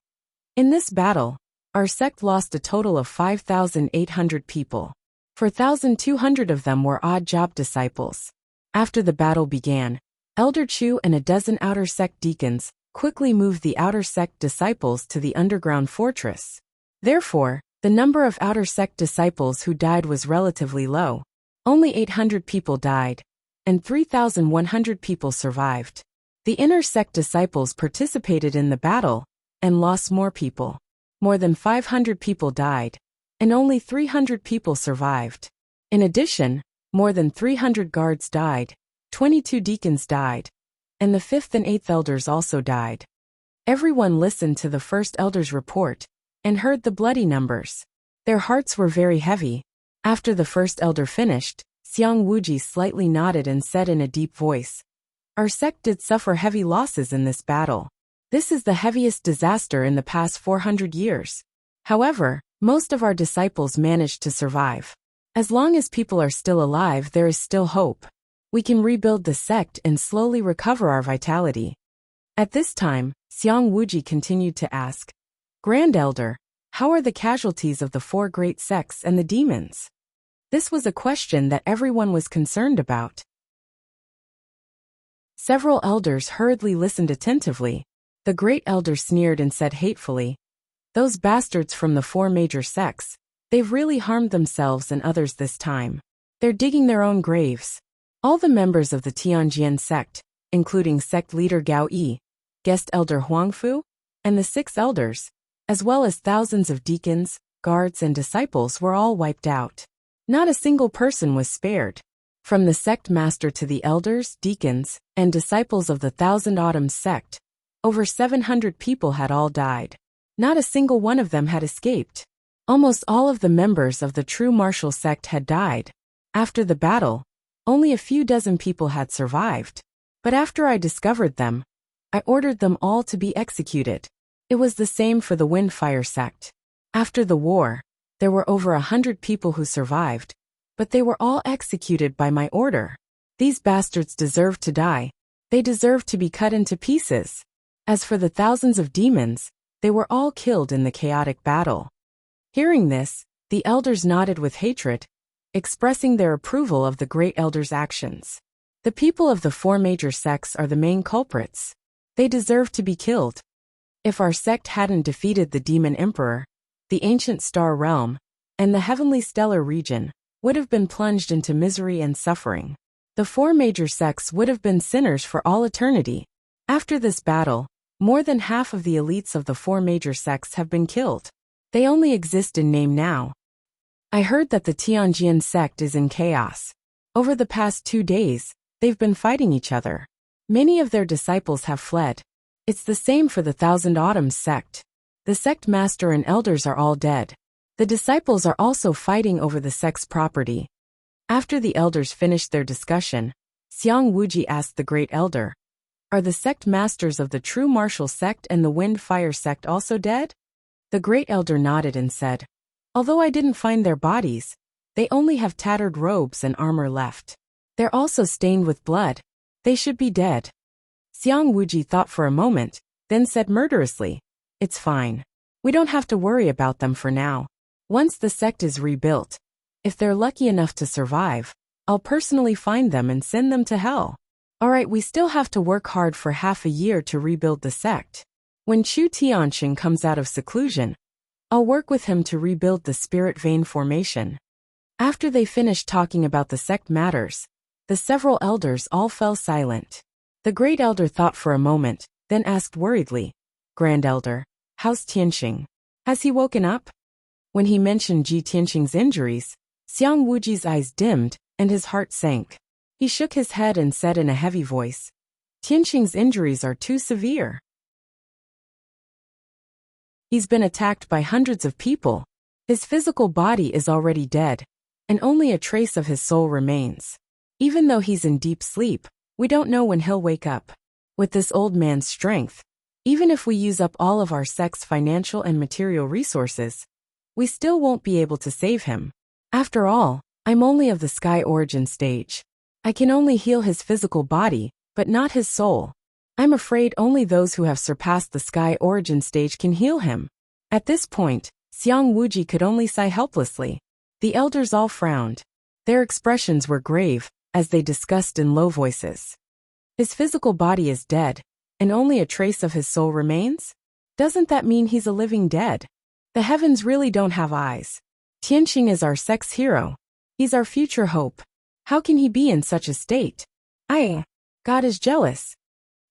in this battle, our sect lost a total of 5,800 people. 4,200 of them were odd job disciples. After the battle began, Elder Chu and a dozen outer sect deacons quickly moved the outer sect disciples to the underground fortress. Therefore, the number of outer sect disciples who died was relatively low. Only 800 people died, and 3,100 people survived. The inner sect disciples participated in the battle and lost more people. More than 500 people died, and only 300 people survived. In addition, more than 300 guards died, 22 deacons died, and the 5th and 8th elders also died. Everyone listened to the first elder's report and heard the bloody numbers. Their hearts were very heavy. After the first elder finished, Xiang Wuji slightly nodded and said in a deep voice, our sect did suffer heavy losses in this battle. This is the heaviest disaster in the past 400 years. However, most of our disciples managed to survive. As long as people are still alive, there is still hope. We can rebuild the sect and slowly recover our vitality. At this time, Xiang Wuji continued to ask, Grand Elder, how are the casualties of the 4 great sects and the demons? This was a question that everyone was concerned about. Several elders hurriedly listened attentively. The great elder sneered and said hatefully, those bastards from the 4 major sects, they've really harmed themselves and others this time. They're digging their own graves. All the members of the Tianjian sect, including sect leader Gao Yi, guest elder Huangfu, and the 6 elders, as well as thousands of deacons, guards and disciples were all wiped out. Not a single person was spared. From the sect master to the elders, deacons, and disciples of the Thousand Autumns sect, over 700 people had all died. Not a single one of them had escaped. Almost all of the members of the true martial sect had died. After the battle, only a few dozen people had survived. But after I discovered them, I ordered them all to be executed. It was the same for the Windfire sect. After the war, there were over 100 people who survived, but they were all executed by my order. These bastards deserved to die. They deserved to be cut into pieces. As for the thousands of demons, they were all killed in the chaotic battle. Hearing this, the elders nodded with hatred, expressing their approval of the great elder's actions. The people of the 4 major sects are the main culprits. They deserve to be killed. If our sect hadn't defeated the demon emperor, the ancient star realm, and the heavenly stellar region would have been plunged into misery and suffering. The 4 major sects would have been sinners for all eternity. After this battle, more than half of the elites of the 4 major sects have been killed. They only exist in name now. I heard that the Tianjian sect is in chaos. Over the past 2 days, they've been fighting each other. Many of their disciples have fled. It's the same for the Thousand Autumns sect. The sect master and elders are all dead. The disciples are also fighting over the sect's property. After the elders finished their discussion, Xiang Wuji asked the great elder, are the sect masters of the true martial sect and the Wind-Fire sect also dead? The great elder nodded and said, although I didn't find their bodies, they only have tattered robes and armor left. They're also stained with blood. They should be dead. Xiang Wuji thought for a moment, then said murderously, it's fine. We don't have to worry about them for now. Once the sect is rebuilt, if they're lucky enough to survive, I'll personally find them and send them to hell. Alright, we still have to work hard for half a year to rebuild the sect. When Chu Tianxing comes out of seclusion, I'll work with him to rebuild the spirit vein formation. After they finished talking about the sect matters, the several elders all fell silent. The great elder thought for a moment, then asked worriedly, Grand Elder, how's Tianxing? Has he woken up? When he mentioned Ji Tianxing's injuries, Xiang Wuji's eyes dimmed and his heart sank. He shook his head and said in a heavy voice, Tianxing's injuries are too severe. He's been attacked by hundreds of people. His physical body is already dead, and only a trace of his soul remains. Even though he's in deep sleep, We don't know when he'll wake up. With this old man's strength, even if we use up all of our sect's financial and material resources, we still won't be able to save him. After all, I'm only of the sky origin stage. I can only heal his physical body, but not his soul. I'm afraid only those who have surpassed the sky origin stage can heal him. At this point, Xiang Wuji could only sigh helplessly. The elders all frowned. Their expressions were grave, as they discussed in low voices. His physical body is dead, and only a trace of his soul remains? Doesn't that mean he's a living dead? The heavens really don't have eyes. Tianqing is our sect's hero. He's our future hope. How can he be in such a state? God is jealous.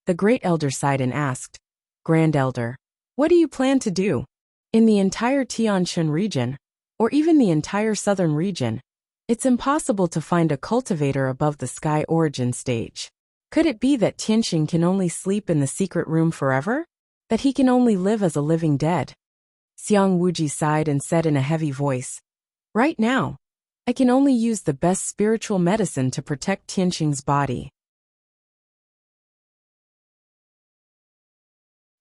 The great elder sighed and asked, Grand Elder, what do you plan to do? In the entire Tianshan region, or even the entire southern region, it's impossible to find a cultivator above the sky origin stage. Could it be that Tianqing can only sleep in the secret room forever? That he can only live as a living dead? Xiang Wuji sighed and said in a heavy voice, Right now, I can only use the best spiritual medicine to protect Tianqing's body.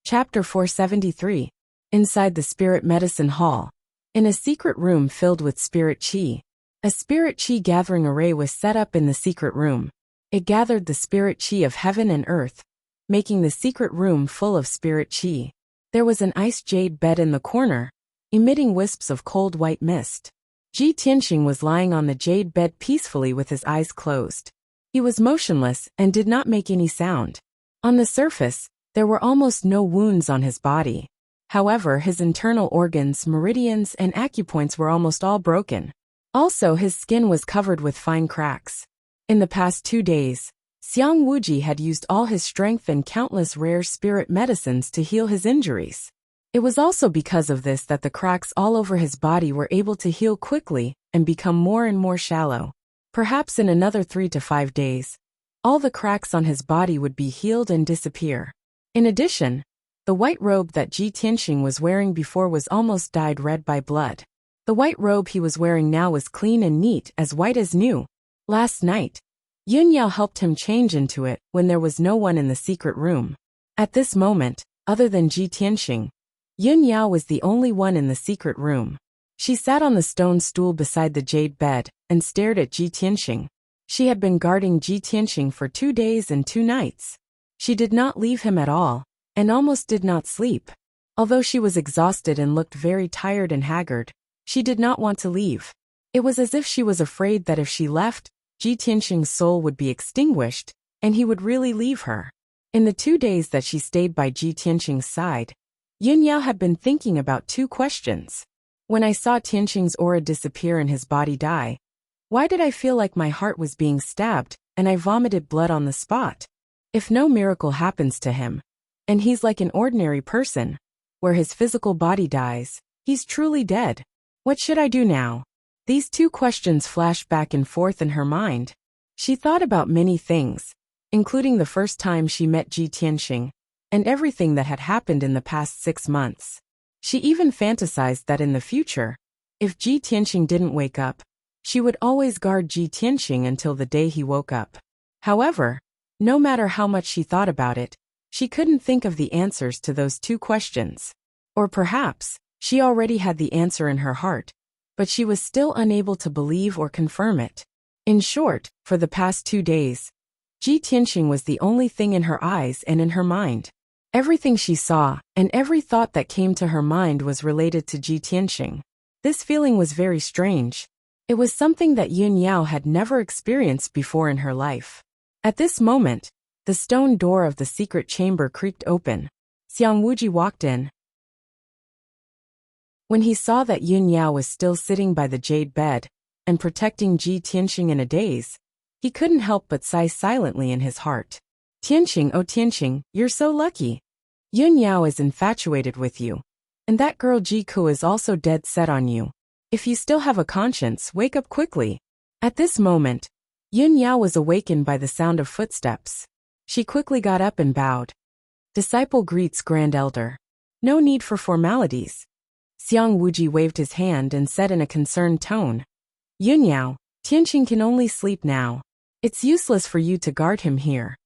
Chapter 473. Inside the Spirit Medicine Hall. In a secret room filled with spirit qi. A spirit qi gathering array was set up in the secret room. It gathered the spirit qi of heaven and earth, making the secret room full of spirit qi. There was an ice jade bed in the corner, emitting wisps of cold white mist. Ji Tianqing was lying on the jade bed peacefully with his eyes closed. He was motionless and did not make any sound. On the surface, there were almost no wounds on his body. However, his internal organs, meridians, and acupoints were almost all broken. Also, his skin was covered with fine cracks. In the past 2 days, Xiang Wuji had used all his strength and countless rare spirit medicines to heal his injuries. It was also because of this that the cracks all over his body were able to heal quickly and become more and more shallow. Perhaps in another 3 to 5 days, all the cracks on his body would be healed and disappear. In addition, the white robe that Ji Tianqing was wearing before was almost dyed red by blood. The white robe he was wearing now was clean and neat, as white as new. Last night, Yun Yao helped him change into it when there was no one in the secret room. At this moment, other than Ji Tianqing, Yun Yao was the only one in the secret room. She sat on the stone stool beside the jade bed and stared at Ji Tianqing. She had been guarding Ji Tianqing for 2 days and 2 nights. She did not leave him at all, and almost did not sleep. Although she was exhausted and looked very tired and haggard, she did not want to leave. It was as if she was afraid that if she left, Ji Tianqing's soul would be extinguished, and he would really leave her. In the 2 days that she stayed by Ji Tianqing's side, Yun Yao had been thinking about 2 questions. When I saw Tianqing's aura disappear and his body die, why did I feel like my heart was being stabbed, and I vomited blood on the spot? If no miracle happens to him, and he's like an ordinary person, where his physical body dies, he's truly dead. What should I do now? These 2 questions flashed back and forth in her mind. She thought about many things, including the first time she met Ji Tianqing, and everything that had happened in the past 6 months. She even fantasized that in the future, if Ji Tianqing didn't wake up, she would always guard Ji Tianqing until the day he woke up. However, no matter how much she thought about it, she couldn't think of the answers to those 2 questions. Or perhaps, she already had the answer in her heart, but she was still unable to believe or confirm it. In short, for the past 2 days, Ji Tianqing was the only thing in her eyes and in her mind. Everything she saw, and every thought that came to her mind was related to Ji Tianqing. This feeling was very strange. It was something that Yun Yao had never experienced before in her life. At this moment, the stone door of the secret chamber creaked open. Xiang Wuji walked in. When he saw that Yun Yao was still sitting by the jade bed and protecting Ji Tianqing in a daze, he couldn't help but sigh silently in his heart. Tianqing, oh Tianqing, you're so lucky. Yun Yao is infatuated with you. And that girl Ji Ku is also dead set on you. If you still have a conscience, wake up quickly. At this moment, Yun Yao was awakened by the sound of footsteps. She quickly got up and bowed. Disciple greets Grand Elder. No need for formalities. Xiang Wuji waved his hand and said in a concerned tone, Yun Yao, Tianqing can only sleep now. It's useless for you to guard him here.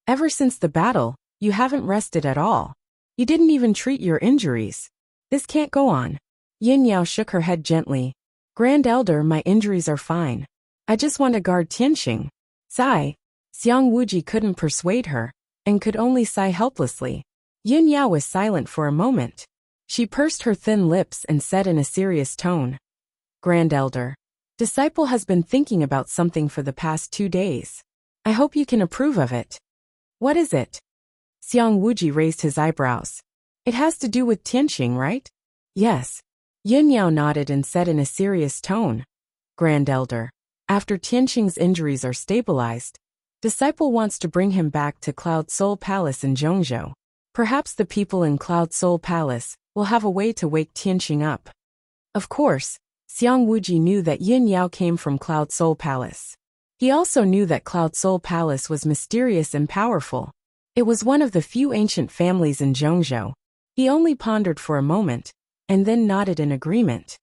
Ever since the battle, you haven't rested at all. You didn't even treat your injuries. This can't go on. Yin Yao shook her head gently. Grand Elder, my injuries are fine. I just want to guard Tianxing. Sigh. Xiang Wuji couldn't persuade her, and could only sigh helplessly. Yin Yao was silent for a moment. She pursed her thin lips and said in a serious tone, Grand Elder, disciple has been thinking about something for the past 2 days. I hope you can approve of it. What is it? Xiang Wuji raised his eyebrows. It has to do with Tianxing, right? Yes. Yin Yao nodded and said in a serious tone, Grand Elder, after Tianxing's injuries are stabilized, disciple wants to bring him back to Cloud Soul Palace in Zhongzhou. Perhaps the people in Cloud Soul Palace will have a way to wake Tianxing up. Of course, Xiang Wuji knew that Yin Yao came from Cloud Soul Palace. He also knew that Cloud Soul Palace was mysterious and powerful. It was one of the few ancient families in Zhongzhou. He only pondered for a moment, and then nodded in agreement.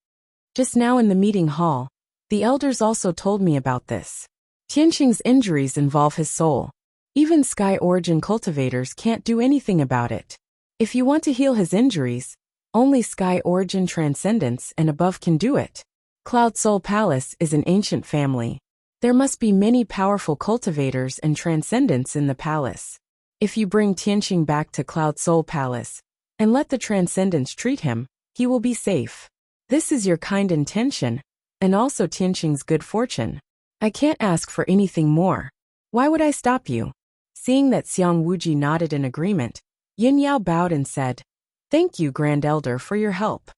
Just now in the meeting hall, the elders also told me about this. Tianxing's injuries involve his soul. Even Sky Origin cultivators can't do anything about it. If you want to heal his injuries, only Sky Origin Transcendence and above can do it. Cloud Soul Palace is an ancient family. There must be many powerful cultivators and transcendents in the palace. If you bring Tianxing back to Cloud Soul Palace, and let the transcendents treat him, he will be safe. This is your kind intention, and also Tianxing's good fortune. I can't ask for anything more. Why would I stop you? Seeing that Xiang Wuji nodded in agreement, Yin Yao bowed and said, Thank you, Grand Elder, for your help.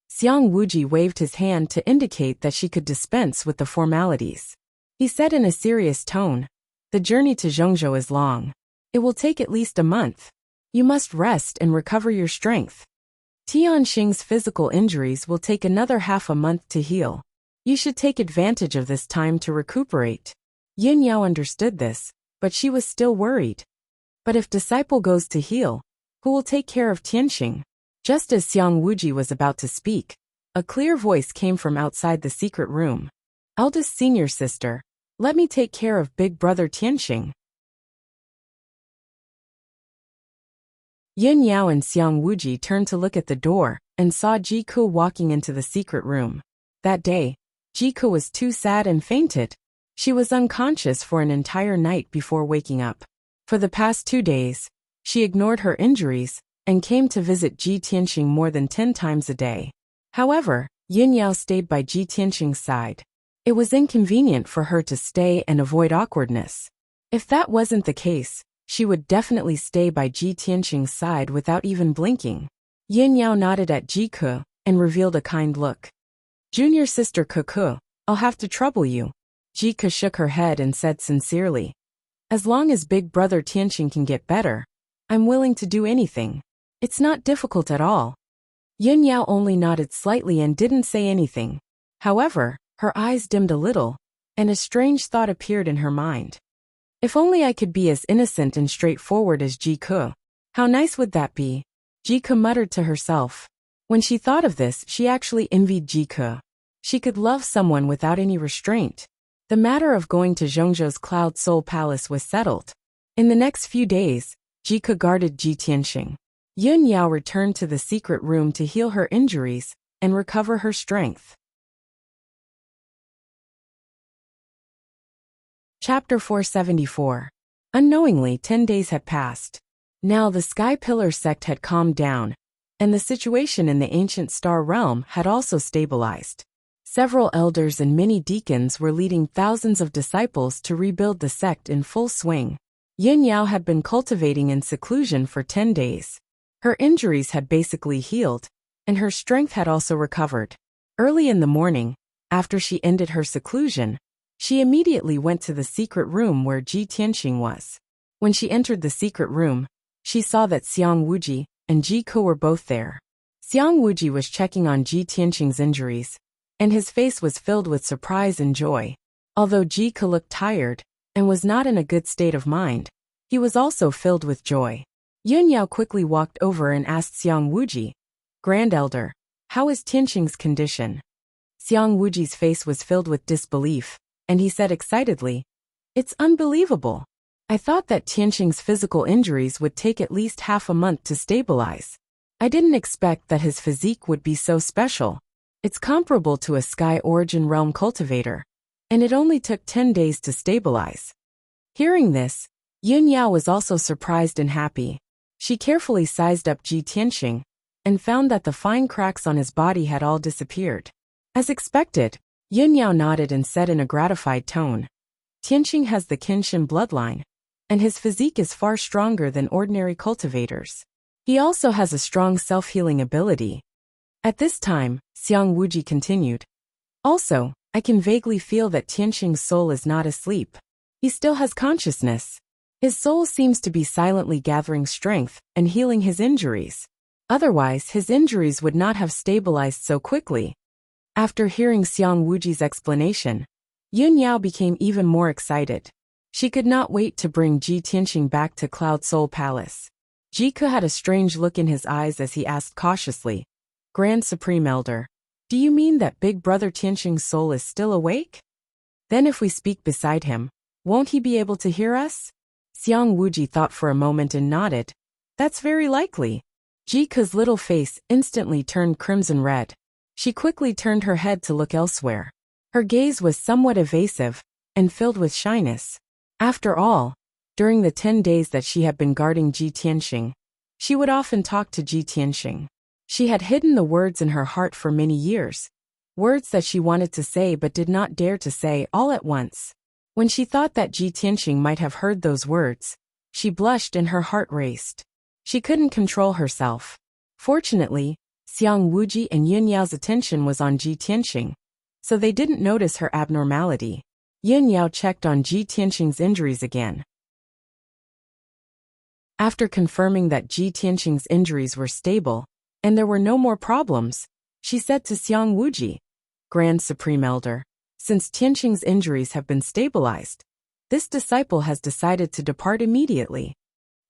Xiang Wuji waved his hand to indicate that she could dispense with the formalities. He said in a serious tone, The journey to Zhongzhou is long. It will take at least a month. You must rest and recover your strength. Tianxing's physical injuries will take another half a month to heal. You should take advantage of this time to recuperate. Yin Yao understood this, but she was still worried. But if disciple goes to heal, who will take care of Tianxing? Just as Xiang Wuji was about to speak, a clear voice came from outside the secret room. Eldest senior sister, let me take care of big brother Tianxing. Yin Yao and Xiang Wuji turned to look at the door, and saw Jiku walking into the secret room. That day, Jiku was too sad and fainted. She was unconscious for an entire night before waking up. For the past 2 days, she ignored her injuries, and came to visit Ji Tianxing more than 10 times a day. However, Yin Yao stayed by Ji Tianxing's side. It was inconvenient for her to stay and avoid awkwardness. If that wasn't the case, she would definitely stay by Ji Tianxing's side without even blinking. Yin Yao nodded at Jiku, and revealed a kind look. Junior sister Kuku, I'll have to trouble you. Jiku shook her head and said sincerely. As long as big brother Tianxing can get better, I'm willing to do anything. It's not difficult at all. Yin Yao only nodded slightly and didn't say anything. However, her eyes dimmed a little, and a strange thought appeared in her mind. If only I could be as innocent and straightforward as Jiku. How nice would that be? Jiku muttered to herself. When she thought of this, she actually envied Jiku. She could love someone without any restraint. The matter of going to Zhongzhou's Cloud Soul Palace was settled. In the next few days, Jiku guarded Ji Tianxing. Yin Yao returned to the secret room to heal her injuries and recover her strength. Chapter 474. Unknowingly, 10 days had passed. Now the Sky Pillar sect had calmed down, and the situation in the ancient star realm had also stabilized. Several elders and many deacons were leading thousands of disciples to rebuild the sect in full swing. Yin Yao had been cultivating in seclusion for 10 days. Her injuries had basically healed, and her strength had also recovered. Early in the morning, after she ended her seclusion, she immediately went to the secret room where Ji Tianxing was. When she entered the secret room, she saw that Xiang Wuji and Jiku were both there. Xiang Wuji was checking on Ji Tianxing's injuries, and his face was filled with surprise and joy. Although Jiku looked tired and was not in a good state of mind, he was also filled with joy. Yin Yao quickly walked over and asked Xiang Wuji, Grand Elder, how is Tianxing's condition? Xiang Wuji's face was filled with disbelief, and he said excitedly, It's unbelievable. I thought that Tianqing's physical injuries would take at least half a month to stabilize. I didn't expect that his physique would be so special. It's comparable to a Sky Origin Realm cultivator, and it only took 10 days to stabilize. Hearing this, Yun Yao was also surprised and happy. She carefully sized up Ji Tianqing and found that the fine cracks on his body had all disappeared. As expected, Yun Yao nodded and said in a gratified tone, Tianqing has the Qinshan bloodline, and his physique is far stronger than ordinary cultivators. He also has a strong self-healing ability. At this time, Xiang Wuji continued. Also, I can vaguely feel that Tianqing's soul is not asleep. He still has consciousness. His soul seems to be silently gathering strength and healing his injuries. Otherwise, his injuries would not have stabilized so quickly. After hearing Xiang Wuji's explanation, Yun Yao became even more excited. She could not wait to bring Ji Tianqing back to Cloud Soul Palace. Jiku had a strange look in his eyes as he asked cautiously, Grand Supreme Elder, do you mean that Big Brother Tianqing's soul is still awake? Then if we speak beside him, won't he be able to hear us? Xiang Wuji thought for a moment and nodded. That's very likely. Jiku's little face instantly turned crimson red. She quickly turned her head to look elsewhere. Her gaze was somewhat evasive and filled with shyness. After all, during the 10 days that she had been guarding Ji Tianqing, she would often talk to Ji Tianqing. She had hidden the words in her heart for many years, words that she wanted to say but did not dare to say all at once. When she thought that Ji Tianqing might have heard those words, she blushed and her heart raced. She couldn't control herself. Fortunately, Xiang Wuji and Yun Yao's attention was on Ji Tianqing, so they didn't notice her abnormality. Yun Yao checked on Ji Tianqing's injuries again. After confirming that Ji Tianqing's injuries were stable, and there were no more problems, she said to Xiang Wuji, Grand Supreme Elder, since Tianqing's injuries have been stabilized, this disciple has decided to depart immediately.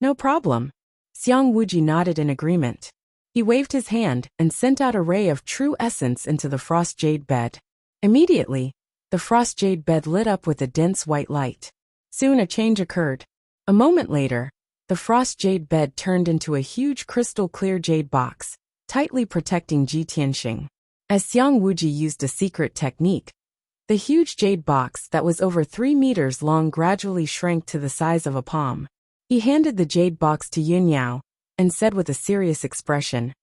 No problem. Xiang Wuji nodded in agreement. He waved his hand and sent out a ray of true essence into the frost jade bed. Immediately, the frost jade bed lit up with a dense white light. Soon a change occurred. A moment later, the frost jade bed turned into a huge crystal-clear jade box, tightly protecting Ji Tianqing. As Xiang Wuji used a secret technique, the huge jade box that was over 3 meters long gradually shrank to the size of a palm. He handed the jade box to Yun Yao and said with a serious expression,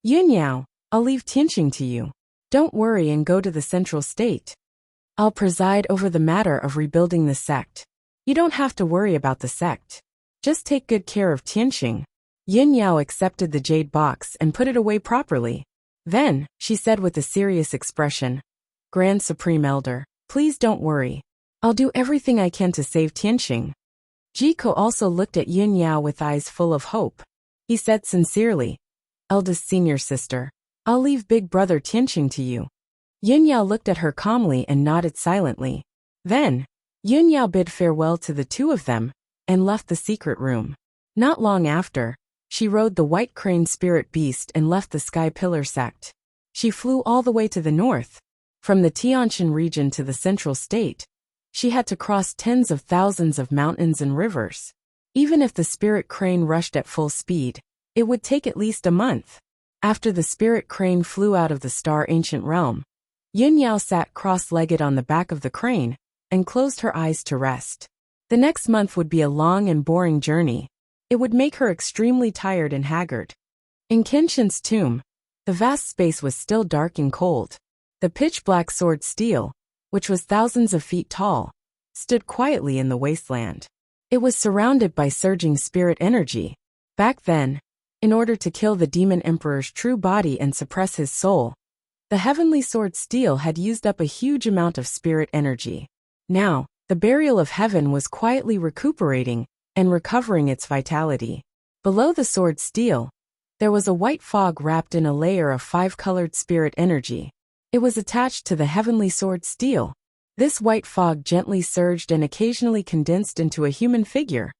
Yun Yao, I'll leave Tianqing to you. Don't worry and go to the central state. I'll preside over the matter of rebuilding the sect. You don't have to worry about the sect. Just take good care of Tianqing. Yun Yao accepted the jade box and put it away properly. Then, she said with a serious expression, Grand Supreme Elder, please don't worry. I'll do everything I can to save Tianqing. Jiku also looked at Yun Yao with eyes full of hope. He said sincerely, Eldest senior sister, I'll leave Big Brother Tianqing to you. Yun Yao looked at her calmly and nodded silently. Then, Yun Yao bid farewell to the two of them and left the secret room. Not long after, she rode the white crane spirit beast and left the Sky Pillar sect. She flew all the way to the north. From the Tianshan region to the central state, she had to cross tens of thousands of mountains and rivers. Even if the spirit crane rushed at full speed, it would take at least a month. After the spirit crane flew out of the star ancient realm, Yun Yao sat cross-legged on the back of the crane and closed her eyes to rest. The next month would be a long and boring journey. It would make her extremely tired and haggard. In Kenshin's tomb, the vast space was still dark and cold. The pitch-black sword steel, which was thousands of feet tall, stood quietly in the wasteland. It was surrounded by surging spirit energy. Back then, in order to kill the demon emperor's true body and suppress his soul, the heavenly sword steel had used up a huge amount of spirit energy. Now, the burial of heaven was quietly recuperating and recovering its vitality. Below the sword steel, there was a white fog wrapped in a layer of 5-colored spirit energy. It was attached to the heavenly sword steel. This white fog gently surged and occasionally condensed into a human figure,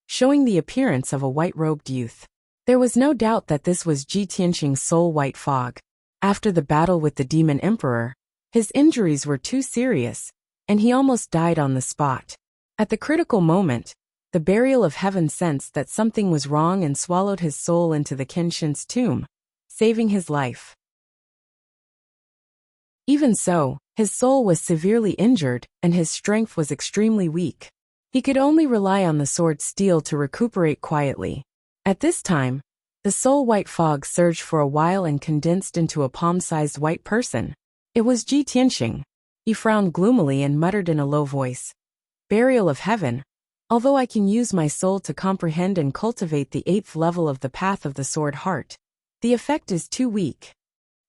showing the appearance of a white-robed youth. There was no doubt that this was Ji Tianqing's soul white fog. After the battle with the demon emperor, his injuries were too serious, and he almost died on the spot. At the critical moment, The burial of heaven sensed that something was wrong and swallowed his soul into the Kenshin's tomb, saving his life. Even so, his soul was severely injured, and his strength was extremely weak. He could only rely on the sword's steel to recuperate quietly. At this time, the soul-white fog surged for a while and condensed into a palm-sized white person. It was Ji Tianxing. He frowned gloomily and muttered in a low voice, "Burial of heaven. Although I can use my soul to comprehend and cultivate the 8th level of the path of the sword heart, the effect is too weak."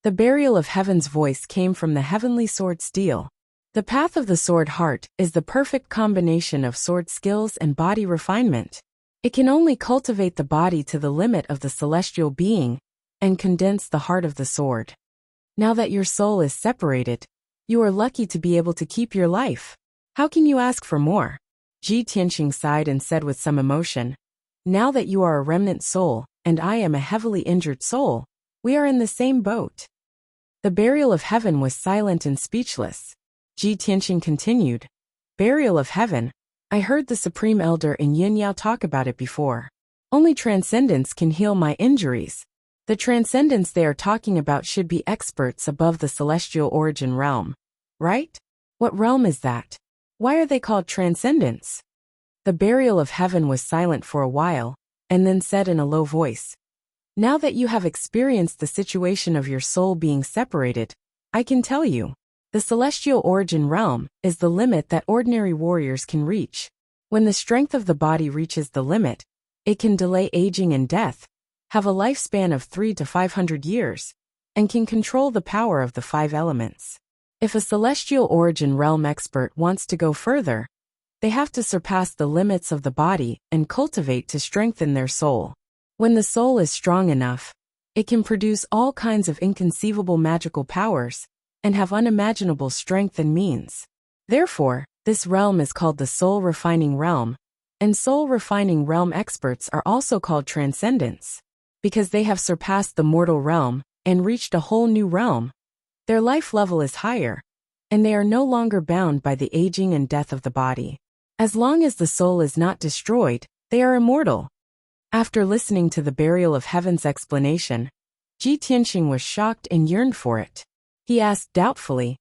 The burial of heaven's voice came from the heavenly sword steel. The path of the sword heart is the perfect combination of sword skills and body refinement. It can only cultivate the body to the limit of the celestial being and condense the heart of the sword. Now that your soul is separated, you are lucky to be able to keep your life. How can you ask for more? Ji Tianxing sighed and said with some emotion, "Now that you are a remnant soul, and I am a heavily injured soul, we are in the same boat." The burial of heaven was silent and speechless. Ji Tianxing continued, "Burial of heaven? I heard the Supreme Elder in Yin Yao talk about it before. Only transcendence can heal my injuries. The transcendence they are talking about should be experts above the celestial origin realm, right? What realm is that? Why are they called transcendents?" The burial of heaven was silent for a while, and then said in a low voice, "Now that you have experienced the situation of your soul being separated, I can tell you, the celestial origin realm is the limit that ordinary warriors can reach. When the strength of the body reaches the limit, it can delay aging and death, have a lifespan of 300 to 500 years, and can control the power of the 5 elements. If a celestial origin realm expert wants to go further, they have to surpass the limits of the body and cultivate to strengthen their soul. When the soul is strong enough, it can produce all kinds of inconceivable magical powers and have unimaginable strength and means. Therefore, this realm is called the soul-refining realm, and soul-refining realm experts are also called transcendents, because they have surpassed the mortal realm and reached a whole new realm. Their life level is higher, and they are no longer bound by the aging and death of the body. As long as the soul is not destroyed, they are immortal." After listening to the burial of heaven's explanation, Ji Tianxing was shocked and yearned for it. He asked doubtfully,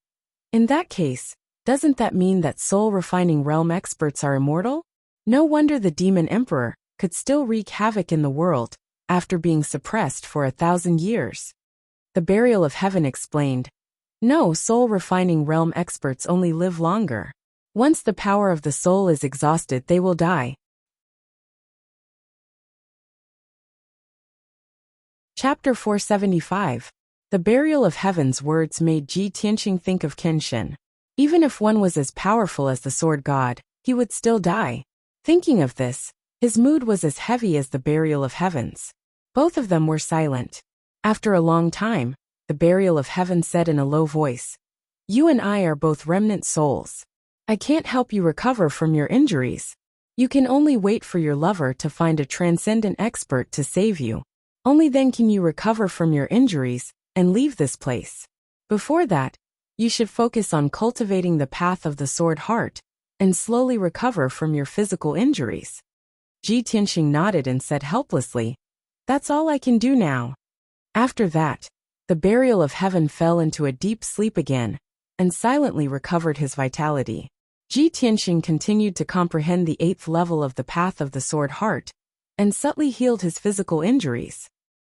"In that case, doesn't that mean that soul-refining realm experts are immortal? No wonder the demon emperor could still wreak havoc in the world after being suppressed for 1,000 years." The burial of heaven explained, "No, soul-refining realm experts only live longer. Once the power of the soul is exhausted, they will die." Chapter 475. The burial of heaven's words made Ji Tianxing think of Kenshin. Even if one was as powerful as the sword god, he would still die. Thinking of this, his mood was as heavy as the burial of heavens. Both of them were silent. After a long time, the burial of heaven said in a low voice, "You and I are both remnant souls. I can't help you recover from your injuries. You can only wait for your lover to find a transcendent expert to save you. Only then can you recover from your injuries and leave this place. Before that, you should focus on cultivating the path of the sword heart and slowly recover from your physical injuries." Ji Tianxing nodded and said helplessly, "That's all I can do now." After that, the burial of heaven fell into a deep sleep again and silently recovered his vitality. Ji Tianxing continued to comprehend the 8th level of the path of the sword heart and subtly healed his physical injuries.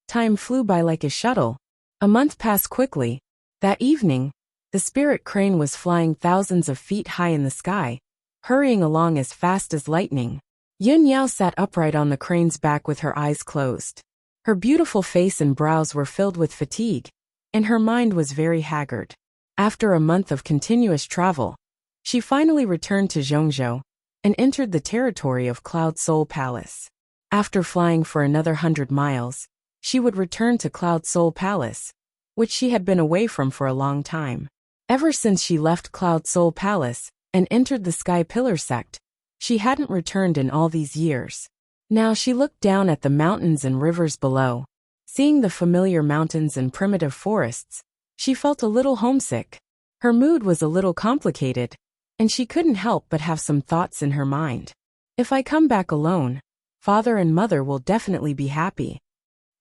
Time flew by like a shuttle. A month passed quickly. That evening, the spirit crane was flying thousands of feet high in the sky, hurrying along as fast as lightning. Yun Yao sat upright on the crane's back with her eyes closed. Her beautiful face and brows were filled with fatigue, and her mind was very haggard. After a month of continuous travel, she finally returned to Zhongzhou and entered the territory of Cloud Soul Palace. After flying for another 100 miles, she would return to Cloud Soul Palace, which she had been away from for a long time. Ever since she left Cloud Soul Palace and entered the Sky Pillar sect, she hadn't returned in all these years. Now she looked down at the mountains and rivers below. Seeing the familiar mountains and primitive forests, she felt a little homesick. Her mood was a little complicated, and she couldn't help but have some thoughts in her mind. If I come back alone, father and mother will definitely be happy.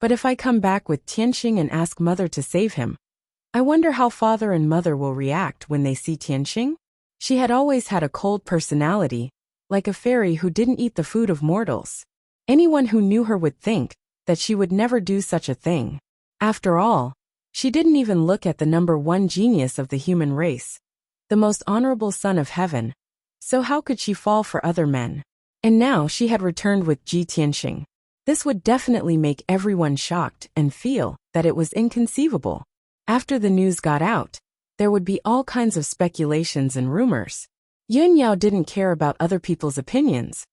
But if I come back with Tianxing and ask mother to save him, I wonder how father and mother will react when they see Tianxing? She had always had a cold personality, like a fairy who didn't eat the food of mortals. Anyone who knew her would think that she would never do such a thing. After all, she didn't even look at the number one genius of the human race, the most honorable son of heaven. So how could she fall for other men? And now she had returned with Ji Tianxing. This would definitely make everyone shocked and feel that it was inconceivable. After the news got out, there would be all kinds of speculations and rumors. Yun Yao didn't care about other people's opinions,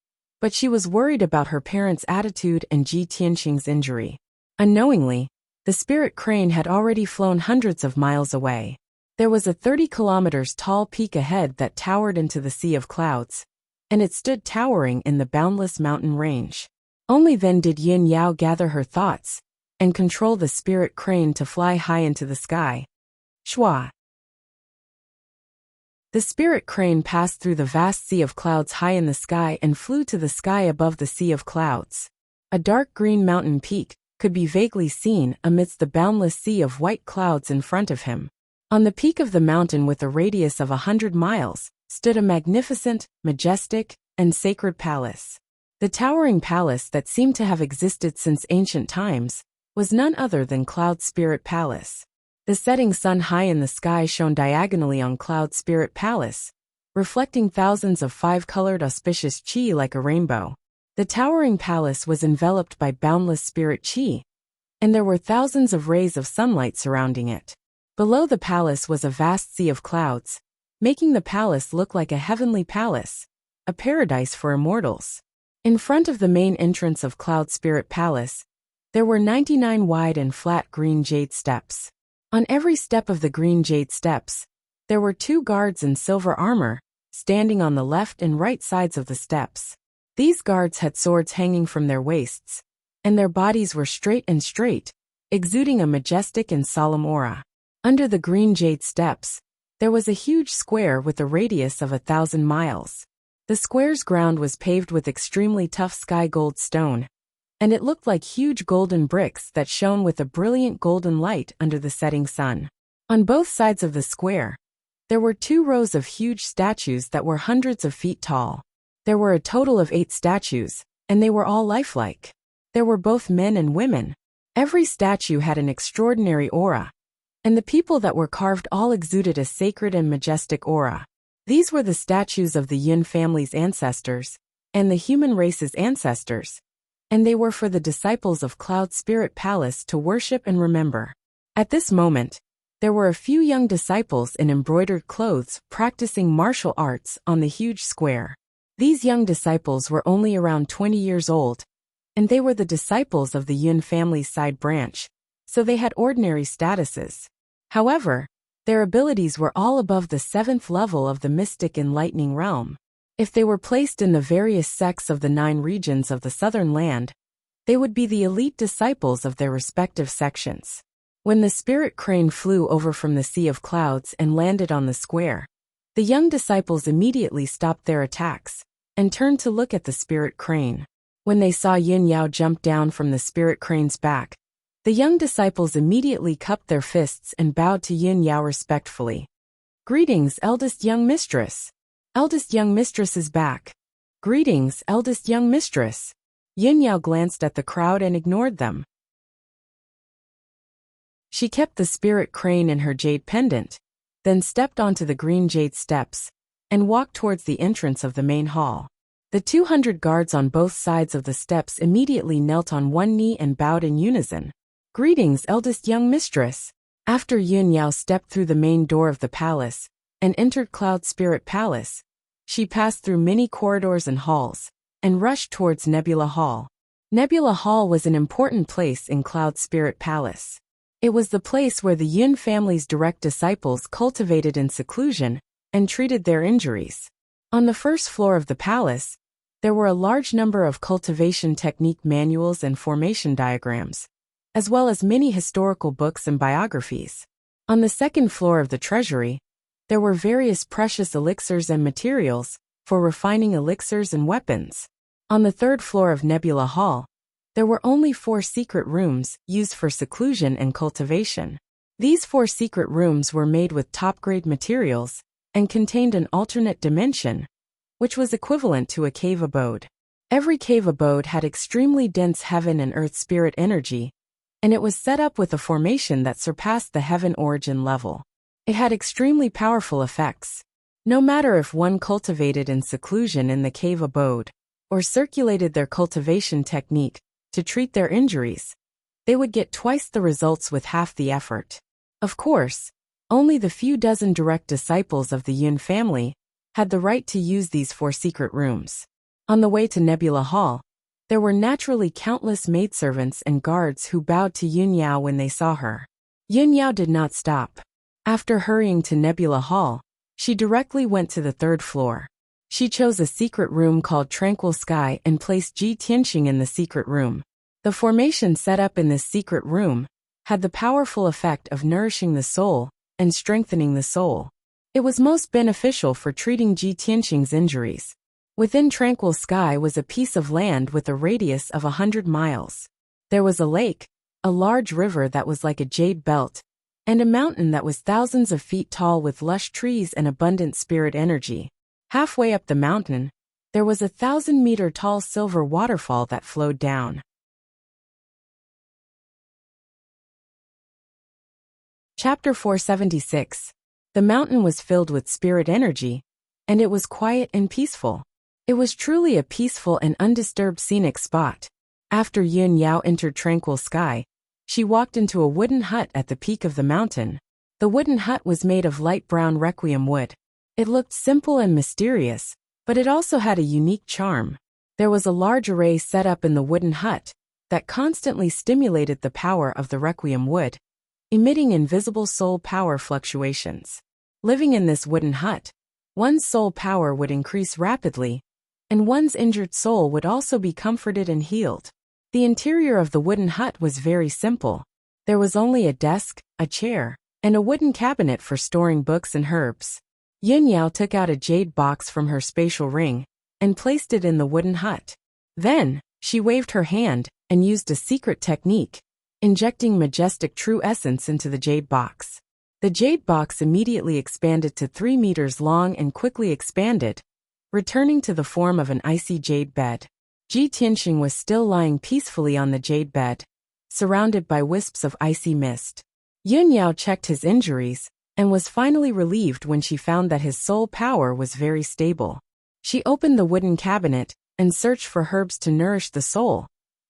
but she was worried about her parents' attitude and Ji Tianxing's injury. Unknowingly, the spirit crane had already flown hundreds of miles away. There was a 30 kilometers tall peak ahead that towered into the sea of clouds, and it stood towering in the boundless mountain range. Only then did Yin Yao gather her thoughts and control the spirit crane to fly high into the sky. Shwa. The spirit crane passed through the vast sea of clouds high in the sky and flew to the sky above the sea of clouds. A dark green mountain peak could be vaguely seen amidst the boundless sea of white clouds in front of him. On the peak of the mountain with a radius of 100 miles, stood a magnificent, majestic, and sacred palace. The towering palace that seemed to have existed since ancient times was none other than Cloud Spirit Palace. The setting sun high in the sky shone diagonally on Cloud Spirit Palace, reflecting thousands of five-colored auspicious qi like a rainbow. The towering palace was enveloped by boundless spirit qi, and there were thousands of rays of sunlight surrounding it. Below the palace was a vast sea of clouds, making the palace look like a heavenly palace, a paradise for immortals. In front of the main entrance of Cloud Spirit Palace, there were 99 wide and flat green jade steps. On every step of the green jade steps, there were 2 guards in silver armor, standing on the left and right sides of the steps. These guards had swords hanging from their waists, and their bodies were straight, exuding a majestic and solemn aura. Under the green jade steps, there was a huge square with a radius of 1,000 miles. The square's ground was paved with extremely tough sky gold stone, and it looked like huge golden bricks that shone with a brilliant golden light under the setting sun. On both sides of the square, there were 2 rows of huge statues that were hundreds of feet tall. There were a total of 8 statues, and they were all lifelike. There were both men and women. Every statue had an extraordinary aura, and the people that were carved all exuded a sacred and majestic aura. These were the statues of the Yun family's ancestors, and the human race's ancestors, and they were for the disciples of Cloud Spirit Palace to worship and remember. At this moment, there were a few young disciples in embroidered clothes practicing martial arts on the huge square. These young disciples were only around 20 years old, and they were the disciples of the Yun family's side branch, so they had ordinary statuses. However, their abilities were all above the 7th level of the mystic enlightening realm. If they were placed in the various sects of the 9 regions of the southern land, they would be the elite disciples of their respective sections. When the spirit crane flew over from the sea of clouds and landed on the square, the young disciples immediately stopped their attacks and turned to look at the spirit crane. When they saw Yin Yao jump down from the spirit crane's back, the young disciples immediately cupped their fists and bowed to Yin Yao respectfully. "Greetings, eldest young mistress. Eldest young mistress is back. Greetings, eldest young mistress." Yin Yao glanced at the crowd and ignored them. She kept the spirit crane in her jade pendant, then stepped onto the green jade steps, and walked towards the entrance of the main hall. The 200 guards on both sides of the steps immediately knelt on one knee and bowed in unison. "Greetings, eldest young mistress." After Yun Yao stepped through the main door of the palace and entered Cloud Spirit Palace, she passed through many corridors and halls, and rushed towards Nebula Hall. Nebula Hall was an important place in Cloud Spirit Palace. It was the place where the Yun family's direct disciples cultivated in seclusion and treated their injuries. On the first floor of the palace, there were a large number of cultivation technique manuals and formation diagrams, as well as many historical books and biographies. On the second floor of the treasury, there were various precious elixirs and materials for refining elixirs and weapons. On the third floor of Nebula Hall, there were only 4 secret rooms used for seclusion and cultivation. These 4 secret rooms were made with top-grade materials and contained an alternate dimension, which was equivalent to a cave abode. Every cave abode had extremely dense heaven and earth spirit energy, and it was set up with a formation that surpassed the heaven origin level. It had extremely powerful effects. No matter if one cultivated in seclusion in the cave abode, or circulated their cultivation technique to treat their injuries, they would get twice the results with half the effort. Of course, only the few dozen direct disciples of the Yun family had the right to use these 4 secret rooms. On the way to Nebula Hall, there were naturally countless maidservants and guards who bowed to Yun Yao when they saw her. Yun Yao did not stop. After hurrying to Nebula Hall, she directly went to the 3rd floor. She chose a secret room called Tranquil Sky and placed Ji Tianxing in the secret room. The formation set up in this secret room had the powerful effect of nourishing the soul and strengthening the soul. It was most beneficial for treating Ji Tianxing's injuries. Within Tranquil Sky was a piece of land with a radius of 100 miles. There was a lake, a large river that was like a jade belt, and a mountain that was thousands of feet tall with lush trees and abundant spirit energy. Halfway up the mountain, there was a 1,000-meter tall silver waterfall that flowed down. Chapter 476. The mountain was filled with spirit energy, and it was quiet and peaceful. It was truly a peaceful and undisturbed scenic spot. After Yun Yao entered Tranquil Sky, she walked into a wooden hut at the peak of the mountain. The wooden hut was made of light brown requiem wood. It looked simple and mysterious, but it also had a unique charm. There was a large array set up in the wooden hut that constantly stimulated the power of the requiem wood, emitting invisible soul power fluctuations. Living in this wooden hut, one's soul power would increase rapidly, and one's injured soul would also be comforted and healed. The interior of the wooden hut was very simple. There was only a desk, a chair, and a wooden cabinet for storing books and herbs. Yun Yao took out a jade box from her spatial ring and placed it in the wooden hut. Then, she waved her hand and used a secret technique, injecting majestic true essence into the jade box. The jade box immediately expanded to 3 meters long and quickly expanded, returning to the form of an icy jade bed. Ji Tianxing was still lying peacefully on the jade bed, surrounded by wisps of icy mist. Yun Yao checked his injuries and was finally relieved when she found that his soul power was very stable. She opened the wooden cabinet and searched for herbs to nourish the soul,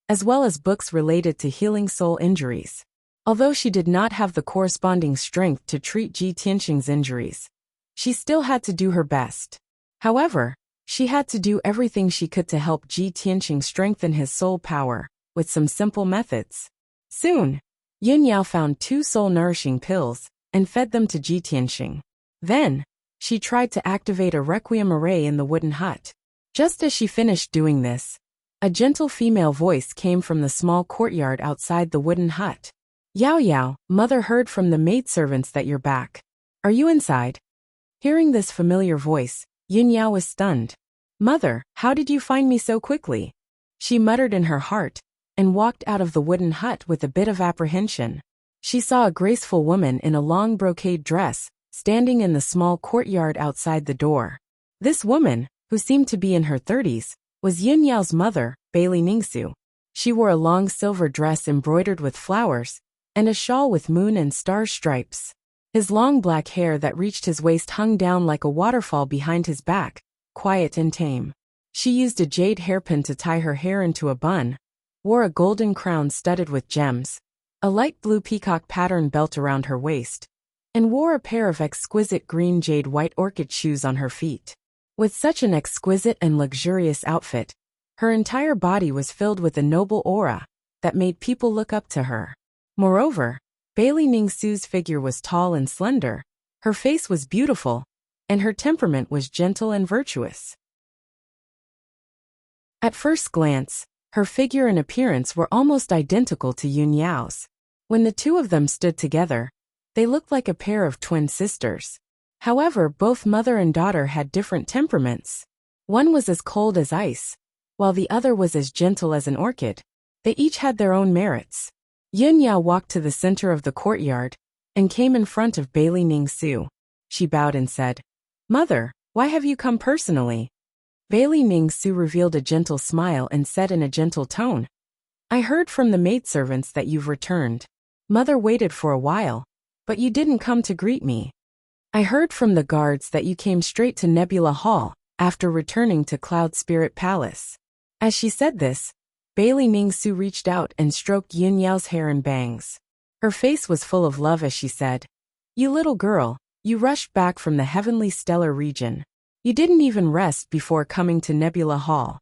as well as books related to healing soul injuries. Although she did not have the corresponding strength to treat Ji Tianxing's injuries, she still had to do her best. However, she had to do everything she could to help Ji Tianxing strengthen his soul power, with some simple methods. Soon, Yun Yao found 2 soul-nourishing pills and fed them to Ji Tianxing. Then, she tried to activate a requiem array in the wooden hut. Just as she finished doing this, a gentle female voice came from the small courtyard outside the wooden hut. "Yao Yao, mother heard from the maidservants that you're back. Are you inside?" Hearing this familiar voice, Yun Yao was stunned. "Mother, how did you find me so quickly?" She muttered in her heart, and walked out of the wooden hut with a bit of apprehension. She saw a graceful woman in a long brocade dress, standing in the small courtyard outside the door. This woman, who seemed to be in her 30s, was Yun Yao's mother, Bailey Ningsu. She wore a long silver dress embroidered with flowers, and a shawl with moon and star stripes. His long black hair that reached his waist hung down like a waterfall behind his back, quiet and tame. She used a jade hairpin to tie her hair into a bun, wore a golden crown studded with gems, a light blue peacock pattern belt around her waist, and wore a pair of exquisite green jade white orchid shoes on her feet. With such an exquisite and luxurious outfit, her entire body was filled with a noble aura that made people look up to her. Moreover, Bailey Ningsu's figure was tall and slender, her face was beautiful, and her temperament was gentle and virtuous. At first glance, her figure and appearance were almost identical to Yun Yao's. When the two of them stood together, they looked like a pair of twin sisters. However, both mother and daughter had different temperaments. One was as cold as ice, while the other was as gentle as an orchid. They each had their own merits. Yun Yao walked to the center of the courtyard and came in front of Bailey Ning Su. She bowed and said, "Mother, why have you come personally?" Bailey Ning Su revealed a gentle smile and said in a gentle tone, "I heard from the maidservants that you've returned. Mother waited for a while, but you didn't come to greet me. I heard from the guards that you came straight to Nebula Hall after returning to Cloud Spirit Palace." As she said this, Bailey Ning Su reached out and stroked Yun Yao's hair and bangs. Her face was full of love as she said, "You little girl, you rushed back from the heavenly stellar region. You didn't even rest before coming to Nebula Hall.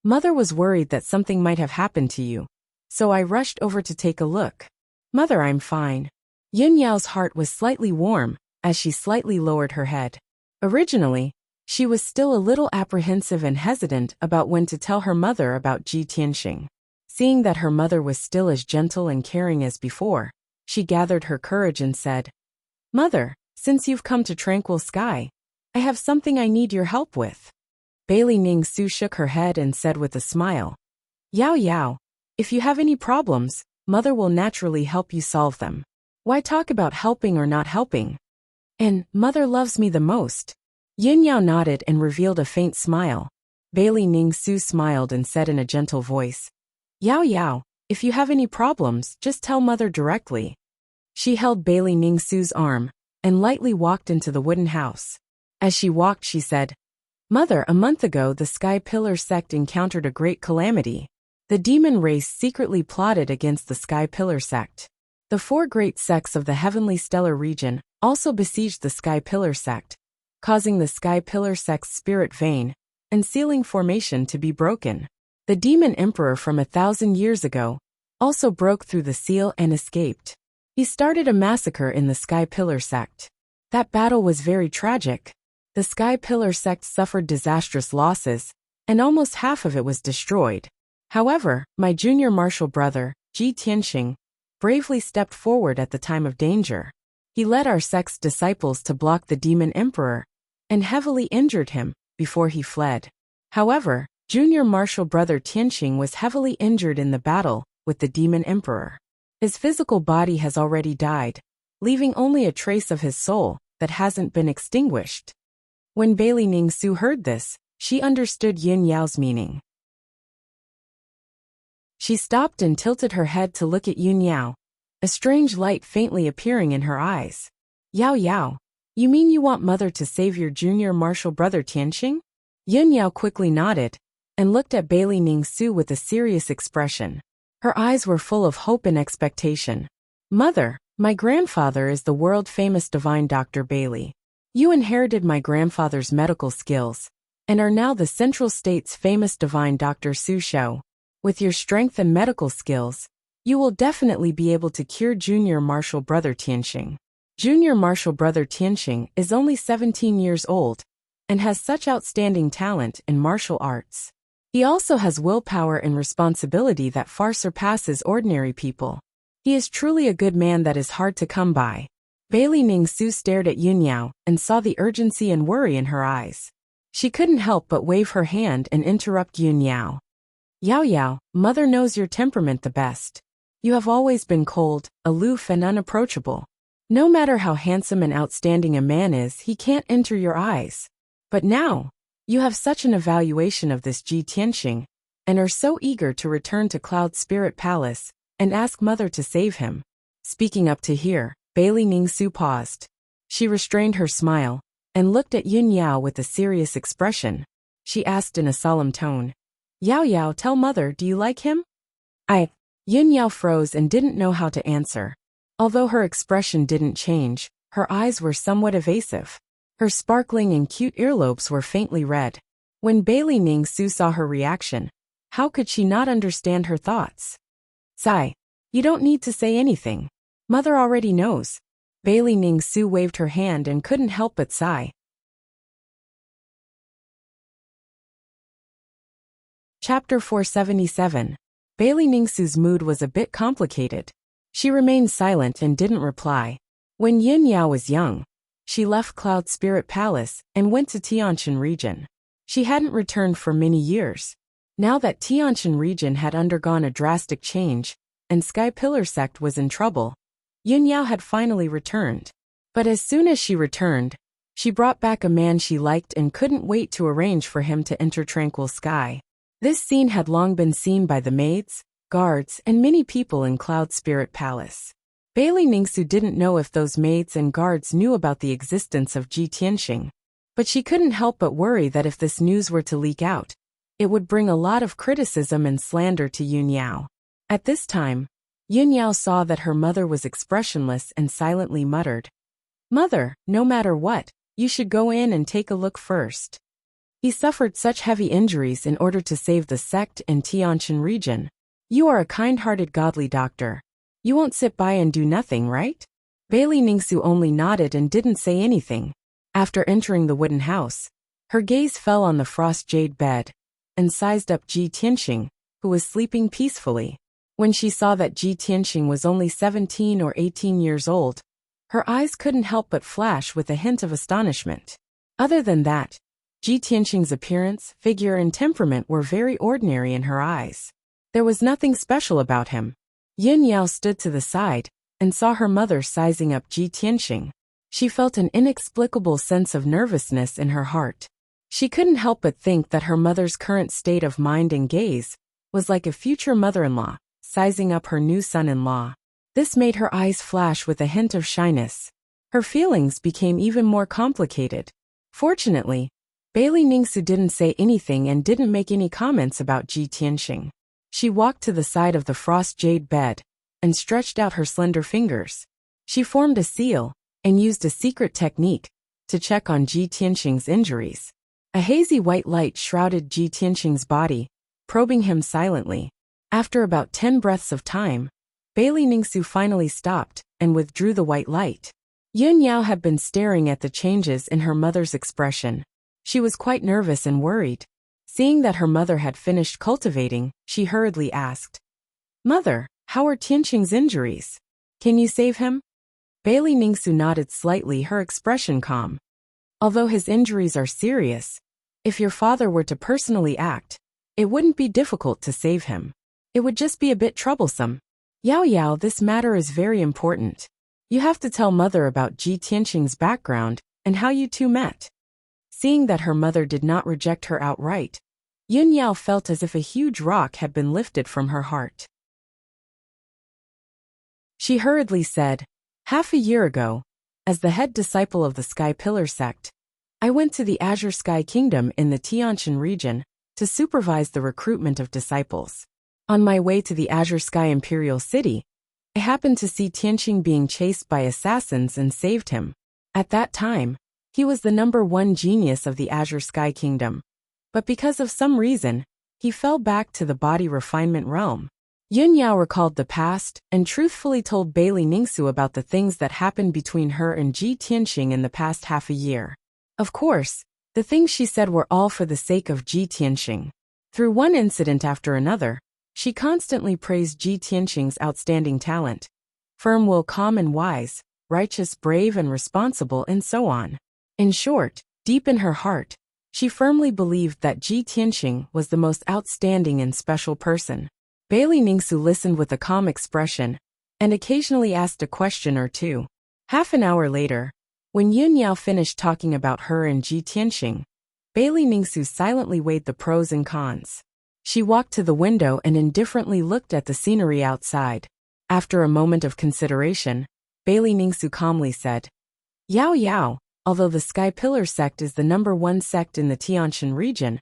Mother was worried that something might have happened to you, so I rushed over to take a look. Mother, I'm fine." Yun Yao's heart was slightly warm as she slightly lowered her head. Originally, she was still a little apprehensive and hesitant about when to tell her mother about Ji Tianxing. Seeing that her mother was still as gentle and caring as before, she gathered her courage and said, "Mother, since you've come to Tranquil Sky, I have something I need your help with." Bailey Ning Su shook her head and said with a smile, "Yao Yao, if you have any problems, Mother will naturally help you solve them. Why talk about helping or not helping? And Mother loves me the most." Yun Yao nodded and revealed a faint smile. Bailey Ning Su smiled and said in a gentle voice, "Yao Yao, if you have any problems, just tell Mother directly." She held Bailey Ning Su's arm and lightly walked into the wooden house. As she walked, she said, "Mother, a month ago the Sky Pillar sect encountered a great calamity. The demon race secretly plotted against the Sky Pillar sect. The 4 great sects of the heavenly stellar region also besieged the Sky Pillar sect, causing the Sky Pillar sect's spirit vein and sealing formation to be broken. The demon emperor from 1,000 years ago also broke through the seal and escaped. He started a massacre in the Sky Pillar sect. That battle was very tragic. The Sky Pillar sect suffered disastrous losses, and almost half of it was destroyed. However, my junior martial brother, Ji Tianxing, bravely stepped forward at the time of danger. He led our sect's disciples to block the demon emperor and heavily injured him before he fled. However, junior martial brother Tianxing was heavily injured in the battle with the demon emperor. His physical body has already died, leaving only a trace of his soul that hasn't been extinguished." When Bailey Ning Su heard this, she understood Yun Yao's meaning. She stopped and tilted her head to look at Yun Yao, a strange light faintly appearing in her eyes. "Yao Yao, you mean you want Mother to save your junior martial brother Tianxing?" Yun Yao quickly nodded and looked at Bailey Ning Su with a serious expression. Her eyes were full of hope and expectation. "Mother, my grandfather is the world-famous divine Dr. Bailey. You inherited my grandfather's medical skills and are now the Central State's famous divine Dr. Su Shou. With your strength and medical skills, you will definitely be able to cure junior martial brother Tianxing. Junior martial brother Tianxing is only 17 years old and has such outstanding talent in martial arts. He also has willpower and responsibility that far surpasses ordinary people. He is truly a good man that is hard to come by." Bailey Ning Su stared at Yun Yao and saw the urgency and worry in her eyes. She couldn't help but wave her hand and interrupt Yun Yao. "Yao Yao, Mother knows your temperament the best. You have always been cold, aloof and unapproachable. No matter how handsome and outstanding a man is, he can't enter your eyes. But now, you have such an evaluation of this Ji Tianxing, and are so eager to return to Cloud Spirit Palace and ask Mother to save him." Speaking up to here, Bailey Ning Su paused. She restrained her smile and looked at Yun Yao with a serious expression. She asked in a solemn tone, "Yao Yao, tell Mother, do you like him?" Yun Yao froze and didn't know how to answer. Although her expression didn't change, her eyes were somewhat evasive. Her sparkling and cute earlobes were faintly red. When Bailey Ning Su saw her reaction, how could she not understand her thoughts? "Sigh, you don't need to say anything. Mother already knows." Bailey Ning Su waved her hand and couldn't help but sigh. Chapter 477. Bailey Ning Su's mood was a bit complicated. She remained silent and didn't reply. When Yun Yao was young, she left Cloud Spirit Palace and went to Tianjin region. She hadn't returned for many years. Now that Tianshan region had undergone a drastic change, and Sky Pillar sect was in trouble, Yun Yao had finally returned. But as soon as she returned, she brought back a man she liked and couldn't wait to arrange for him to enter Tranquil Sky. This scene had long been seen by the maids, guards, and many people in Cloud Spirit Palace. Bailey Ningsu didn't know if those maids and guards knew about the existence of Ji Tianxing, but she couldn't help but worry that if this news were to leak out, it would bring a lot of criticism and slander to Yun Yao. At this time, Yun Yao saw that her mother was expressionless and silently muttered, "Mother, no matter what, you should go in and take a look first. He suffered such heavy injuries in order to save the sect and Tianshan region. You are a kind-hearted godly doctor. You won't sit by and do nothing, right?" Bailey Ningsu only nodded and didn't say anything. After entering the wooden house, her gaze fell on the frost jade bed, and sized up Ji Tianxing, who was sleeping peacefully. When she saw that Ji Tianxing was only 17 or 18 years old, her eyes couldn't help but flash with a hint of astonishment. Other than that, Ji Tianxing's appearance, figure, and temperament were very ordinary in her eyes. There was nothing special about him. Yun Yao stood to the side and saw her mother sizing up Ji Tianxing. She felt an inexplicable sense of nervousness in her heart. She couldn't help but think that her mother's current state of mind and gaze was like a future mother-in-law sizing up her new son-in-law. This made her eyes flash with a hint of shyness. Her feelings became even more complicated. Fortunately, Bailey Ningsu didn't say anything and didn't make any comments about Ji Tianxing. She walked to the side of the frost jade bed and stretched out her slender fingers. She formed a seal and used a secret technique to check on Ji Tianxing's injuries. A hazy white light shrouded Ji Tianxing's body, probing him silently. After about 10 breaths of time, Bailey Ningsu finally stopped and withdrew the white light. Yun Yao had been staring at the changes in her mother's expression. She was quite nervous and worried. Seeing that her mother had finished cultivating, she hurriedly asked, "Mother, how are Tianxing's injuries? Can you save him?" Bailey Ningsu nodded slightly, her expression calm. "Although his injuries are serious, if your father were to personally act, it wouldn't be difficult to save him. It would just be a bit troublesome. Yao Yao, this matter is very important. You have to tell mother about Ji Tianxing's background and how you two met." Seeing that her mother did not reject her outright, Yun Yao felt as if a huge rock had been lifted from her heart. She hurriedly said, "Half a year ago, as the head disciple of the Sky Pillar sect, I went to the Azure Sky Kingdom in the Tianshan region to supervise the recruitment of disciples. On my way to the Azure Sky Imperial City, I happened to see Tianxing being chased by assassins and saved him. At that time, he was the #1 genius of the Azure Sky Kingdom. But because of some reason, he fell back to the body refinement realm." Yun Yao recalled the past and truthfully told Bailey Ningsu about the things that happened between her and Ji Tianxing in the past half a year. Of course, the things she said were all for the sake of Ji Tianxing. Through one incident after another, she constantly praised Ji Tianxing's outstanding talent. Firm will, calm and wise, righteous, brave and responsible, and so on. In short, deep in her heart, she firmly believed that Ji Tianxing was the most outstanding and special person. Bailey Ningsu listened with a calm expression and occasionally asked a question or two. Half an hour later, when Yun Yao finished talking about her and Ji Tianxing, Bailey Ningsu silently weighed the pros and cons. She walked to the window and indifferently looked at the scenery outside. After a moment of consideration, Bailey Ningsu calmly said, "Yao Yao, although the Sky Pillar sect is the #1 sect in the Tianshan region,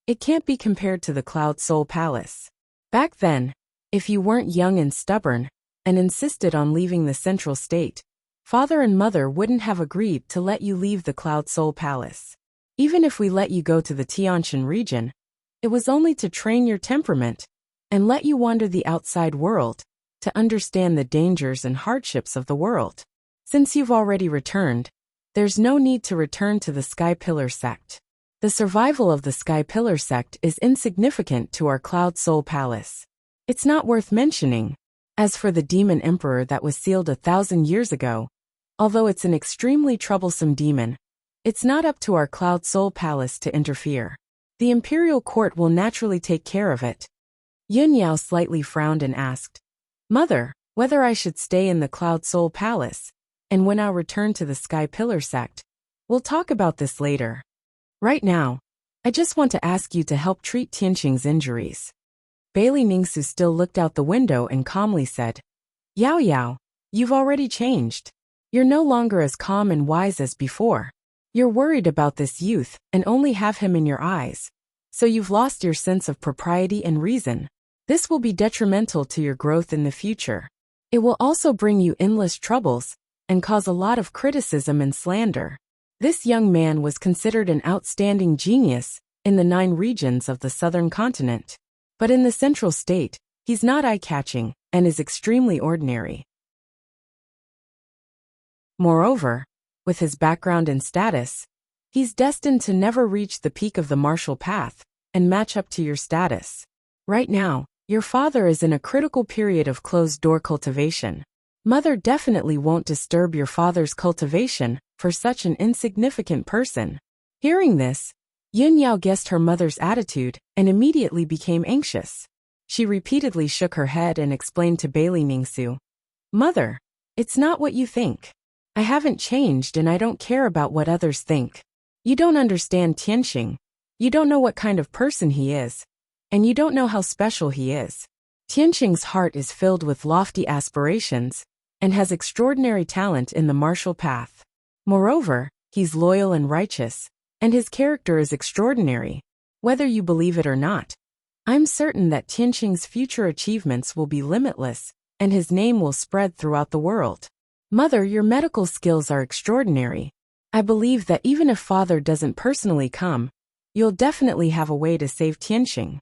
it can't be compared to the Cloud Soul Palace. Back then, if you weren't young and stubborn, and insisted on leaving the central state, father and mother wouldn't have agreed to let you leave the Cloud Soul Palace. Even if we let you go to the Tianshan region, it was only to train your temperament and let you wander the outside world to understand the dangers and hardships of the world. Since you've already returned, there's no need to return to the Sky Pillar sect. The survival of the Sky Pillar sect is insignificant to our Cloud Soul Palace. It's not worth mentioning. As for the demon emperor that was sealed 1,000 years ago, although it's an extremely troublesome demon, it's not up to our Cloud Soul Palace to interfere. The imperial court will naturally take care of it. Yun Yao slightly frowned and asked, Mother, whether I should stay in the Cloud Soul Palace, and when I return to the Sky Pillar sect. We'll talk about this later. Right now, I just want to ask you to help treat Tianqing's injuries. Bailey Ningsu still looked out the window and calmly said, Yao Yao, you've already changed. You're no longer as calm and wise as before. You're worried about this youth and only have him in your eyes. So you've lost your sense of propriety and reason. This will be detrimental to your growth in the future. It will also bring you endless troubles and cause a lot of criticism and slander. This young man was considered an outstanding genius in the 9 regions of the southern continent. But in the central state, he's not eye-catching and is extremely ordinary. Moreover, with his background and status, he's destined to never reach the peak of the martial path and match up to your status. Right now, your father is in a critical period of closed-door cultivation. Mother definitely won't disturb your father's cultivation for such an insignificant person. Hearing this, Yun Yao guessed her mother's attitude and immediately became anxious. She repeatedly shook her head and explained to Bailey Ningsu, Mother, it's not what you think. I haven't changed and I don't care about what others think. You don't understand Tianqing. You don't know what kind of person he is. And you don't know how special he is. Tianqing's heart is filled with lofty aspirations and has extraordinary talent in the martial path. Moreover, he's loyal and righteous, and his character is extraordinary, whether you believe it or not. I'm certain that Tianqing's future achievements will be limitless, and his name will spread throughout the world. Mother, your medical skills are extraordinary. I believe that even if father doesn't personally come, you'll definitely have a way to save Tianqing.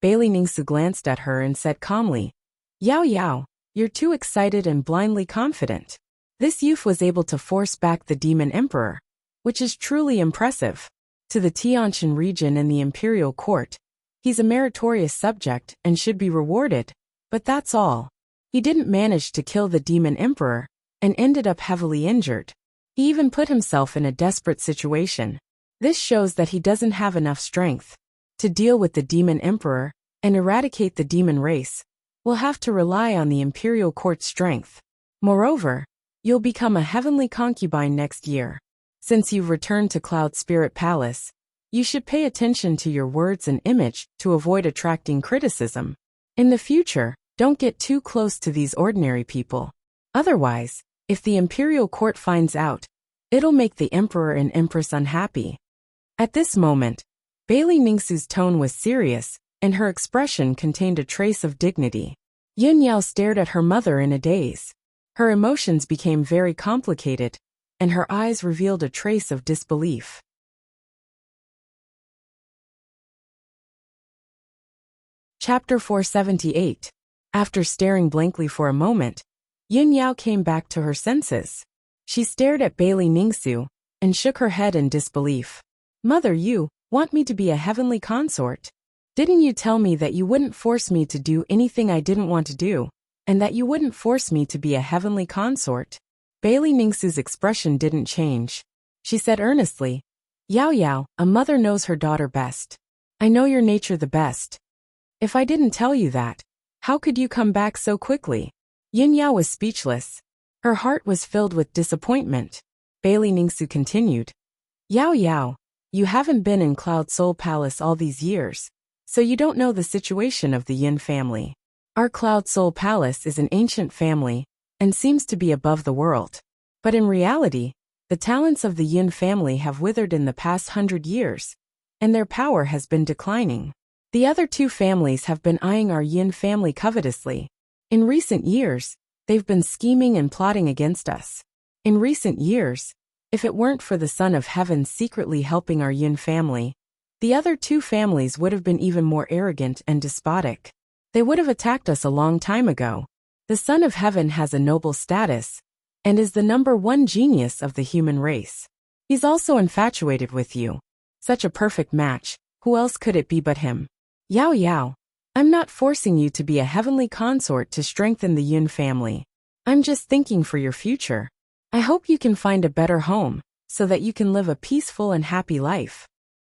Bailey Ningsu glanced at her and said calmly, Yao Yao, you're too excited and blindly confident. This youth was able to force back the Demon Emperor, which is truly impressive. To the Tianqing region and the imperial court, he's a meritorious subject and should be rewarded, but that's all. He didn't manage to kill the Demon Emperor and ended up heavily injured. He even put himself in a desperate situation. This shows that he doesn't have enough strength to deal with the Demon Emperor and eradicate the demon race. We'll have to rely on the imperial court's strength. Moreover, you'll become a heavenly concubine next year. Since you've returned to Cloud Spirit Palace, you should pay attention to your words and image to avoid attracting criticism. In the future, don't get too close to these ordinary people. Otherwise, if the imperial court finds out, it'll make the emperor and empress unhappy. At this moment, Bailey Ningsu's tone was serious, and her expression contained a trace of dignity. Yun Yao stared at her mother in a daze. Her emotions became very complicated, and her eyes revealed a trace of disbelief. Chapter 478. After staring blankly for a moment, Yun Yao came back to her senses. She stared at Bailey Ningsu and shook her head in disbelief. Mother, you want me to be a heavenly consort? Didn't you tell me that you wouldn't force me to do anything I didn't want to do, and that you wouldn't force me to be a heavenly consort? Bailey Ningsu's expression didn't change. She said earnestly, Yao Yao, a mother knows her daughter best. I know your nature the best. If I didn't tell you that, how could you come back so quickly? Yun Yao was speechless. Her heart was filled with disappointment. Bailey Ningsu continued, Yao Yao, you haven't been in Cloud Soul Palace all these years, so you don't know the situation of the Yin family. Our Cloud Soul Palace is an ancient family and seems to be above the world. But in reality, the talents of the Yin family have withered in the past 100 years, and their power has been declining. The other 2 families have been eyeing our Yin family covetously. In recent years, they've been scheming and plotting against us. In recent years, if it weren't for the Son of Heaven secretly helping our Yin family, the other 2 families would have been even more arrogant and despotic. They would have attacked us a long time ago. The Son of Heaven has a noble status and is the #1 genius of the human race. He's also infatuated with you. Such a perfect match, who else could it be but him? Yao Yao, I'm not forcing you to be a heavenly consort to strengthen the Yun family. I'm just thinking for your future. I hope you can find a better home, so that you can live a peaceful and happy life.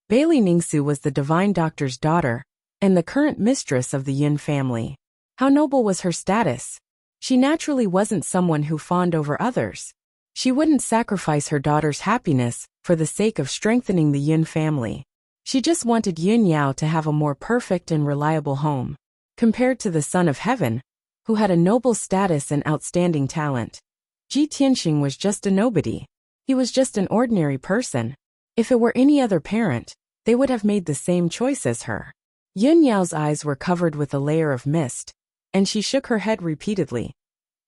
Bailey Ningsu was the divine doctor's daughter and the current mistress of the Yin family. How noble was her status! She naturally wasn't someone who fawned over others. She wouldn't sacrifice her daughter's happiness for the sake of strengthening the Yin family. She just wanted Yun Yao to have a more perfect and reliable home. Compared to the Son of Heaven, who had a noble status and outstanding talent, Ji Tianxing was just a nobody. He was just an ordinary person. If it were any other parent, they would have made the same choice as her. Yun Yao's eyes were covered with a layer of mist, and she shook her head repeatedly.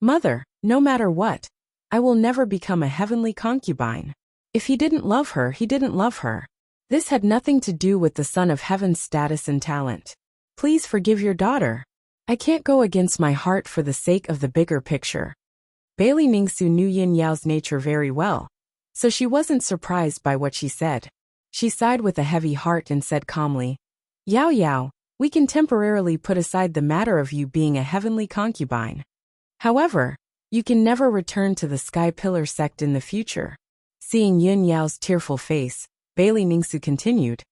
Mother, no matter what, I will never become a heavenly concubine. If he didn't love her, he didn't love her. This had nothing to do with the Son of Heaven's status and talent. Please forgive your daughter. I can't go against my heart for the sake of the bigger picture. Bailey Ningsu knew Yin Yao's nature very well, so she wasn't surprised by what she said. She sighed with a heavy heart and said calmly, Yao Yao, we can temporarily put aside the matter of you being a heavenly concubine. However, you can never return to the Sky Pillar sect in the future. Seeing Yun Yao's tearful face, Bailey Ningsu continued,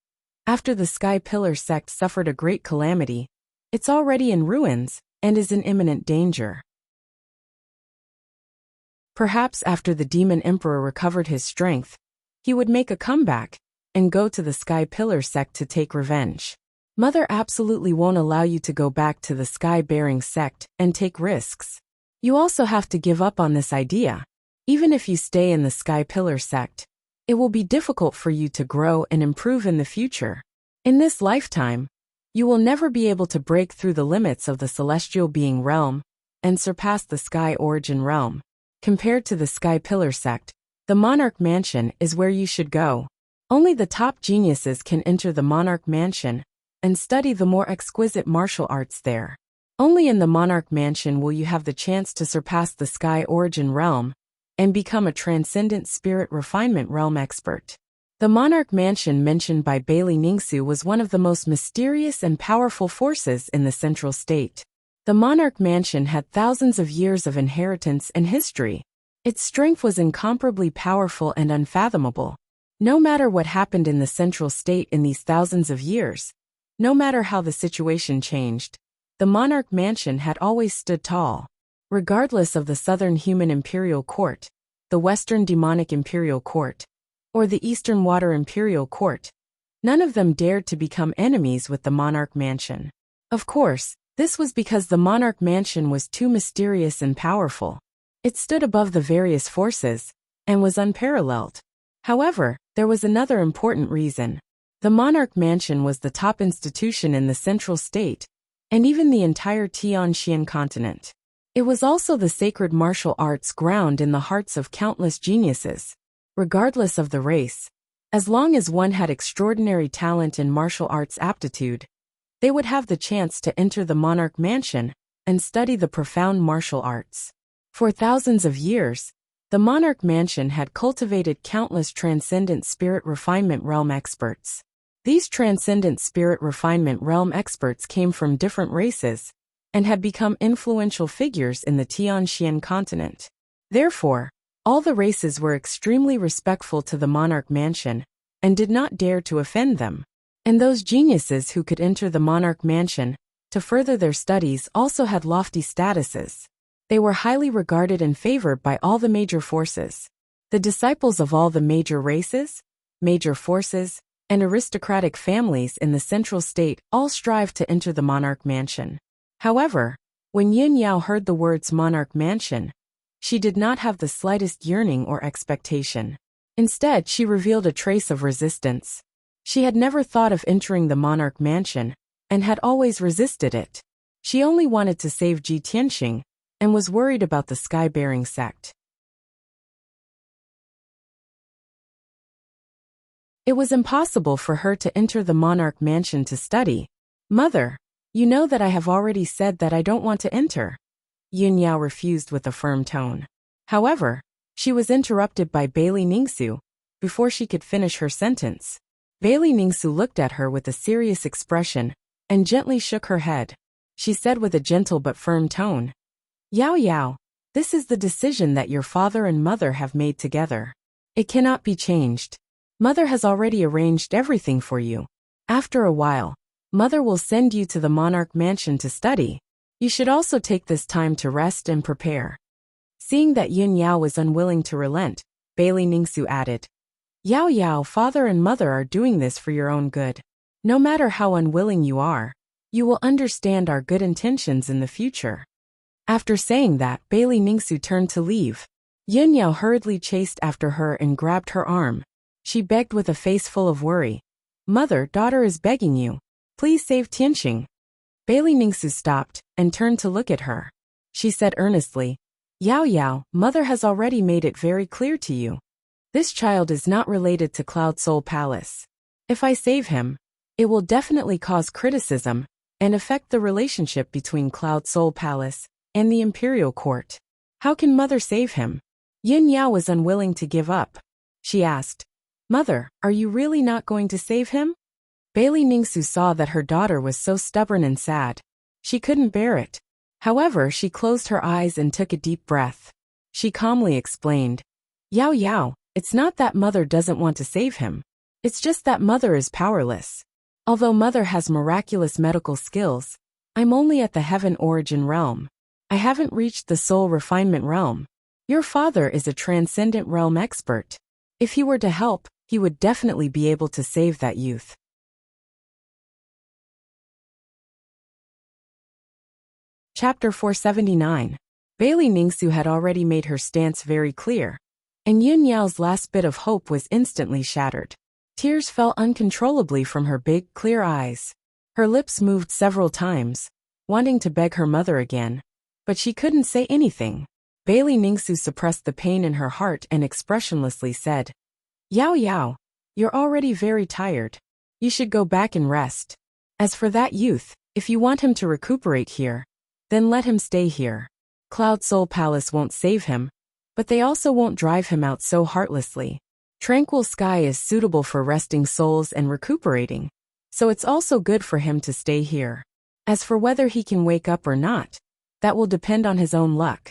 after the Sky Pillar sect suffered a great calamity, it's already in ruins and is in imminent danger. Perhaps after the Demon Emperor recovered his strength, he would make a comeback and go to the Sky Pillar sect to take revenge. Mother absolutely won't allow you to go back to the Sky-bearing sect and take risks. You also have to give up on this idea. Even if you stay in the Sky Pillar sect, it will be difficult for you to grow and improve in the future. In this lifetime, you will never be able to break through the limits of the celestial being realm and surpass the Sky Origin realm. Compared to the Sky Pillar sect, the Monarch Mansion is where you should go. Only the top geniuses can enter the Monarch Mansion and study the more exquisite martial arts there. Only in the Monarch Mansion will you have the chance to surpass the Sky Origin realm and become a transcendent spirit refinement realm expert. The Monarch Mansion mentioned by Bailey Ningsu was one of the most mysterious and powerful forces in the Central State. The Monarch Mansion had thousands of years of inheritance and history. Its strength was incomparably powerful and unfathomable. No matter what happened in the Central State in these thousands of years, no matter how the situation changed, the Monarch Mansion had always stood tall. Regardless of the Southern Human Imperial Court, the Western Demonic Imperial Court, or the Eastern Water Imperial Court, none of them dared to become enemies with the Monarch Mansion. Of course, this was because the Monarch Mansion was too mysterious and powerful. It stood above the various forces and was unparalleled. However, there was another important reason. The Monarch Mansion was the top institution in the Central State, and even the entire Tianxian continent. It was also the sacred martial arts ground in the hearts of countless geniuses, regardless of the race. As long as one had extraordinary talent in martial arts aptitude, they would have the chance to enter the Monarch Mansion and study the profound martial arts. For thousands of years, the Monarch Mansion had cultivated countless transcendent spirit refinement realm experts. These transcendent spirit refinement realm experts came from different races and had become influential figures in the Tianxian continent. Therefore, all the races were extremely respectful to the Monarch Mansion and did not dare to offend them. And those geniuses who could enter the Monarch Mansion to further their studies also had lofty statuses. They were highly regarded and favored by all the major forces. The disciples of all the major races, major forces, and aristocratic families in the Central State all strived to enter the Monarch Mansion. However, when Yun Yao heard the words Monarch Mansion, she did not have the slightest yearning or expectation. Instead, she revealed a trace of resistance. She had never thought of entering the Monarch Mansion and had always resisted it. She only wanted to save Ji Tianxing and was worried about the Sky-bearing sect. It was impossible for her to enter the Monarch Mansion to study. Mother, you know that I have already said that I don't want to enter. Yun Yao refused with a firm tone. However, she was interrupted by Bailey Ningsu before she could finish her sentence. Bailey Ningsu looked at her with a serious expression and gently shook her head. She said with a gentle but firm tone, Yao Yao, this is the decision that your father and mother have made together. It cannot be changed. Mother has already arranged everything for you. After a while, Mother will send you to the monarch mansion to study. You should also take this time to rest and prepare." Seeing that Yun Yao was unwilling to relent, Bailey Ningsu added, "Yao Yao, father and mother are doing this for your own good. No matter how unwilling you are, you will understand our good intentions in the future." After saying that, Bailey Ningsu turned to leave. Yun Yao hurriedly chased after her and grabbed her arm. She begged with a face full of worry, "Mother, daughter is begging you. Please save Tianxing." Bailey Ningsu stopped and turned to look at her. She said earnestly, "Yao Yao, mother has already made it very clear to you. This child is not related to Cloud Soul Palace. If I save him, it will definitely cause criticism and affect the relationship between Cloud Soul Palace and the Imperial Court. How can mother save him?" Yun Yao was unwilling to give up. She asked, "Mother, are you really not going to save him?" Bailey Ningsu saw that her daughter was so stubborn and sad. She couldn't bear it. However, she closed her eyes and took a deep breath. She calmly explained, "Yao Yao, it's not that mother doesn't want to save him. It's just that mother is powerless. Although mother has miraculous medical skills, I'm only at the heaven origin realm. I haven't reached the soul refinement realm. Your father is a transcendent realm expert. If he were to help, he would definitely be able to save that youth." Chapter 479. Bailey Ningsu had already made her stance very clear, and Yun Yao's last bit of hope was instantly shattered. Tears fell uncontrollably from her big, clear eyes. Her lips moved several times, wanting to beg her mother again, but she couldn't say anything. Bailey Ningsu suppressed the pain in her heart and expressionlessly said, "Yao Yao, you're already very tired. You should go back and rest. As for that youth, if you want him to recuperate here, then let him stay here. Cloud Soul Palace won't save him, but they also won't drive him out so heartlessly. Tranquil Sky is suitable for resting souls and recuperating, so it's also good for him to stay here. As for whether he can wake up or not, that will depend on his own luck."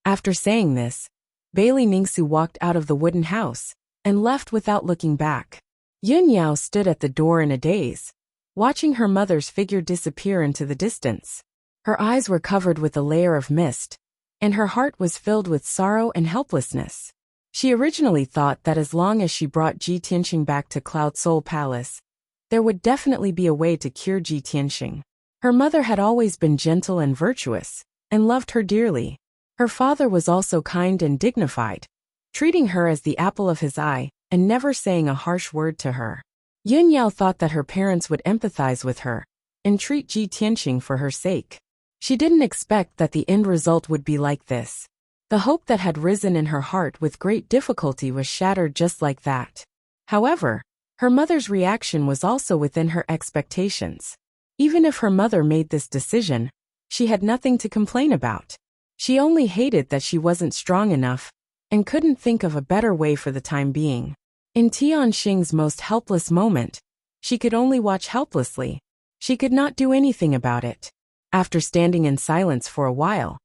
After saying this, Bailey Ningsu walked out of the wooden house and left without looking back. Yun Yao stood at the door in a daze, watching her mother's figure disappear into the distance. Her eyes were covered with a layer of mist, and her heart was filled with sorrow and helplessness. She originally thought that as long as she brought Ji Tianxing back to Cloud Soul Palace, there would definitely be a way to cure Ji Tianxing. Her mother had always been gentle and virtuous, and loved her dearly. Her father was also kind and dignified, treating her as the apple of his eye and never saying a harsh word to her. Yun Yao thought that her parents would empathize with her and treat Ji Tianxing for her sake. She didn't expect that the end result would be like this. The hope that had risen in her heart with great difficulty was shattered just like that. However, her mother's reaction was also within her expectations. Even if her mother made this decision, she had nothing to complain about. She only hated that she wasn't strong enough and couldn't think of a better way for the time being. In Tianxing's most helpless moment, she could only watch helplessly. She could not do anything about it. After standing in silence for a while,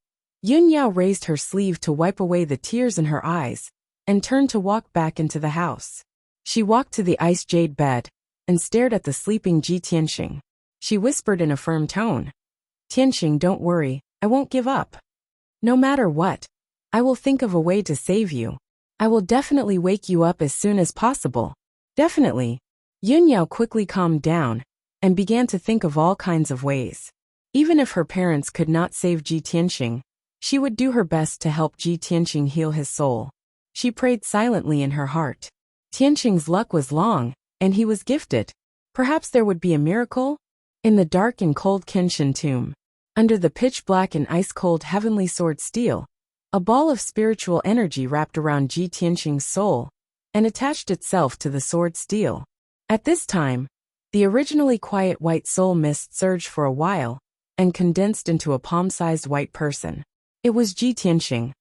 Yun Yao raised her sleeve to wipe away the tears in her eyes and turned to walk back into the house. She walked to the ice jade bed and stared at the sleeping Ji Tianxing. She whispered in a firm tone, "Tianxing, don't worry, I won't give up. No matter what, I will think of a way to save you. I will definitely wake you up as soon as possible." Definitely. Yun Yao quickly calmed down and began to think of all kinds of ways. Even if her parents could not save Ji Tianxing, she would do her best to help Ji Tianxing heal his soul. She prayed silently in her heart. Tianxing's luck was long, and he was gifted. Perhaps there would be a miracle? In the dark and cold Kenshin tomb, under the pitch-black and ice-cold heavenly sword steel, a ball of spiritual energy wrapped around Ji Tianxing's soul and attached itself to the sword steel. At this time, the originally quiet white soul mist surged for a while and condensed into a palm-sized white person. It was Ji Tianxing.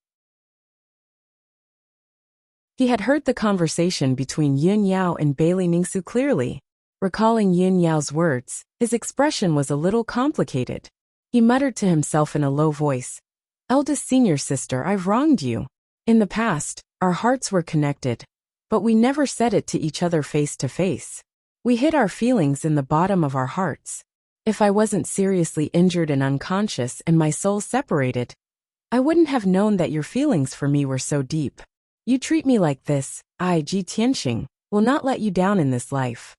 He had heard the conversation between Yun Yao and Bailey Ningsu clearly. Recalling Yun Yao's words, his expression was a little complicated. He muttered to himself in a low voice, "Eldest senior sister, I've wronged you. In the past, our hearts were connected, but we never said it to each other face to face. We hid our feelings in the bottom of our hearts. If I wasn't seriously injured and unconscious and my soul separated, I wouldn't have known that your feelings for me were so deep. You treat me like this, I, Ji Tianxing, will not let you down in this life.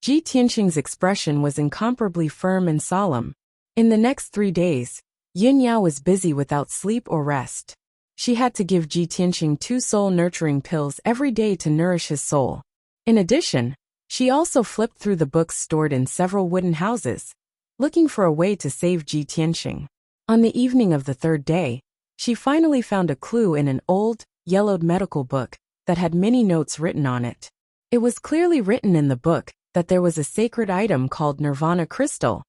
Ji Tianxing's expression was incomparably firm and solemn. In the next 3 days, Yin Yao was busy without sleep or rest. She had to give Ji Tianxing 2 soul-nurturing pills every day to nourish his soul. In addition, she also flipped through the books stored in several wooden houses, looking for a way to save Ji Tianxing. On the evening of the 3rd day, she finally found a clue in an old, yellowed medical book that had many notes written on it. It was clearly written in the book that there was a sacred item called Nirvana crystal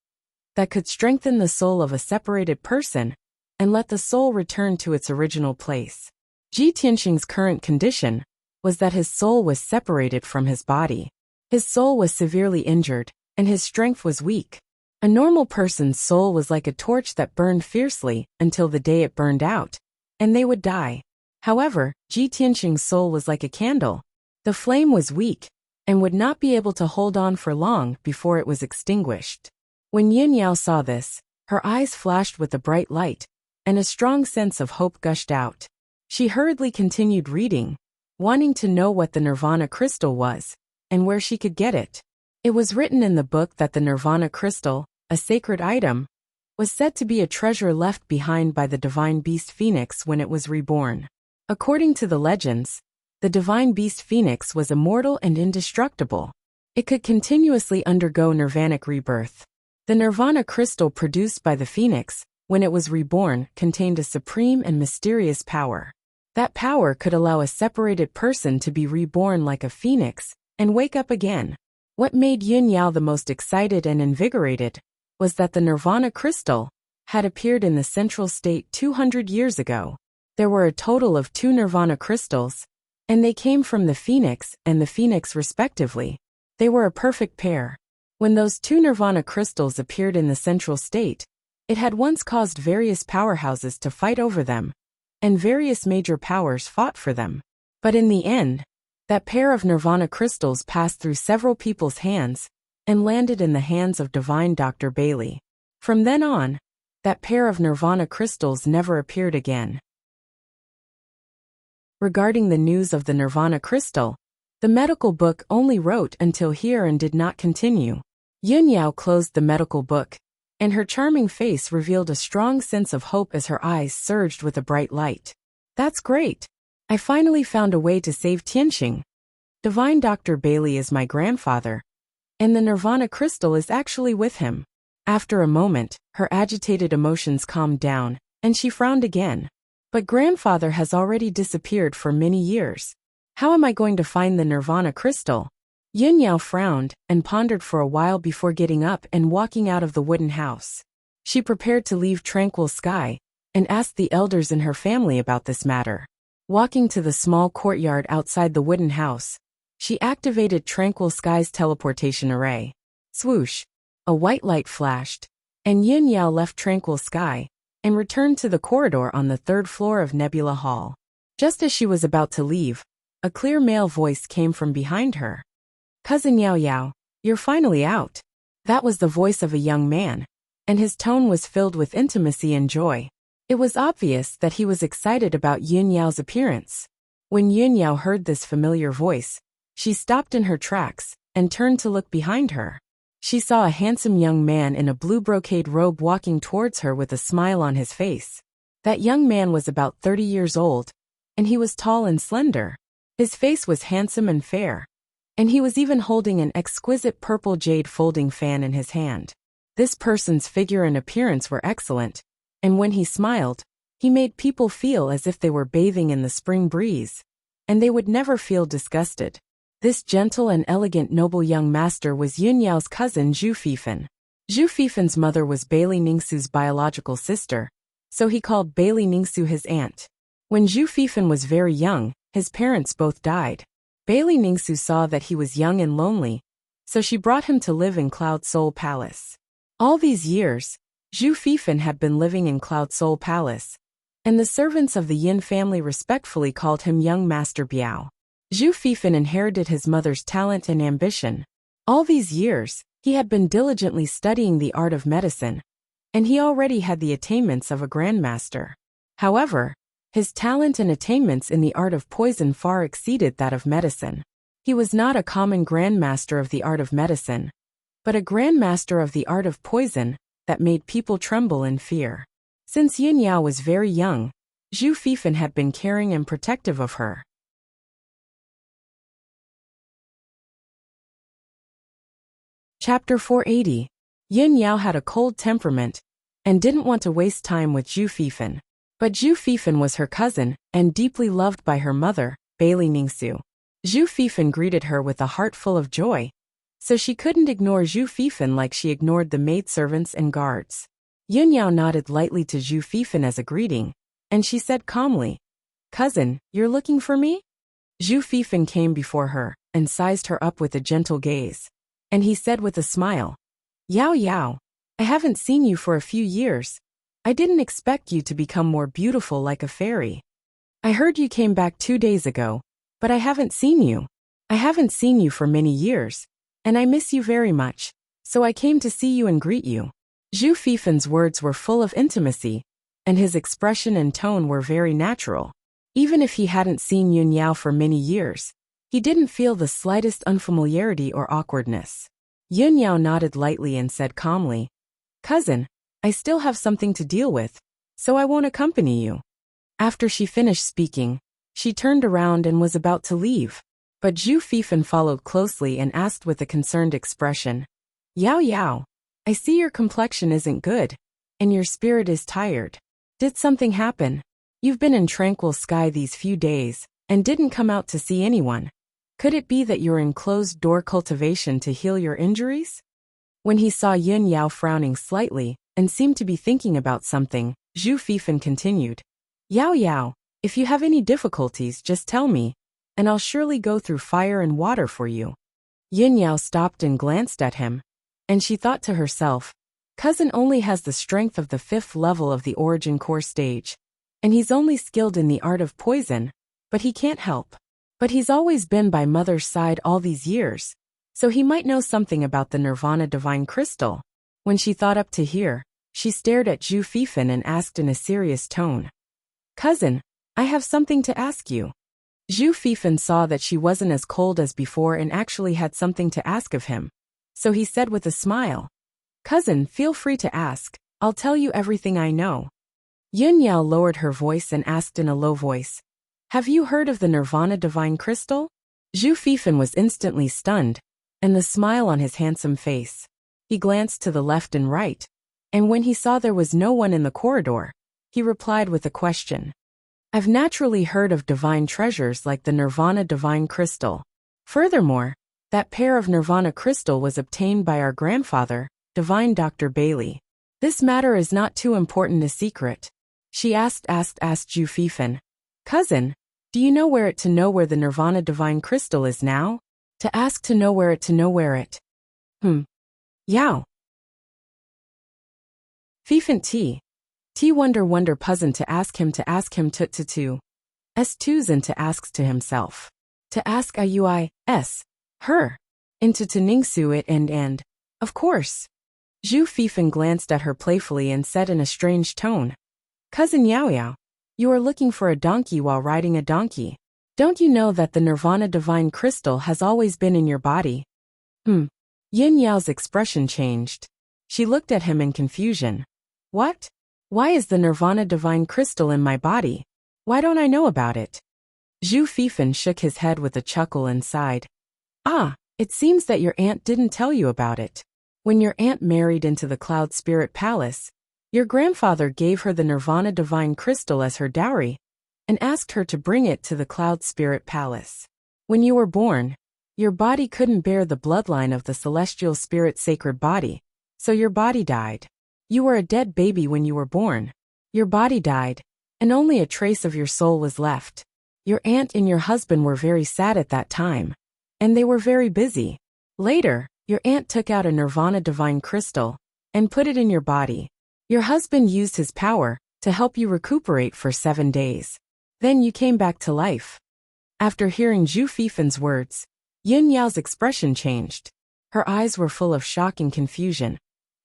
that could strengthen the soul of a separated person and let the soul return to its original place. Ji Tianxing's current condition was that his soul was separated from his body. His soul was severely injured, and his strength was weak. A normal person's soul was like a torch that burned fiercely until the day it burned out, and they would die. However, Ji Tianxing's soul was like a candle. The flame was weak, and would not be able to hold on for long before it was extinguished. When Yin Yao saw this, her eyes flashed with a bright light, and a strong sense of hope gushed out. She hurriedly continued reading, wanting to know what the Nirvana crystal was, and where she could get it. It was written in the book that the Nirvana crystal, a sacred item, was said to be a treasure left behind by the divine beast Phoenix when it was reborn. According to the legends, the divine beast Phoenix was immortal and indestructible. It could continuously undergo nirvanic rebirth. The Nirvana crystal produced by the Phoenix, when it was reborn, contained a supreme and mysterious power. That power could allow a separated person to be reborn like a phoenix and wake up again. What made Yin Yao the most excited and invigorated was that the Nirvana crystal had appeared in the central state 200 years ago. There were a total of 2 Nirvana crystals, and they came from the Phoenix and the Phoenix respectively. They were a perfect pair. When those 2 Nirvana crystals appeared in the central state, it had once caused various powerhouses to fight over them, and various major powers fought for them. But in the end, that pair of Nirvana crystals passed through several people's hands and landed in the hands of divine Dr. Bailey. From then on, that pair of Nirvana crystals never appeared again. Regarding the news of the Nirvana crystal, the medical book only wrote until here and did not continue. Yin Yao closed the medical book, and her charming face revealed a strong sense of hope as her eyes surged with a bright light. That's great. I finally found a way to save Tianxing. Divine Dr. Bailey is my grandfather, and the Nirvana crystal is actually with him. After a moment, her agitated emotions calmed down, and she frowned again. But grandfather has already disappeared for many years. How am I going to find the Nirvana crystal? Yin Yao frowned and pondered for a while before getting up and walking out of the wooden house. She prepared to leave Tranquil Sky and asked the elders in her family about this matter. Walking to the small courtyard outside the wooden house, she activated Tranquil Sky's teleportation array. Swoosh! A white light flashed, and Yin Yao left Tranquil Sky and returned to the corridor on the 3rd floor of Nebula Hall. Just as she was about to leave, a clear male voice came from behind her. Cousin Yao Yao, you're finally out. That was the voice of a young man, and his tone was filled with intimacy and joy. It was obvious that he was excited about Yin Yao's appearance. When Yin Yao heard this familiar voice, she stopped in her tracks and turned to look behind her. She saw a handsome young man in a blue brocade robe walking towards her with a smile on his face. That young man was about 30 years old, and he was tall and slender. His face was handsome and fair, and he was even holding an exquisite purple jade folding fan in his hand. This person's figure and appearance were excellent, and when he smiled, he made people feel as if they were bathing in the spring breeze, and they would never feel disgusted. This gentle and elegant noble young master was Yin Yao's cousin Zhu Fifan. Zhu Fifan's mother was Bailey Ningsu's biological sister, so he called Bailey Ningsu his aunt. When Zhu Fifan was very young, his parents both died. Bailey Ningsu saw that he was young and lonely, so she brought him to live in Cloud Soul Palace. All these years, Zhu Fifan had been living in Cloud Soul Palace, and the servants of the Yin family respectfully called him Young Master Biao. Zhu Fifan inherited his mother's talent and ambition. All these years, he had been diligently studying the art of medicine, and he already had the attainments of a grandmaster. However, his talent and attainments in the art of poison far exceeded that of medicine. He was not a common grandmaster of the art of medicine, but a grandmaster of the art of poison that made people tremble in fear. Since Yin Yao was very young, Zhu Fifan had been caring and protective of her. Chapter 480. Yin Yao had a cold temperament and didn't want to waste time with Zhu Fifan. But Zhu Fifan was her cousin and deeply loved by her mother, Bailey Ningsu. Zhu Fifan greeted her with a heart full of joy, so she couldn't ignore Zhu Fifan like she ignored the maidservants and guards. Yin Yao nodded lightly to Zhu Fifan as a greeting, and she said calmly, "Cousin, you're looking for me?" Zhu Fifan came before her and sized her up with a gentle gaze, and he said with a smile, "Yao Yao, I haven't seen you for a few years. I didn't expect you to become more beautiful like a fairy. I heard you came back 2 days ago, but I haven't seen you. I haven't seen you for many years, and I miss you very much, so I came to see you and greet you." Zhu Fifan's words were full of intimacy, and his expression and tone were very natural. Even if he hadn't seen Yin Yao for many years, he didn't feel the slightest unfamiliarity or awkwardness. Yin Yao nodded lightly and said calmly, "Cousin, I still have something to deal with, so I won't accompany you." After she finished speaking, she turned around and was about to leave, but Zhu Fifan followed closely and asked with a concerned expression, "Yao Yao, I see your complexion isn't good, and your spirit is tired. Did something happen? You've been in tranquil sky these few days, and didn't come out to see anyone. Could it be that you're in closed-door cultivation to heal your injuries?" When he saw Yin Yao frowning slightly and seemed to be thinking about something, Zhu Fifan continued, "Yao Yao, if you have any difficulties just tell me, and I'll surely go through fire and water for you." Yin Yao stopped and glanced at him, and she thought to herself, "Cousin only has the strength of the 5th level of the origin core stage, and he's only skilled in the art of poison, but he can't help. But he's always been by mother's side all these years, so he might know something about the Nirvana Divine Crystal." When she thought up to here, she stared at Zhu Fifan and asked in a serious tone, "Cousin, I have something to ask you." Zhu Fifan saw that she wasn't as cold as before and actually had something to ask of him, so he said with a smile, "Cousin, feel free to ask. I'll tell you everything I know." Yin Yao lowered her voice and asked in a low voice, "Have you heard of the Nirvana Divine Crystal?" Zhu Fifan was instantly stunned, and the smile on his handsome face. He glanced to the left and right, and when he saw there was no one in the corridor, he replied with a question. "I've naturally heard of divine treasures like the Nirvana Divine Crystal. Furthermore, that pair of Nirvana crystal was obtained by our grandfather, Divine Dr. Bailey. This matter is not too important a secret." She asked Zhu Fifan, "Cousin, do you know where the Nirvana Divine Crystal is now? To ask to know where it. Yao. Fifan T wonder puzzin to ask him to s2s and to asks to himself. To ask iuis, her. Into to ningsu it and, of course." Zhu Fifan glanced at her playfully and said in a strange tone, "Cousin Yao Yao, you are looking for a donkey while riding a donkey. Don't you know that the Nirvana Divine Crystal has always been in your body?" Yin Yao's expression changed. She looked at him in confusion. "What? Why is the Nirvana Divine Crystal in my body? Why don't I know about it?" Zhu Fifan shook his head with a chuckle and sighed. "Ah, it seems that your aunt didn't tell you about it. When your aunt married into the Cloud Spirit Palace, your grandfather gave her the Nirvana Divine Crystal as her dowry, and asked her to bring it to the Cloud Spirit Palace. When you were born, your body couldn't bear the bloodline of the Celestial Spirit Sacred Body, so your body died. You were a dead baby when you were born. Your body died, and only a trace of your soul was left. Your aunt and your husband were very sad at that time, and they were very busy. Later, your aunt took out a Nirvana Divine Crystal and put it in your body. Your husband used his power to help you recuperate for 7 days. Then you came back to life. After hearing Zhu Fifen's words, Yun Yao's expression changed. Her eyes were full of shock and confusion.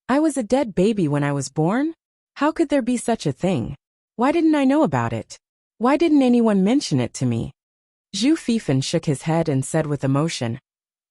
I was a dead baby when I was born? How could there be such a thing? Why didn't I know about it? Why didn't anyone mention it to me? Zhu Fifen shook his head and said with emotion.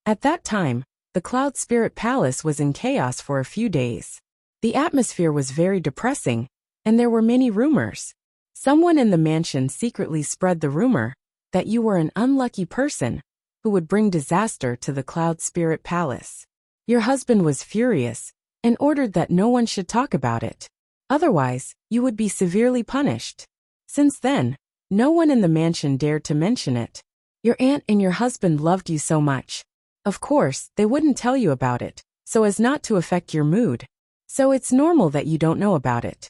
At that time, the Cloud Spirit Palace was in chaos for a few days. The atmosphere was very depressing, and there were many rumors. Someone in the mansion secretly spread the rumor that you were an unlucky person who would bring disaster to the Cloud Spirit Palace. Your husband was furious and ordered that no one should talk about it. Otherwise, you would be severely punished. Since then, no one in the mansion dared to mention it. Your aunt and your husband loved you so much. Of course, they wouldn't tell you about it, so as not to affect your mood. So it's normal that you don't know about it.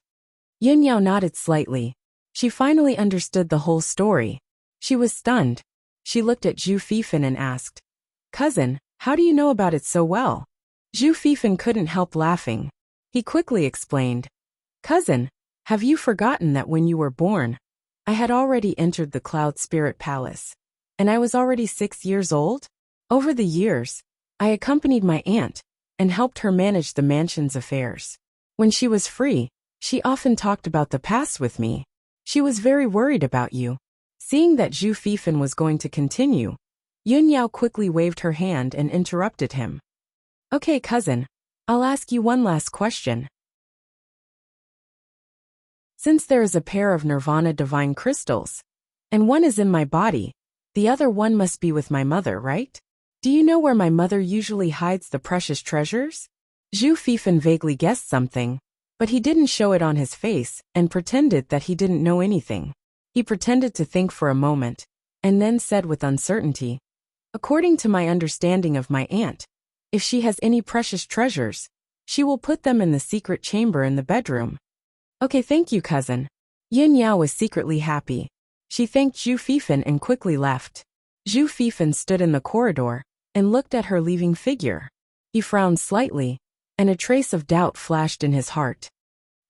Yun Yao nodded slightly. She finally understood the whole story. She was stunned. She looked at Zhu Fifen and asked, Cousin, how do you know about it so well? Zhu Fifen couldn't help laughing. He quickly explained, Cousin, have you forgotten that when you were born, I had already entered the Cloud Spirit Palace, and I was already 6 years old? Over the years, I accompanied my aunt and helped her manage the mansion's affairs. When she was free, she often talked about the past with me. She was very worried about you. Seeing that Zhu Fifen was going to continue, Yun Yao quickly waved her hand and interrupted him. Okay, cousin, I'll ask you one last question. Since there is a pair of Nirvana divine crystals, and one is in my body, the other one must be with my mother, right? Do you know where my mother usually hides the precious treasures? Zhu Fifen vaguely guessed something, but he didn't show it on his face and pretended that he didn't know anything. He pretended to think for a moment, and then said with uncertainty, According to my understanding of my aunt, if she has any precious treasures, she will put them in the secret chamber in the bedroom. Okay, thank you, cousin. Yun Yao was secretly happy. She thanked Zhu Fifen and quickly left. Zhu Fifen stood in the corridor and looked at her leaving figure. He frowned slightly, and a trace of doubt flashed in his heart.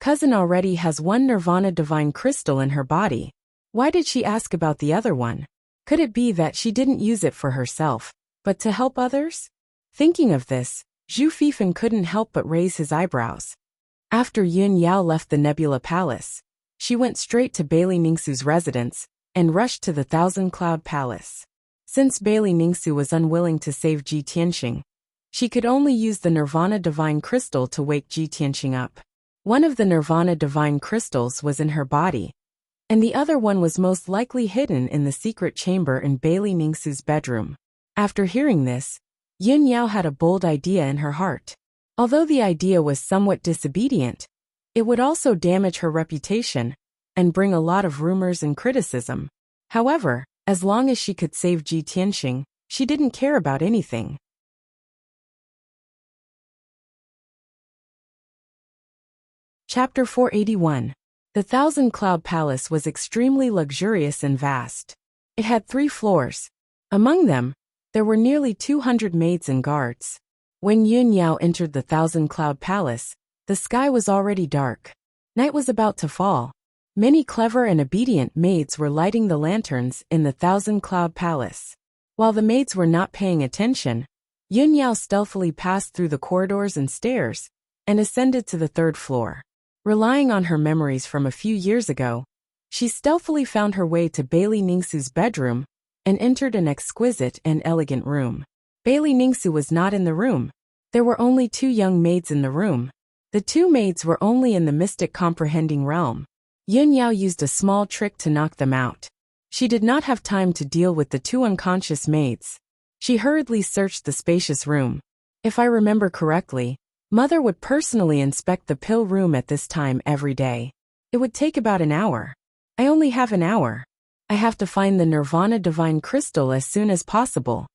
Cousin already has one Nirvana divine crystal in her body. Why did she ask about the other one? Could it be that she didn't use it for herself, but to help others? Thinking of this, Zhu Fifen couldn't help but raise his eyebrows. After Yun Yao left the Nebula Palace, she went straight to Bailey Ningsu's residence and rushed to the Thousand Cloud Palace. Since Bailey Ningsu was unwilling to save Ji Tianxing, she could only use the Nirvana Divine Crystal to wake Ji Tianxing up. One of the Nirvana Divine Crystals was in her body, and the other one was most likely hidden in the secret chamber in Bailey Ningsu's bedroom. After hearing this, Yun Yao had a bold idea in her heart. Although the idea was somewhat disobedient, it would also damage her reputation and bring a lot of rumors and criticism. However, as long as she could save Ji Tianxing, she didn't care about anything. Chapter 481. The Thousand Cloud Palace was extremely luxurious and vast. It had 3 floors. Among them, there were nearly 200 maids and guards. When Yun Yao entered the Thousand Cloud Palace, the sky was already dark. Night was about to fall. Many clever and obedient maids were lighting the lanterns in the Thousand Cloud Palace. While the maids were not paying attention, Yun Yao stealthily passed through the corridors and stairs and ascended to the 3rd floor. Relying on her memories from a few years ago, she stealthily found her way to Bailey Ningsu's bedroom and entered an exquisite and elegant room. Bailey Ningsu was not in the room. There were only 2 young maids in the room. The 2 maids were only in the mystic comprehending realm. Yun Yao used a small trick to knock them out. She did not have time to deal with the 2 unconscious maids. She hurriedly searched the spacious room. If I remember correctly, Mother would personally inspect the pill room at this time every day. It would take about an hour. I only have an hour. I have to find the Nirvana Divine Crystal as soon as possible.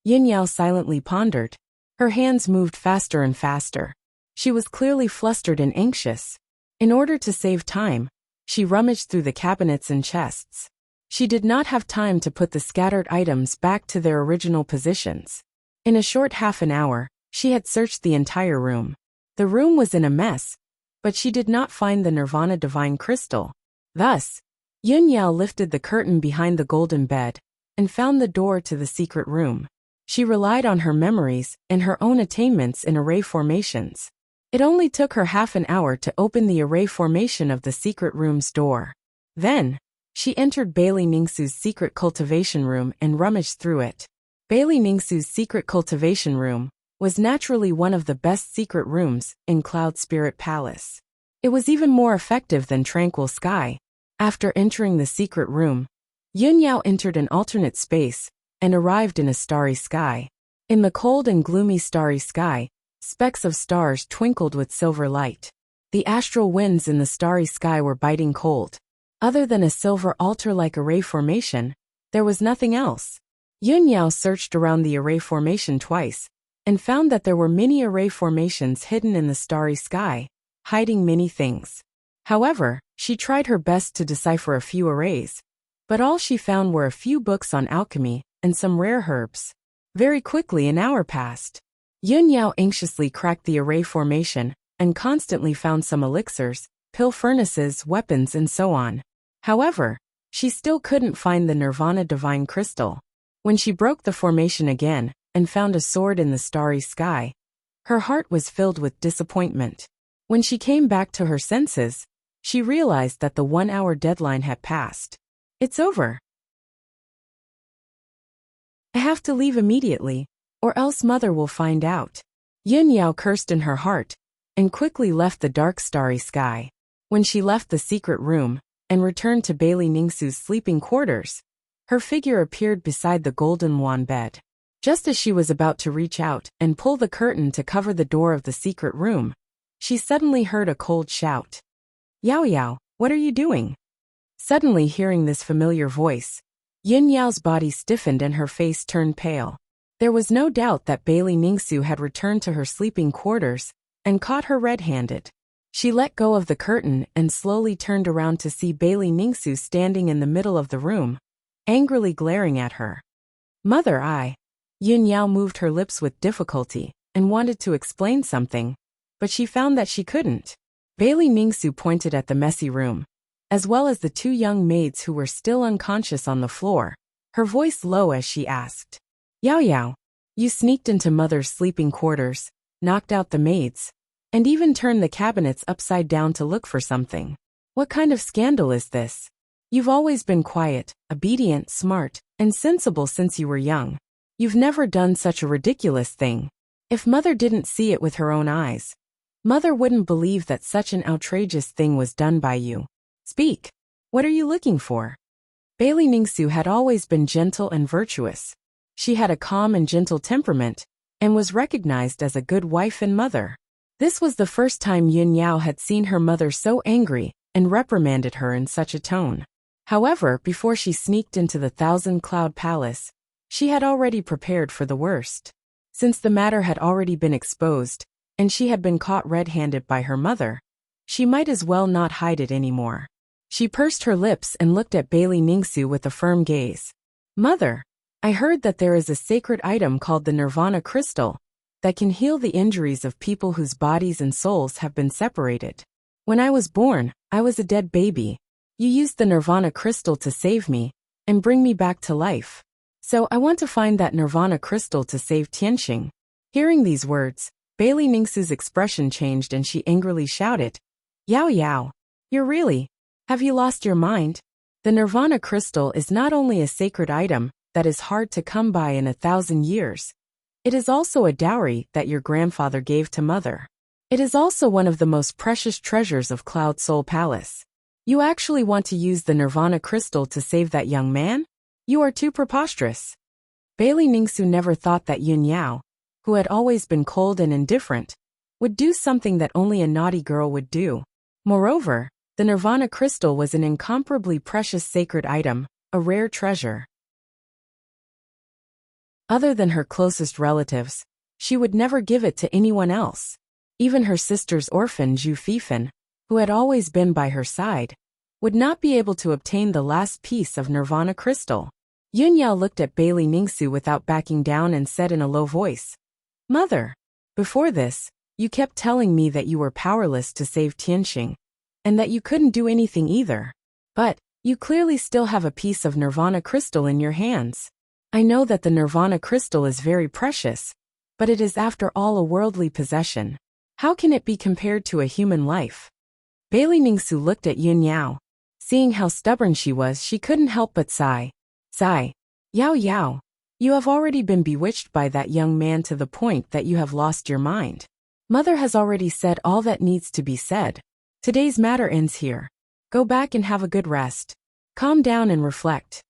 Yun Yao silently pondered. Her hands moved faster and faster. She was clearly flustered and anxious. In order to save time, she rummaged through the cabinets and chests. She did not have time to put the scattered items back to their original positions. In a short half an hour, she had searched the entire room. The room was in a mess, but she did not find the Nirvana Divine Crystal. Thus, Yun Yao lifted the curtain behind the golden bed and found the door to the secret room. She relied on her memories and her own attainments in array formations. It only took her half an hour to open the array formation of the secret room's door. Then, she entered Bailey Ningsu's secret cultivation room and rummaged through it. Bailey Ningsu's secret cultivation room was naturally one of the best secret rooms in Cloud Spirit Palace. It was even more effective than Tranquil Sky. After entering the secret room, Yun Yao entered an alternate space and arrived in a starry sky. In the cold and gloomy starry sky, specks of stars twinkled with silver light. The astral winds in the starry sky were biting cold. Other than a silver altar-like array formation, there was nothing else. Yun Yao searched around the array formation twice, and found that there were many array formations hidden in the starry sky, hiding many things. However, she tried her best to decipher a few arrays, but all she found were a few books on alchemy and some rare herbs. Very quickly an hour passed. Yun Yao anxiously cracked the array formation and constantly found some elixirs, pill furnaces, weapons, and so on. However, she still couldn't find the Nirvana Divine Crystal. When she broke the formation again and found a sword in the starry sky, her heart was filled with disappointment. When she came back to her senses, she realized that the 1-hour deadline had passed. It's over. I have to leave immediately, or else Mother will find out. Yun Yao cursed in her heart and quickly left the dark starry sky. When she left the secret room and returned to Bailey Ningsu's sleeping quarters, her figure appeared beside the golden wand bed. Just as she was about to reach out and pull the curtain to cover the door of the secret room, she suddenly heard a cold shout. Yao Yao, what are you doing? Suddenly hearing this familiar voice, Yun Yao's body stiffened and her face turned pale. There was no doubt that Bailey Ningsu had returned to her sleeping quarters and caught her red-handed. She let go of the curtain and slowly turned around to see Bailey Ningsu standing in the middle of the room, angrily glaring at her. Mother, Yun Yao moved her lips with difficulty and wanted to explain something, but she found that she couldn't. Bailey Ningsu pointed at the messy room, as well as the two young maids who were still unconscious on the floor, her voice low as she asked. Yao Yao, you sneaked into Mother's sleeping quarters, knocked out the maids, and even turned the cabinets upside down to look for something. What kind of scandal is this? You've always been quiet, obedient, smart, and sensible since you were young. You've never done such a ridiculous thing. If Mother didn't see it with her own eyes, Mother wouldn't believe that such an outrageous thing was done by you. Speak. What are you looking for? Bailey Ningsu had always been gentle and virtuous. She had a calm and gentle temperament, and was recognized as a good wife and mother. This was the first time Yun Yao had seen her mother so angry and reprimanded her in such a tone. However, before she sneaked into the Thousand Cloud Palace, she had already prepared for the worst. Since the matter had already been exposed, and she had been caught red-handed by her mother, she might as well not hide it anymore. She pursed her lips and looked at Bailey Ningsu with a firm gaze. Mother, I heard that there is a sacred item called the Nirvana Crystal that can heal the injuries of people whose bodies and souls have been separated. When I was born, I was a dead baby. You used the Nirvana Crystal to save me and bring me back to life. So I want to find that Nirvana Crystal to save Tianxing. Hearing these words, Bailey Ningsu's expression changed and she angrily shouted, Yao Yao, have you lost your mind? The Nirvana Crystal is not only a sacred item that is hard to come by in 1,000 years, it is also a dowry that your grandfather gave to Mother. It is also one of the most precious treasures of Cloud Soul Palace. You actually want to use the Nirvana Crystal to save that young man? You are too preposterous. Bailey Ningsu never thought that Yun Yao, who had always been cold and indifferent, would do something that only a naughty girl would do. Moreover, the Nirvana Crystal was an incomparably precious sacred item, a rare treasure. Other than her closest relatives, she would never give it to anyone else. Even her sister's orphan Zhu Fifan, who had always been by her side, would not be able to obtain the last piece of Nirvana Crystal. Yun Yao looked at Bailey Ningsu without backing down and said in a low voice, Mother, before this, you kept telling me that you were powerless to save Tianxing, and that you couldn't do anything either. But, You clearly still have a piece of Nirvana crystal in your hands. I know that the Nirvana crystal is very precious, but it is after all a worldly possession. How can it be compared to a human life? Bailey Ningsu looked at Yun Yao. Seeing how stubborn she was, she couldn't help but sigh. Sigh. Yao Yao. You have already been bewitched by that young man to the point that you have lost your mind. Mother has already said all that needs to be said. Today's matter ends here. Go back and have a good rest. Calm down and reflect.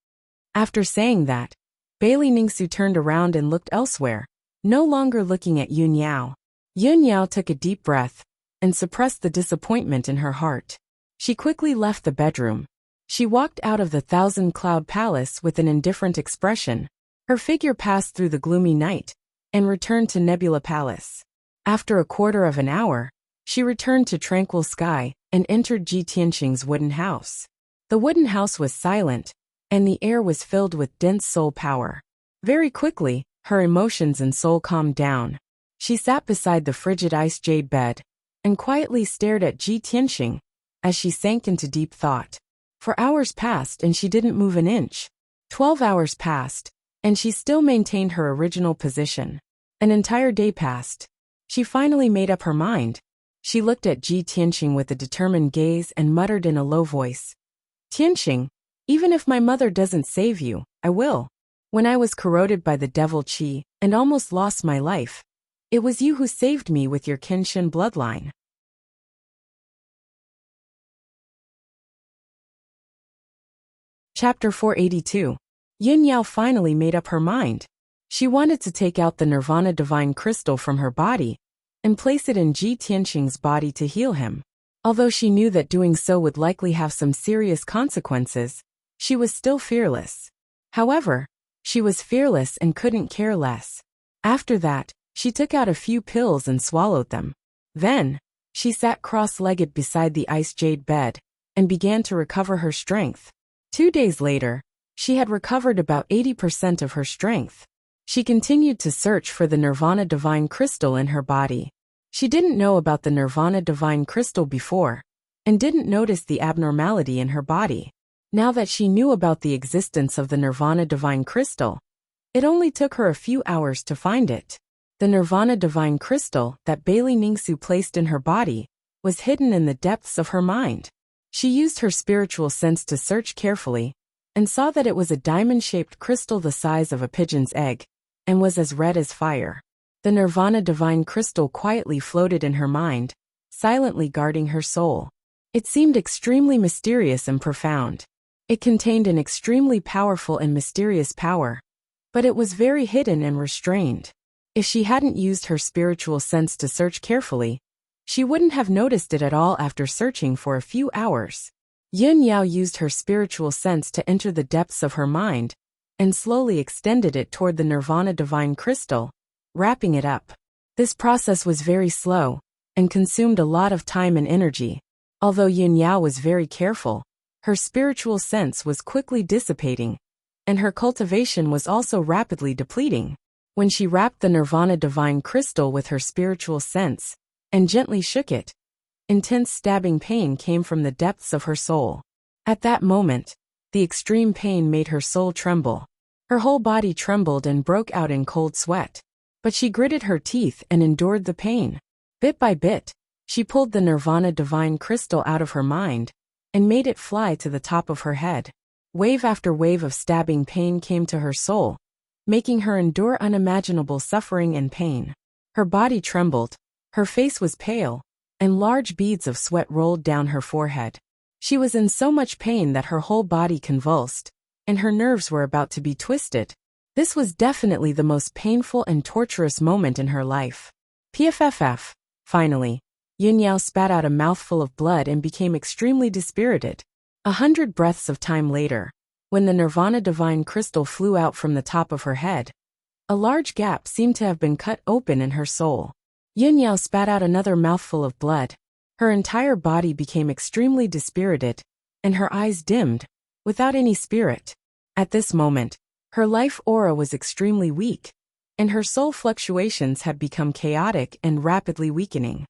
After saying that, Bailey Ningsu turned around and looked elsewhere, no longer looking at Yun Yao. Yun Yao took a deep breath and suppressed the disappointment in her heart. She quickly left the bedroom. She walked out of the thousand-cloud palace with an indifferent expression. Her figure passed through the gloomy night and returned to Nebula Palace. After a quarter of an hour, she returned to tranquil sky and entered Ji Tianxing's wooden house. The wooden house was silent, and the air was filled with dense soul power. Very quickly, her emotions and soul calmed down. She sat beside the frigid ice jade bed and quietly stared at Ji Tianxing as she sank into deep thought. For hours passed and she didn't move an inch. 12 hours passed, and she still maintained her original position. An entire day passed. She finally made up her mind. She looked at Ji Tianxing with a determined gaze and muttered in a low voice. Tianxing, even if my mother doesn't save you, I will. When I was corroded by the devil Qi and almost lost my life, it was you who saved me with your Kenshin bloodline. Chapter 482. Yun Yao finally made up her mind. She wanted to take out the Nirvana Divine Crystal from her body and place it in Ji Tianxing's body to heal him. Although she knew that doing so would likely have some serious consequences, she was still fearless. However, she was fearless and couldn't care less. After that, she took out a few pills and swallowed them. Then, she sat cross-legged beside the ice jade bed and began to recover her strength. 2 days later, she had recovered about 80% of her strength. She continued to search for the Nirvana Divine Crystal in her body. She didn't know about the Nirvana Divine Crystal before, and didn't notice the abnormality in her body. Now that she knew about the existence of the Nirvana Divine Crystal, it only took her a few hours to find it. The Nirvana Divine Crystal that Bailey Ningsu placed in her body was hidden in the depths of her mind. She used her spiritual sense to search carefully, and saw that it was a diamond-shaped crystal the size of a pigeon's egg, and was as red as fire. The Nirvana Divine Crystal quietly floated in her mind, silently guarding her soul. It seemed extremely mysterious and profound. It contained an extremely powerful and mysterious power, but it was very hidden and restrained. If she hadn't used her spiritual sense to search carefully, she wouldn't have noticed it at all after searching for a few hours. Yun Yao used her spiritual sense to enter the depths of her mind, and slowly extended it toward the Nirvana Divine Crystal, wrapping it up. This process was very slow, and consumed a lot of time and energy. Although Yun Yao was very careful, her spiritual sense was quickly dissipating, and her cultivation was also rapidly depleting. When she wrapped the Nirvana Divine Crystal with her spiritual sense, and gently shook it, intense stabbing pain came from the depths of her soul. At that moment, the extreme pain made her soul tremble. Her whole body trembled and broke out in cold sweat. But she gritted her teeth and endured the pain. Bit by bit, she pulled the Nirvana Divine Crystal out of her mind, and made it fly to the top of her head. Wave after wave of stabbing pain came to her soul, making her endure unimaginable suffering and pain. Her body trembled, her face was pale, and large beads of sweat rolled down her forehead. She was in so much pain that her whole body convulsed, and her nerves were about to be twisted. This was definitely the most painful and torturous moment in her life. PFFF. Finally, Yun Yao spat out a mouthful of blood and became extremely dispirited. 100 breaths of time later, when the Nirvana Divine Crystal flew out from the top of her head, a large gap seemed to have been cut open in her soul. Yun Yao spat out another mouthful of blood. Her entire body became extremely dispirited, and her eyes dimmed, without any spirit. At this moment, her life aura was extremely weak, and her soul fluctuations had become chaotic and rapidly weakening.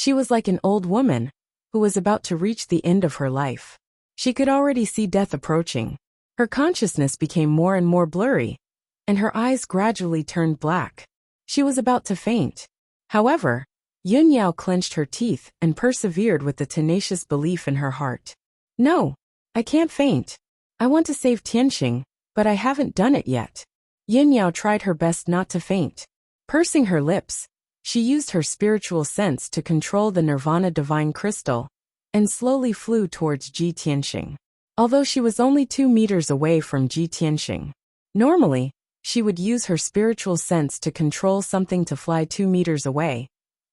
She was like an old woman, who was about to reach the end of her life. She could already see death approaching. Her consciousness became more and more blurry, and her eyes gradually turned black. She was about to faint. However, Yun Yao clenched her teeth and persevered with the tenacious belief in her heart. No, I can't faint. I want to save Tianxing, but I haven't done it yet. Yun Yao tried her best not to faint. Pursing her lips, she used her spiritual sense to control the Nirvana Divine Crystal and slowly flew towards Ji Tianxing. Although she was only 2 meters away from Ji Tianxing, normally, she would use her spiritual sense to control something to fly 2 meters away,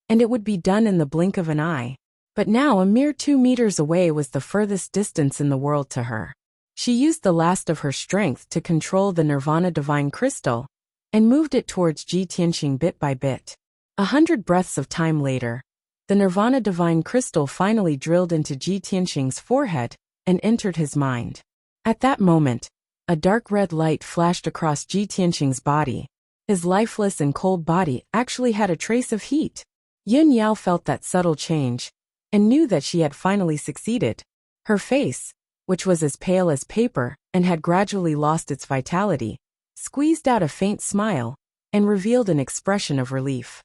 and it would be done in the blink of an eye. But now a mere 2 meters away was the furthest distance in the world to her. She used the last of her strength to control the Nirvana Divine Crystal and moved it towards Ji Tianxing bit by bit. 100 breaths of time later, the Nirvana Divine Crystal finally drilled into Ji Tianxing's forehead and entered his mind. At that moment, a dark red light flashed across Ji Tianxing's body. His lifeless and cold body actually had a trace of heat. Yun Yao felt that subtle change and knew that she had finally succeeded. Her face, which was as pale as paper and had gradually lost its vitality, squeezed out a faint smile and revealed an expression of relief.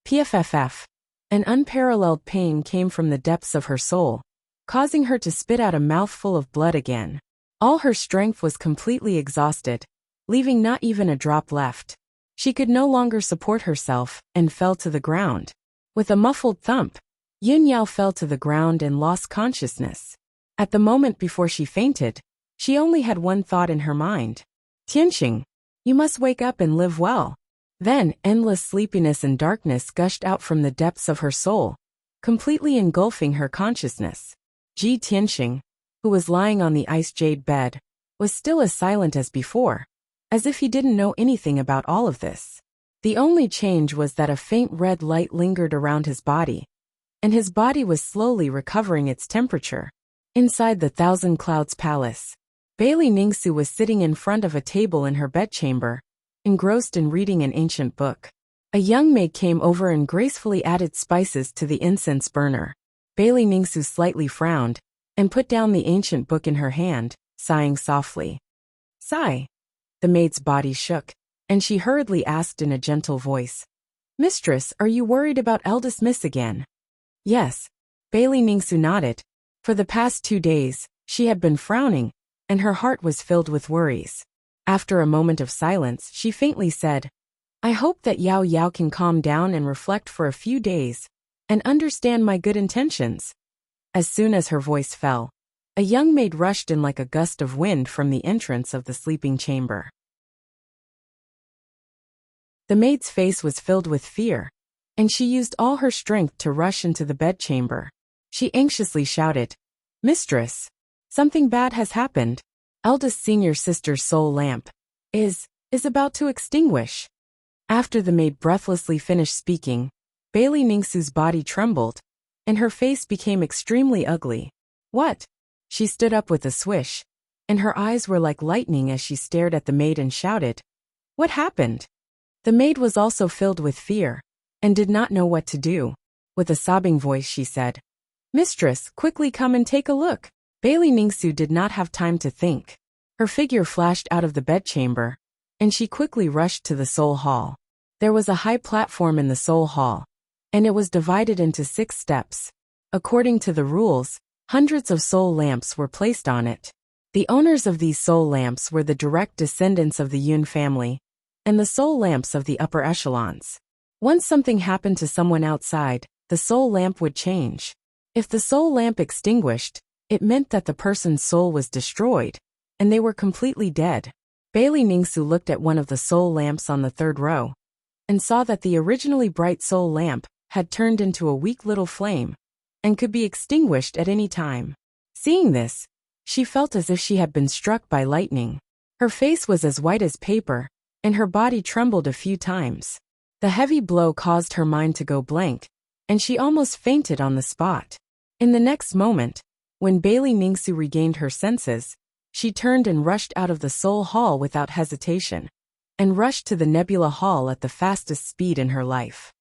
PFFF. An unparalleled pain came from the depths of her soul, causing her to spit out a mouthful of blood again. All her strength was completely exhausted, leaving not even a drop left. She could no longer support herself and fell to the ground. With a muffled thump, Yun Yao fell to the ground and lost consciousness. At the moment before she fainted, she only had one thought in her mind. Tianxing, you must wake up and live well. Then, endless sleepiness and darkness gushed out from the depths of her soul, completely engulfing her consciousness. Ji Tianxing, who was lying on the ice jade bed, was still as silent as before, as if he didn't know anything about all of this. The only change was that a faint red light lingered around his body, and his body was slowly recovering its temperature. Inside the Thousand Clouds Palace, Bailey Ningsu was sitting in front of a table in her bedchamber, engrossed in reading an ancient book. A young maid came over and gracefully added spices to the incense burner. Bailey Ningsu slightly frowned and put down the ancient book in her hand, sighing softly. Sigh. The maid's body shook, and she hurriedly asked in a gentle voice, Mistress, are you worried about eldest Miss again? Yes. Bailey Ningsu nodded. For the past 2 days, she had been frowning, and her heart was filled with worries. After a moment of silence, she faintly said, I hope that Yao Yao can calm down and reflect for a few days, and understand my good intentions. As soon as her voice fell, a young maid rushed in like a gust of wind from the entrance of the sleeping chamber. The maid's face was filled with fear, and she used all her strength to rush into the bedchamber. She anxiously shouted, Mistress, something bad has happened. Eldest senior sister's soul lamp is about to extinguish. After the maid breathlessly finished speaking, Bailey Ningsu's body trembled, and her face became extremely ugly. What? She stood up with a swish, and her eyes were like lightning as she stared at the maid and shouted, What happened? The maid was also filled with fear, and did not know what to do. With a sobbing voice she said, Mistress, quickly come and take a look. Bailey Ningsu did not have time to think. Her figure flashed out of the bedchamber, and she quickly rushed to the Soul Hall. There was a high platform in the Soul Hall, and it was divided into 6 steps. According to the rules, hundreds of soul lamps were placed on it. The owners of these soul lamps were the direct descendants of the Yun family, and the soul lamps of the upper echelons. Once something happened to someone outside, the soul lamp would change. If the soul lamp extinguished, it meant that the person's soul was destroyed, and they were completely dead. Bailey Ningsu looked at one of the soul lamps on the 3rd row, and saw that the originally bright soul lamp had turned into a weak little flame, and could be extinguished at any time. Seeing this, she felt as if she had been struck by lightning. Her face was as white as paper, and her body trembled a few times. The heavy blow caused her mind to go blank, and she almost fainted on the spot. In the next moment, when Bailey Ningsu regained her senses, she turned and rushed out of the Soul Hall without hesitation, and rushed to the Nebula Hall at the fastest speed in her life.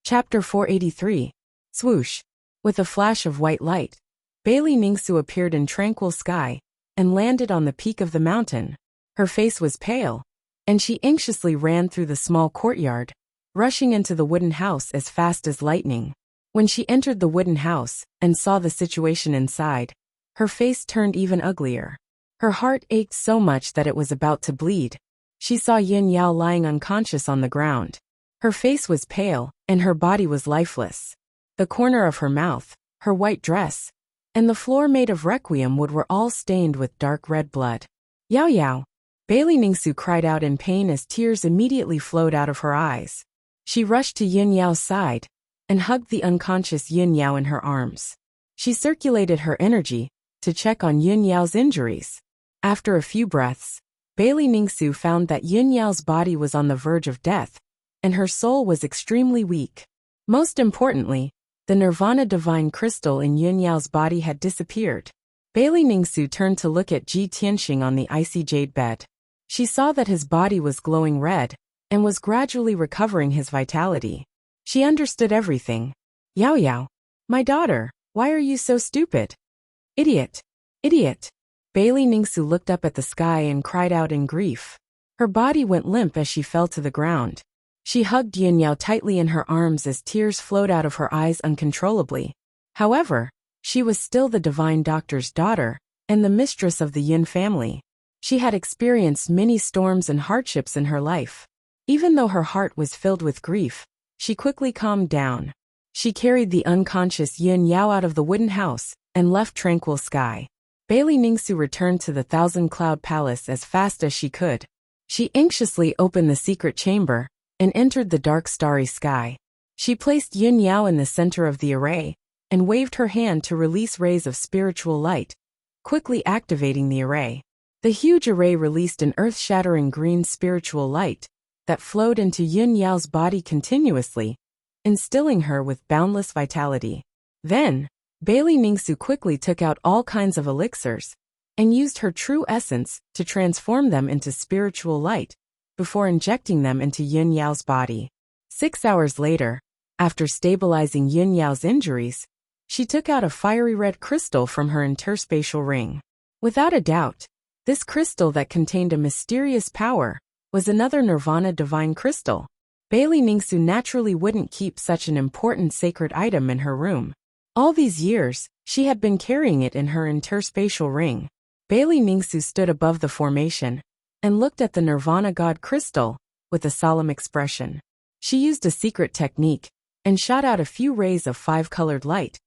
Chapter 483. Swoosh. With a flash of white light, Bailey Ningsu appeared in tranquil sky and landed on the peak of the mountain. Her face was pale, and she anxiously ran through the small courtyard, rushing into the wooden house as fast as lightning. When she entered the wooden house and saw the situation inside, her face turned even uglier. Her heart ached so much that it was about to bleed. She saw Yin Yao lying unconscious on the ground. Her face was pale, and her body was lifeless. The corner of her mouth, her white dress, and the floor made of requiem wood were all stained with dark red blood. Yao Yao! Bailey Ningsu cried out in pain as tears immediately flowed out of her eyes. She rushed to Yin Yao's side and hugged the unconscious Yin Yao in her arms. She circulated her energy to check on Yin Yao's injuries. After a few breaths, Bailey Ningsu found that Yin Yao's body was on the verge of death, and her soul was extremely weak. Most importantly, the Nirvana Divine Crystal in Yin Yao's body had disappeared. Bailey Ningsu turned to look at Ji Tianxing on the icy jade bed. She saw that his body was glowing red and was gradually recovering his vitality. She understood everything. Yao Yao, my daughter, why are you so stupid? Idiot! Idiot! Bailey Ningsu looked up at the sky and cried out in grief. Her body went limp as she fell to the ground. She hugged Yin Yao tightly in her arms as tears flowed out of her eyes uncontrollably. However, she was still the divine doctor's daughter and the mistress of the Yin family. She had experienced many storms and hardships in her life. Even though her heart was filled with grief, she quickly calmed down. She carried the unconscious Yin Yao out of the wooden house and left tranquil sky. Bailey Ningsu returned to the Thousand Cloud Palace as fast as she could. She anxiously opened the secret chamber and entered the dark starry sky. She placed Yin Yao in the center of the array and waved her hand to release rays of spiritual light, quickly activating the array. The huge array released an earth-shattering green spiritual light that flowed into Yin Yao's body continuously, instilling her with boundless vitality. Then, Bailey Ningsu quickly took out all kinds of elixirs and used her true essence to transform them into spiritual light before injecting them into Yin Yao's body. 6 hours later, after stabilizing Yin Yao's injuries, she took out a fiery red crystal from her interspatial ring. Without a doubt, this crystal that contained a mysterious power was another Nirvana Divine Crystal. Bailey Ningsu naturally wouldn't keep such an important sacred item in her room. All these years, she had been carrying it in her interspatial ring. Bailey Ningsu stood above the formation and looked at the Nirvana God Crystal with a solemn expression. She used a secret technique and shot out a few rays of 5-colored light,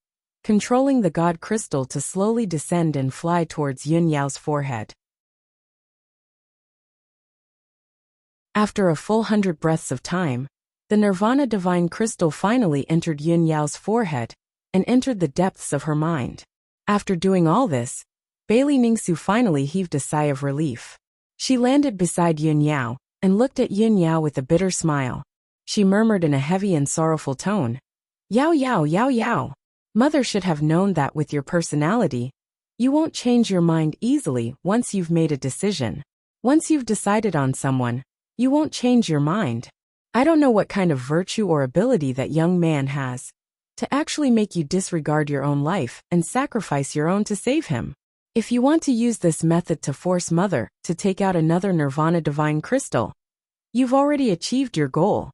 controlling the God Crystal to slowly descend and fly towards Yin Yao's forehead. After a full 100 breaths of time, the Nirvana Divine Crystal finally entered Yin Yao's forehead and entered the depths of her mind. After doing all this, Bailey Ningsu finally heaved a sigh of relief. She landed beside Yin Yao and looked at Yin Yao with a bitter smile. She murmured in a heavy and sorrowful tone, Yao Yao, Yao Yao. Mother should have known that with your personality, you won't change your mind easily once you've made a decision. Once you've decided on someone, you won't change your mind. I don't know what kind of virtue or ability that young man has to actually make you disregard your own life and sacrifice your own to save him. If you want to use this method to force Mother to take out another Nirvana Divine Crystal, you've already achieved your goal.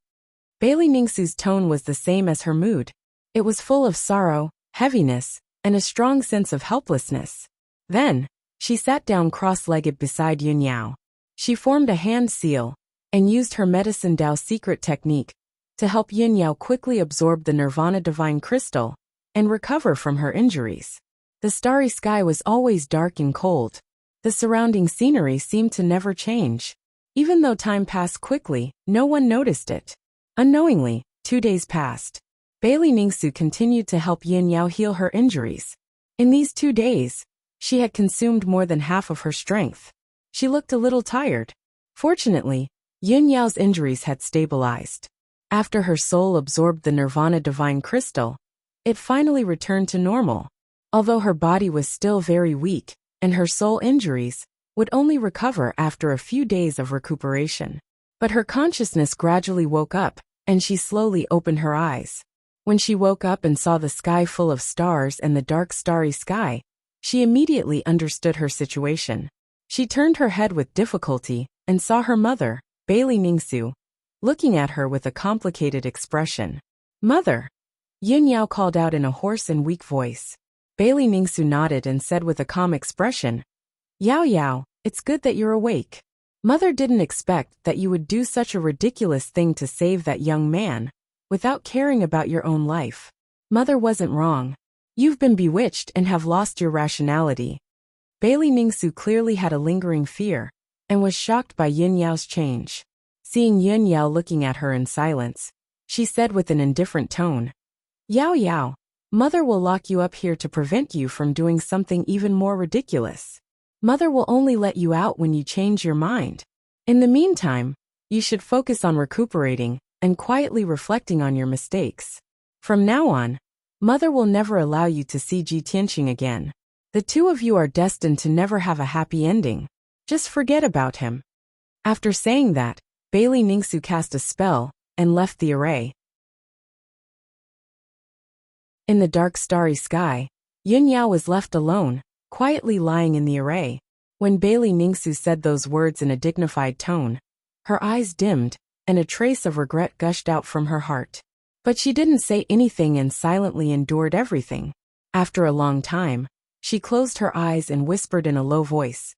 Bailey Ningsu's tone was the same as her mood. It was full of sorrow, heaviness, and a strong sense of helplessness. Then, she sat down cross-legged beside Yin Yao. She formed a hand seal and used her Medicine Dao secret technique to help Yin Yao quickly absorb the Nirvana Divine Crystal and recover from her injuries. The starry sky was always dark and cold. The surrounding scenery seemed to never change. Even though time passed quickly, no one noticed it. Unknowingly, 2 days passed. Bailey Ningsu continued to help Yin Yao heal her injuries. In these 2 days, she had consumed more than half of her strength. She looked a little tired. Fortunately, Yin Yao's injuries had stabilized. After her soul absorbed the Nirvana Divine Crystal, it finally returned to normal. Although her body was still very weak, and her soul injuries would only recover after a few days of recuperation. But her consciousness gradually woke up, and she slowly opened her eyes. When she woke up and saw the sky full of stars and the dark starry sky, she immediately understood her situation. She turned her head with difficulty and saw her mother, Bailey Ningsu, looking at her with a complicated expression. "Mother!" Yun Yao called out in a hoarse and weak voice. Bailey Ningsu nodded and said with a calm expression, "Yao Yao, it's good that you're awake. Mother didn't expect that you would do such a ridiculous thing to save that young man, without caring about your own life. Mother wasn't wrong. You've been bewitched and have lost your rationality." Bailey Ningsu clearly had a lingering fear, and was shocked by Yun Yao's change. Seeing Yun Yao looking at her in silence, she said with an indifferent tone, "Yao Yao, Mother will lock you up here to prevent you from doing something even more ridiculous. Mother will only let you out when you change your mind. In the meantime, you should focus on recuperating and quietly reflecting on your mistakes. From now on, Mother will never allow you to see Ji Tianqing again. The two of you are destined to never have a happy ending. Just forget about him." After saying that, Bailey Ningsu cast a spell and left the array. In the dark starry sky, Yun Yao was left alone, quietly lying in the array. When Bailey Ningsu said those words in a dignified tone, her eyes dimmed, and a trace of regret gushed out from her heart. But she didn't say anything and silently endured everything. After a long time, she closed her eyes and whispered in a low voice,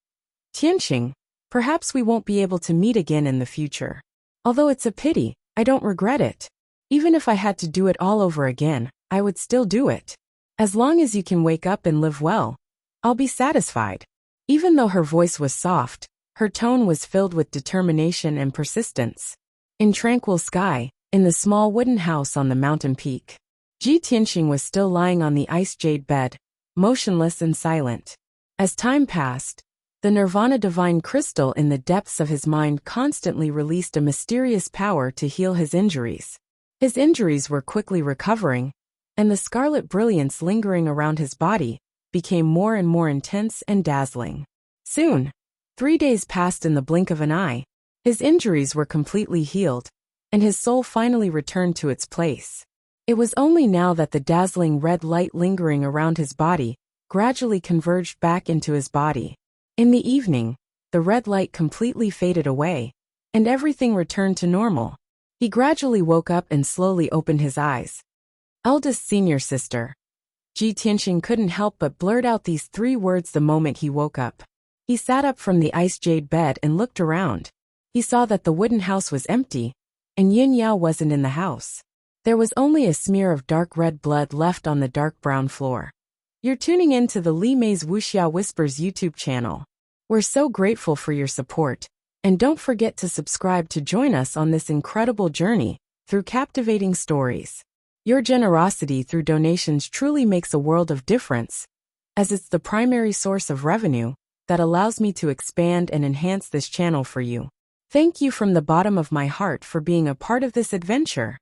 "Tianqing, perhaps we won't be able to meet again in the future. Although it's a pity, I don't regret it. Even if I had to do it all over again, I would still do it. As long as you can wake up and live well, I'll be satisfied." Even though her voice was soft, her tone was filled with determination and persistence. In tranquil sky, in the small wooden house on the mountain peak, Ji Tianqing was still lying on the ice jade bed, motionless and silent. As time passed, the Nirvana divine crystal in the depths of his mind constantly released a mysterious power to heal his injuries. His injuries were quickly recovering, and the scarlet brilliance lingering around his body became more and more intense and dazzling. Soon, 3 days passed in the blink of an eye. His injuries were completely healed, and his soul finally returned to its place. It was only now that the dazzling red light lingering around his body gradually converged back into his body. In the evening, the red light completely faded away, and everything returned to normal. He gradually woke up and slowly opened his eyes. "Eldest senior sister." Ji Tianqing couldn't help but blurt out these 3 words the moment he woke up. He sat up from the ice jade bed and looked around. He saw that the wooden house was empty, and Yun Yao wasn't in the house. There was only a smear of dark red blood left on the dark brown floor. You're tuning in to the Li Mei's Wuxia Whispers YouTube channel. We're so grateful for your support, and don't forget to subscribe to join us on this incredible journey through captivating stories. Your generosity through donations truly makes a world of difference, as it's the primary source of revenue that allows me to expand and enhance this channel for you. Thank you from the bottom of my heart for being a part of this adventure.